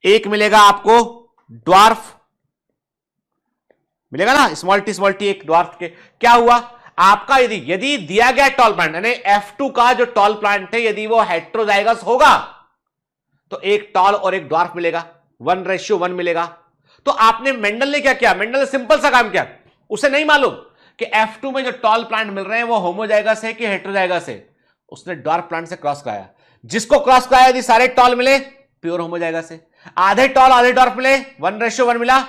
Speaker 1: एक मिलेगा आपको ड्वार्फ, मिलेगा ना, स्मॉल टी एक ड्वार्फ के। क्या हुआ आपका, यदि दिया गया टॉल प्लांट यानी F2 का जो टॉल प्लांट है यदि वो हेट्रोजाइगस होगा तो एक टॉल और एक ड्वार्फ मिलेगा, 1:1 मिलेगा। तो आपने मेंडल ने क्या किया, मेंडल ने सिंपल सा काम किया, उसे नहीं मालूम कि F2 में जो टॉल प्लांट मिल रहे हैं वो होमोजाइगस है कि हेट्रोजाइगस है, उसने ड्वार्फ प्लांट से क्रॉस कराया, जिसको क्रॉस कराया यदि सारे टॉल मिले प्योर होमोजाइगस है, आधे टॉल आधे ड्वार्फ मिले 1:1 मिला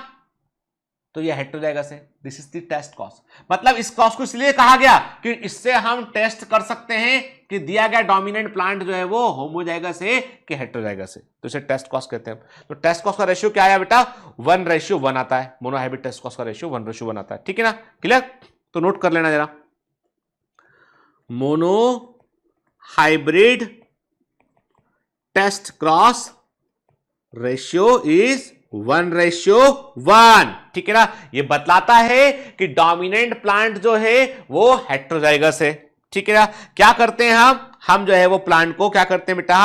Speaker 1: तो ये हेट्रोजाइगस है। This is the test cross, मतलब इस कॉस को इसलिए कहा गया कि इससे हम टेस्ट कर सकते हैं कि दिया गया डोमिनेंट प्लांट जो है वो होमोजाइगस है कि हेट्रोजाइगस है, तो इसे टेस्ट कॉस कहते हैं। तो टेस्ट कॉस का रेशियो क्या आया बेटा, 1:1 आता है, मोनोहाइब्रिड टेस्ट कॉस का रेशियो 1:1 आता है, ठीक है ना, क्लियर। तो नोट कर लेना जरा, monohybrid test cross ratio is 1:1, ठीक है ना। ये बतलाता है कि डोमिनेंट प्लांट जो है वो हेट्रोजाइगस है, ठीक है ना। क्या करते हैं हम जो है वो प्लांट को क्या करते हैं बेटा,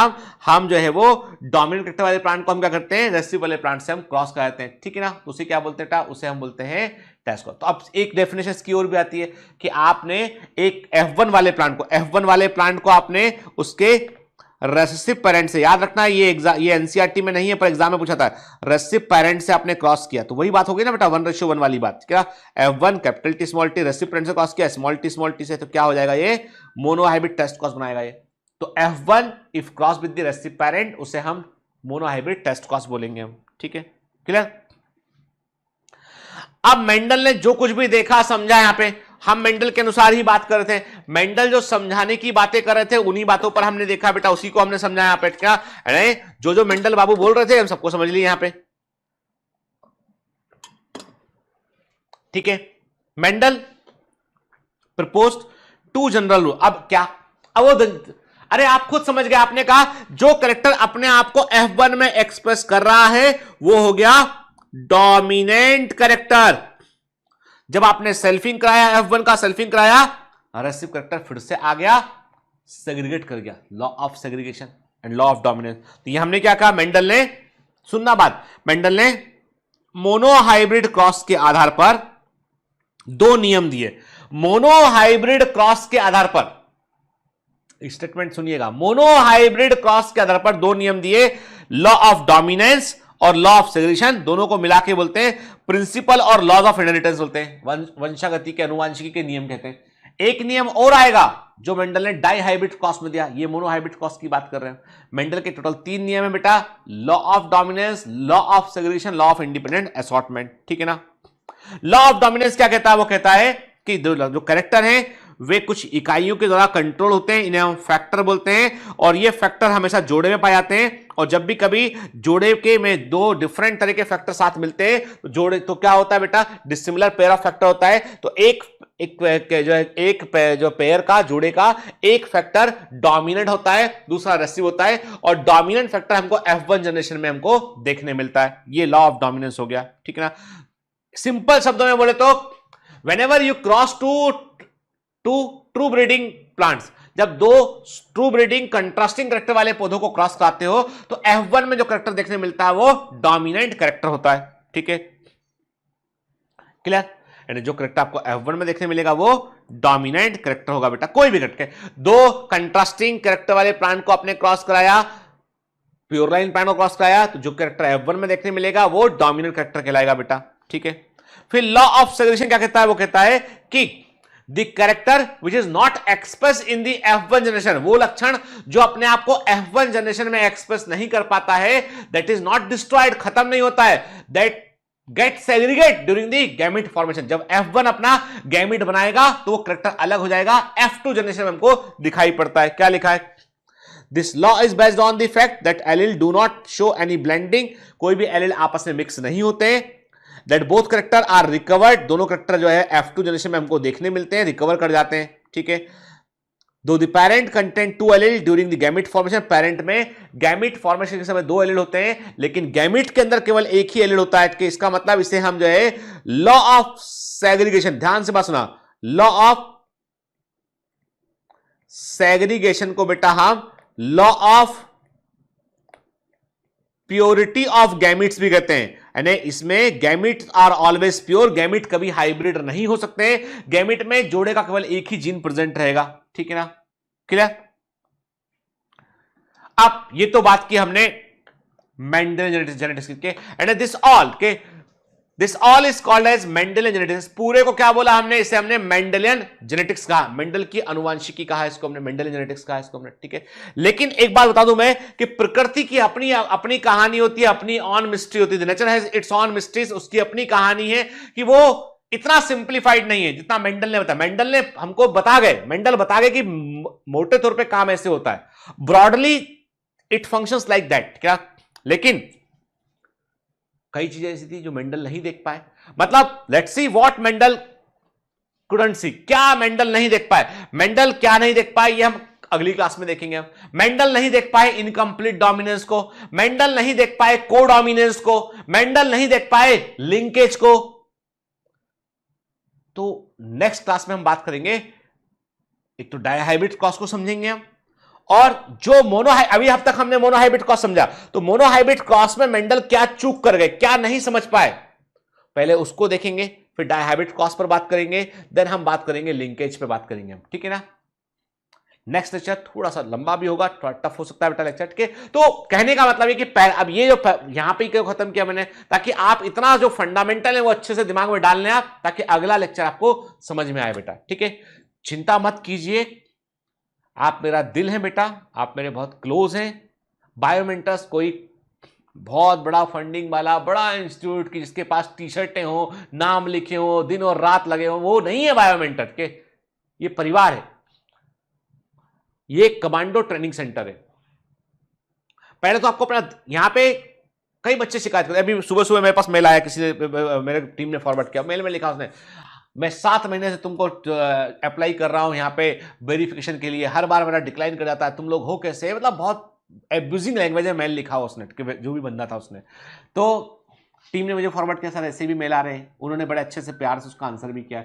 Speaker 1: हम जो है वो डोमिनेंट कैरेक्टर वाले प्लांट को हम क्या करते हैं, रेसिसिव वाले प्लांट से हम क्रॉस कराते हैं, ठीक है ना। तो उसे क्या बोलते हैं बेटा, उसे हम बोलते हैं टेस्ट कॉस। तो अब एक डेफिनेशन इसकी और भी आती है कि आपने एक F1 वाले प्लांट को आपने उसके रेसिसिव पेरेंट से, याद रखना ये एनसीईआरटी में नहीं है पर एग्जाम में पूछा था, रेसिसिव पेरेंट से आपने क्रॉस किया तो वही बात होगी ना बेटा 1:1 वाली बात, क्या F1 capital T small T recessive parent से क्रॉस किया स्मॉल टी से, तो क्या हो जाएगा, ये मोनोहाइब्रिड टेस्ट कॉस बनाएगा ये। तो F1 if cross with the recessive parent उसे हम मोनोहाइब्रिड टेस्ट कॉस बोलेंगे हम, ठीक है, क्लियर। अब मेंडल ने जो कुछ भी देखा समझा, यहां पे हम मेंडल के अनुसार ही बात कर रहे थे, मेंडल जो समझाने की बातें कर रहे थे उन्हीं बातों पर हमने देखा बेटा, उसी को हमने समझा। यहां पे क्या जो मेंडल बाबू बोल रहे थे हम सबको समझ लिए यहां पे, ठीक है। Mendel proposed 2 general rule. अब क्या, अब वो अरे आप खुद समझ गए, आपने कहा जो कैरेक्टर अपने आप को F1 में एक्सप्रेस कर रहा है वो हो गया डोमिनेंट कैरेक्टर। जब आपने सेल्फिंग कराया F1 का, सेल्फिंग कराया, रेसिसिव कैरेक्टर फिर से आ गया, सेग्रीगेट कर गया, law of segregation and law of dominance. तो ये हमने क्या कहा, मेंडल ने, सुनना बात, मेंडल ने मोनोहाइब्रिड क्रॉस के आधार पर 2 नियम दिए। मोनोहाइब्रिड क्रॉस के आधार पर, स्टेटमेंट सुनिएगा, मोनोहाइब्रिड क्रॉस के आधार पर 2 नियम दिए, लॉ ऑफ डोमिनेंस और लॉ ऑफ सेग्रीगेशन, दोनों को मिला के बोलते हैं प्रिंसिपल और लॉज ऑफ इनहेरिटेंस बोलते हैं, वंशागति के अनुवांशिकी के नियम कहते हैं। एक नियम और आएगा जो मेंडल ने डाई हाइब्रिड क्रॉस में दिया, ये मोनोहाइब्रिड क्रॉस की बात कर रहे हैं। मेंडल के टोटल 3 नियम है बेटा, law of dominance, law of segregation, law of independent assortment, ठीक है ना। लॉ ऑफ डोमिनेंस क्या कहता है, वो कहता है कि जो कैरेक्टर है वे कुछ इकाइयों के द्वारा कंट्रोल होते हैं, इन्हें हम फैक्टर बोलते हैं, और ये फैक्टर हमेशा जोड़े में पाए जाते हैं, और जब भी कभी जोड़े के में 2 डिफरेंट तरह के फैक्टर साथ मिलते हैं तो जोड़े तो क्या होता है बेटा, डिसिमिलर पेयर ऑफ फैक्टर होता है। तो एक पेयर का, जोड़े का एक फैक्टर डोमिनेंट होता है, दूसरा रेसिसिव होता है, और डोमिनेंट फैक्टर हमको F1 जनरेशन में हमको देखने मिलता है, ये लॉ ऑफ डोमिनेंस हो गया, ठीक है ना। सिंपल शब्दों में बोले तो whenever you cross two true breeding plants, जब 2 ट्रू ब्रीडिंग कंट्रास्टिंग कैरेक्टर वाले पौधों को क्रॉस कराते हो तो F1 में जो कैरेक्टर देखने मिलता है वो डोमिनेंट कैरेक्टर होता है, ठीक है, क्लियर। यानी जो कैरेक्टर आपको F1 में देखने मिलेगा वो डोमिनेंट कैरेक्टर होगा बेटा, कोई भी कैरेक्टर। 2 कंट्रास्टिंग कैरेक्टर वाले प्लांट को आपने क्रॉस कराया, प्योर लाइन पैन और क्रॉस पे आया तो जो कैरेक्टर F1 में देखने मिलेगा वो डोमिनेंट कैरेक्टर कहलाएगा बेटा, ठीक है। फिर लॉ ऑफ सेग्रीगेशन क्या कहता है, वो कहता है कि the character which is not express in the F1 generation, वो लक्षण जो अपने आप को F1 जनरेशन में एक्सप्रेस नहीं कर पाता है, दैट इज नॉट डिस्ट्रॉयड, खत्म नहीं होता है, that get segregate during the gamete formation. जब F1 अपना गैमिट बनाएगा तो वो कैरेक्टर अलग हो जाएगा, F2 जनरेशन में हमको दिखाई पड़ता है। क्या लिखा है, this law is based on the fact that allele do not show any blending, कोई भी एलिल आपस में मिक्स नहीं होते हैं, that both character are recovered, दोनों कैरेक्टर जो है F2 जनरेशन में हमको देखने मिलते हैं, रिकवर कर जाते हैं, ठीक है। Though the parent contain 2 allele during the gamete formation, parent में गैमिट फॉर्मेशन के समय 2 एलिल होते हैं, लेकिन गैमिट के अंदर केवल एक ही एलिल होता है, कि इसका मतलब इसे हम जो है लॉ ऑफ सेग्रीगेशन, ध्यान से बात सुना, लॉ ऑफ सेग्रीगेशन को बेटा हम law of purity of gametes भी कहते हैं, यानी इसमें gametes are always pure, gamete कभी हाइब्रिड नहीं हो सकते, गैमिट में जोड़े का केवल एक ही जीन प्रेजेंट रहेगा, ठीक है ना, क्लियर। अब ये तो बात की हमने मेंडेलियन जेनेटिक्स के, and this all is called as Mendelian genetics, पूरे को क्या बोला हमने, इसे हमने मेंडेलियन जेनेटिक्स कहा, मेंडल की अनुवांशिकी कहा, इसको हमने मेंडेलियन जेनेटिक्स कहा, इसको हमने, ठीक है। लेकिन एक बात बता दूं मैं कि प्रकृति की अपनी अपनी कहानी होती है, अपनी ऑन मिस्ट्री होती है, nature has its on mysteries, उसकी अपनी कहानी है, कि वो इतना सिंप्लीफाइड नहीं है जितना मेंडल ने बताया। मेंडल ने हमको मेंडल बता गए कि मोटे तौर पे काम ऐसे होता है, broadly it functions like that, क्या, लेकिन कई चीजें ऐसी थी जो मेंडल नहीं देख पाए, मतलब let's see what Mendel couldn't see, क्या मेंडल नहीं देख पाए, मेंडल क्या नहीं देख पाए ये हम अगली क्लास में देखेंगे। हम मेंडल नहीं देख पाए इनकम्प्लीट डोमिनेंस को, मेंडल नहीं देख पाए कोडोमिनेंस को, मेंडल नहीं देख पाए लिंकेज को, तो नेक्स्ट क्लास में हम बात करेंगे, एक तो डायहाइब्रिड क्रॉस को समझेंगे हम, और जो अभी अब तक हमने मोनोहाइब्रिड क्रॉस समझा, तो मोनोहाइब्रिड क्रॉस में मेंडल क्या चूक कर गए, क्या नहीं समझ पाए, पहले उसको देखेंगे, फिर डायहाइब्रिड क्रॉस पर बात करेंगे, देन हम बात करेंगे लिंकेज पे बात करेंगे हम, ठीक है ना। नेक्स्ट लेक्चर थोड़ा सा लंबा भी होगा, थोड़ा टफ हो सकता है बेटा लेक्चर के, तो कहने का मतलब है कि अब ये जो यहां पे क्यों खत्म किया मैंने, ताकि आप इतना जो फंडामेंटल है वो अच्छे से दिमाग में डाल लें आप, ताकि अगला लेक्चर आपको समझ में आए बेटा, ठीक है। चिंता मत कीजिए, आप मेरा दिल है बेटा, आप मेरे बहुत क्लोज हैं। बायोमेंटस कोई बहुत बड़ा फंडिंग वाला बड़ा इंस्टीट्यूट की जिसके पास टी शर्टें हो, नाम लिखे हो, दिन और रात लगे हो, वो नहीं है बायोमेंटस के, ये परिवार है, ये एक कमांडो ट्रेनिंग सेंटर है। पहले तो आपको अपना, यहां पे कई बच्चे शिकायत करते, अभी सुबह सुबह मेरे पास मेल आया, किसी ने, मेरे टीम ने फॉरवर्ड किया, मेल में लिखा उसने, मैं 7 महीने से तुमको अप्लाई कर रहा हूं यहाँ पे वेरिफिकेशन के लिए, हर बार मेरा डिक्लाइन कर जाता है, तुम लोग हो कैसे, मतलब बहुत एब्यूजिंग लैंग्वेज में मेल लिखा उसने, जो भी बंदा था उसने, तो टीम ने मुझे फॉरवर्ड किया, सर ऐसे भी मेल आ रहे हैं, उन्होंने बड़े अच्छे से प्यार से उसका आंसर भी किया।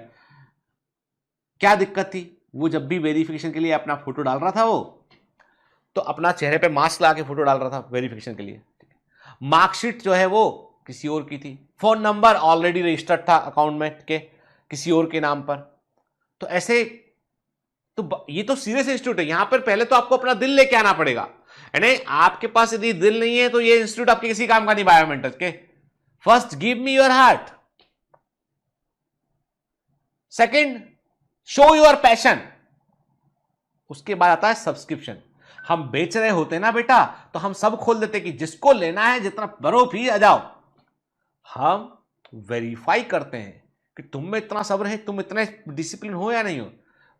Speaker 1: क्या दिक्कत थी, वो जब भी वेरिफिकेशन के लिए अपना फोटो डाल रहा था, वो तो अपना चेहरे पे मास्क लगा के फोटो डाल रहा था वेरिफिकेशन के लिए, मार्कशीट जो है वो किसी और की थी, फोन नंबर ऑलरेडी रजिस्टर्ड था अकाउंट में के किसी और के नाम पर, तो ऐसे, तो ये तो सीरियस इंस्टीट्यूट है, यहां पर पहले तो आपको अपना दिल लेके आना पड़ेगा, यानी आपके पास यदि दिल नहीं है तो ये इंस्टीट्यूट आपके किसी काम का नहीं, बायोमेंटस के। First give me your heart, second show your passion, उसके बाद आता है सब्सक्रिप्शन। हम बेच रहे होते ना बेटा तो हम सब खोल देते कि जिसको लेना है जितना भरो फी आ जाओ, हम वेरीफाई करते हैं कि तुम में इतना सब्र है, तुम इतने डिसिप्लिन हो या नहीं हो,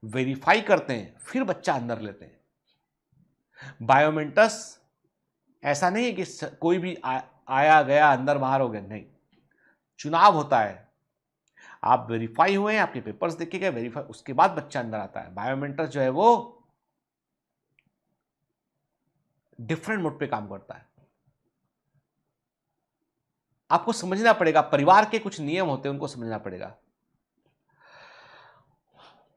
Speaker 1: वेरीफाई करते हैं, फिर बच्चा अंदर लेते हैं। बायोमेंटस ऐसा नहीं है कि कोई भी आया गया अंदर बाहर हो गया, नहीं, चुनाव होता है, आप वेरीफाई हुए, आपके पेपर्स देखे गए, वेरीफाई, उसके बाद बच्चा अंदर आता है। बायोमेंटस जो है वो डिफरेंट मोड पे काम करता है, आपको समझना पड़ेगा, परिवार के कुछ नियम होते हैं उनको समझना पड़ेगा।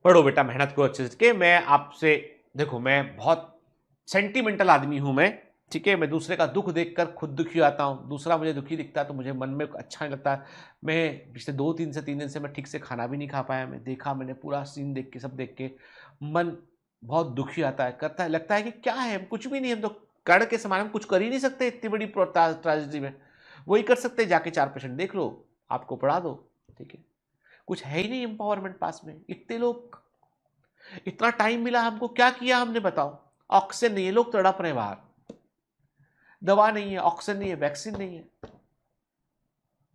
Speaker 1: पढ़ो बेटा, मेहनत करो अच्छे से। मैं आपसे, देखो मैं बहुत सेंटिमेंटल आदमी हूं मैं, ठीक है, मैं दूसरे का दुख देखकर खुद दुखी आता हूं, दूसरा मुझे दुखी दिखता है तो मुझे मन में अच्छा नहीं लगता। मैं पिछले 2-3 से 3 दिन से मैं ठीक से खाना भी नहीं खा पाया, मैं देखा, मैंने पूरा सीन देख के, सब देख के मन बहुत दुखी आता है, करता है, लगता है कि क्या है, कुछ भी नहीं, हम तो कर्ण के समान हम कुछ कर ही नहीं सकते इतनी बड़ी ट्रेजेडी में। वही कर सकते, जाके 4 पेशेंट देख लो, आपको पढ़ा दो, ठीक है। कुछ है ही नहीं एम्पावरमेंट पास में। इतने लोग, इतना टाइम मिला हमको, क्या किया हमने बताओ? ऑक्सीजन नहीं है, लोग तड़प रहे बाहर, दवा नहीं है, ऑक्सीजन नहीं है, वैक्सीन नहीं है।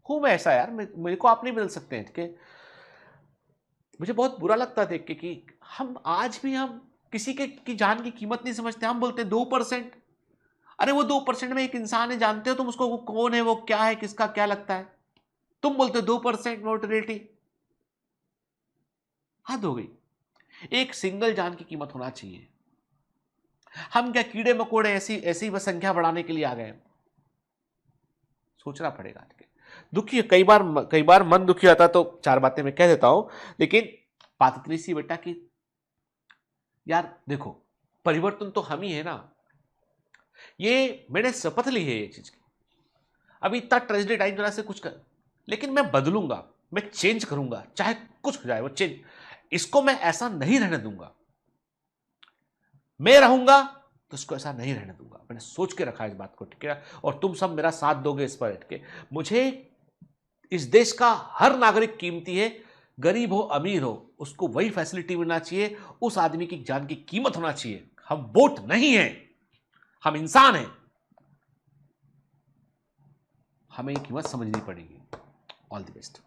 Speaker 1: हूं मैं ऐसा यार, मेरे को आप नहीं बदल सकते हैं, ठीक है। मुझे बहुत बुरा लगता देख के कि हम आज भी हम किसी के की जान की कीमत नहीं समझते। हम बोलते हैं 2%, अरे वो 2% में एक इंसान है, जानते हो तुम उसको, वो कौन है, वो क्या है, किसका क्या लगता है? तुम बोलते हो 2% मोर्टेलिटी, हद हो गई। एक सिंगल जान की कीमत होना चाहिए। हम क्या कीड़े मकोड़े ऐसी ऐसी बस संख्या बढ़ाने के लिए आ गए? सोचना पड़ेगा, ठीक है। दुखी, कई बार मन दुखी आता, तो 4 बातें मैं कह देता हूं, लेकिन बात इतनी सी बेटा कि यार देखो, परिवर्तन तो हम ही है ना। ये मैंने शपथ ली है ये चीज की। अभी इतना ट्रेजेडी टाइम जरा से कुछ कर, लेकिन मैं बदलूंगा, मैं चेंज करूंगा, चाहे कुछ हो जाए वो चेंज। इसको मैं ऐसा नहीं रहने दूंगा। मैं रहूंगा तो इसको ऐसा नहीं रहने दूंगा। मैंने सोच के रखा है इस बात को, ठीक है। और तुम सब मेरा साथ दोगे इस पर, ठीक है। मुझे इस देश का हर नागरिक कीमती है, गरीब हो अमीर हो, उसको वही फैसिलिटी मिलना चाहिए, उस आदमी की जान की कीमत होना चाहिए। हम वोट नहीं हैं, हम इंसान हैं। हमें ये कीमत समझनी पड़ेगी। All the best.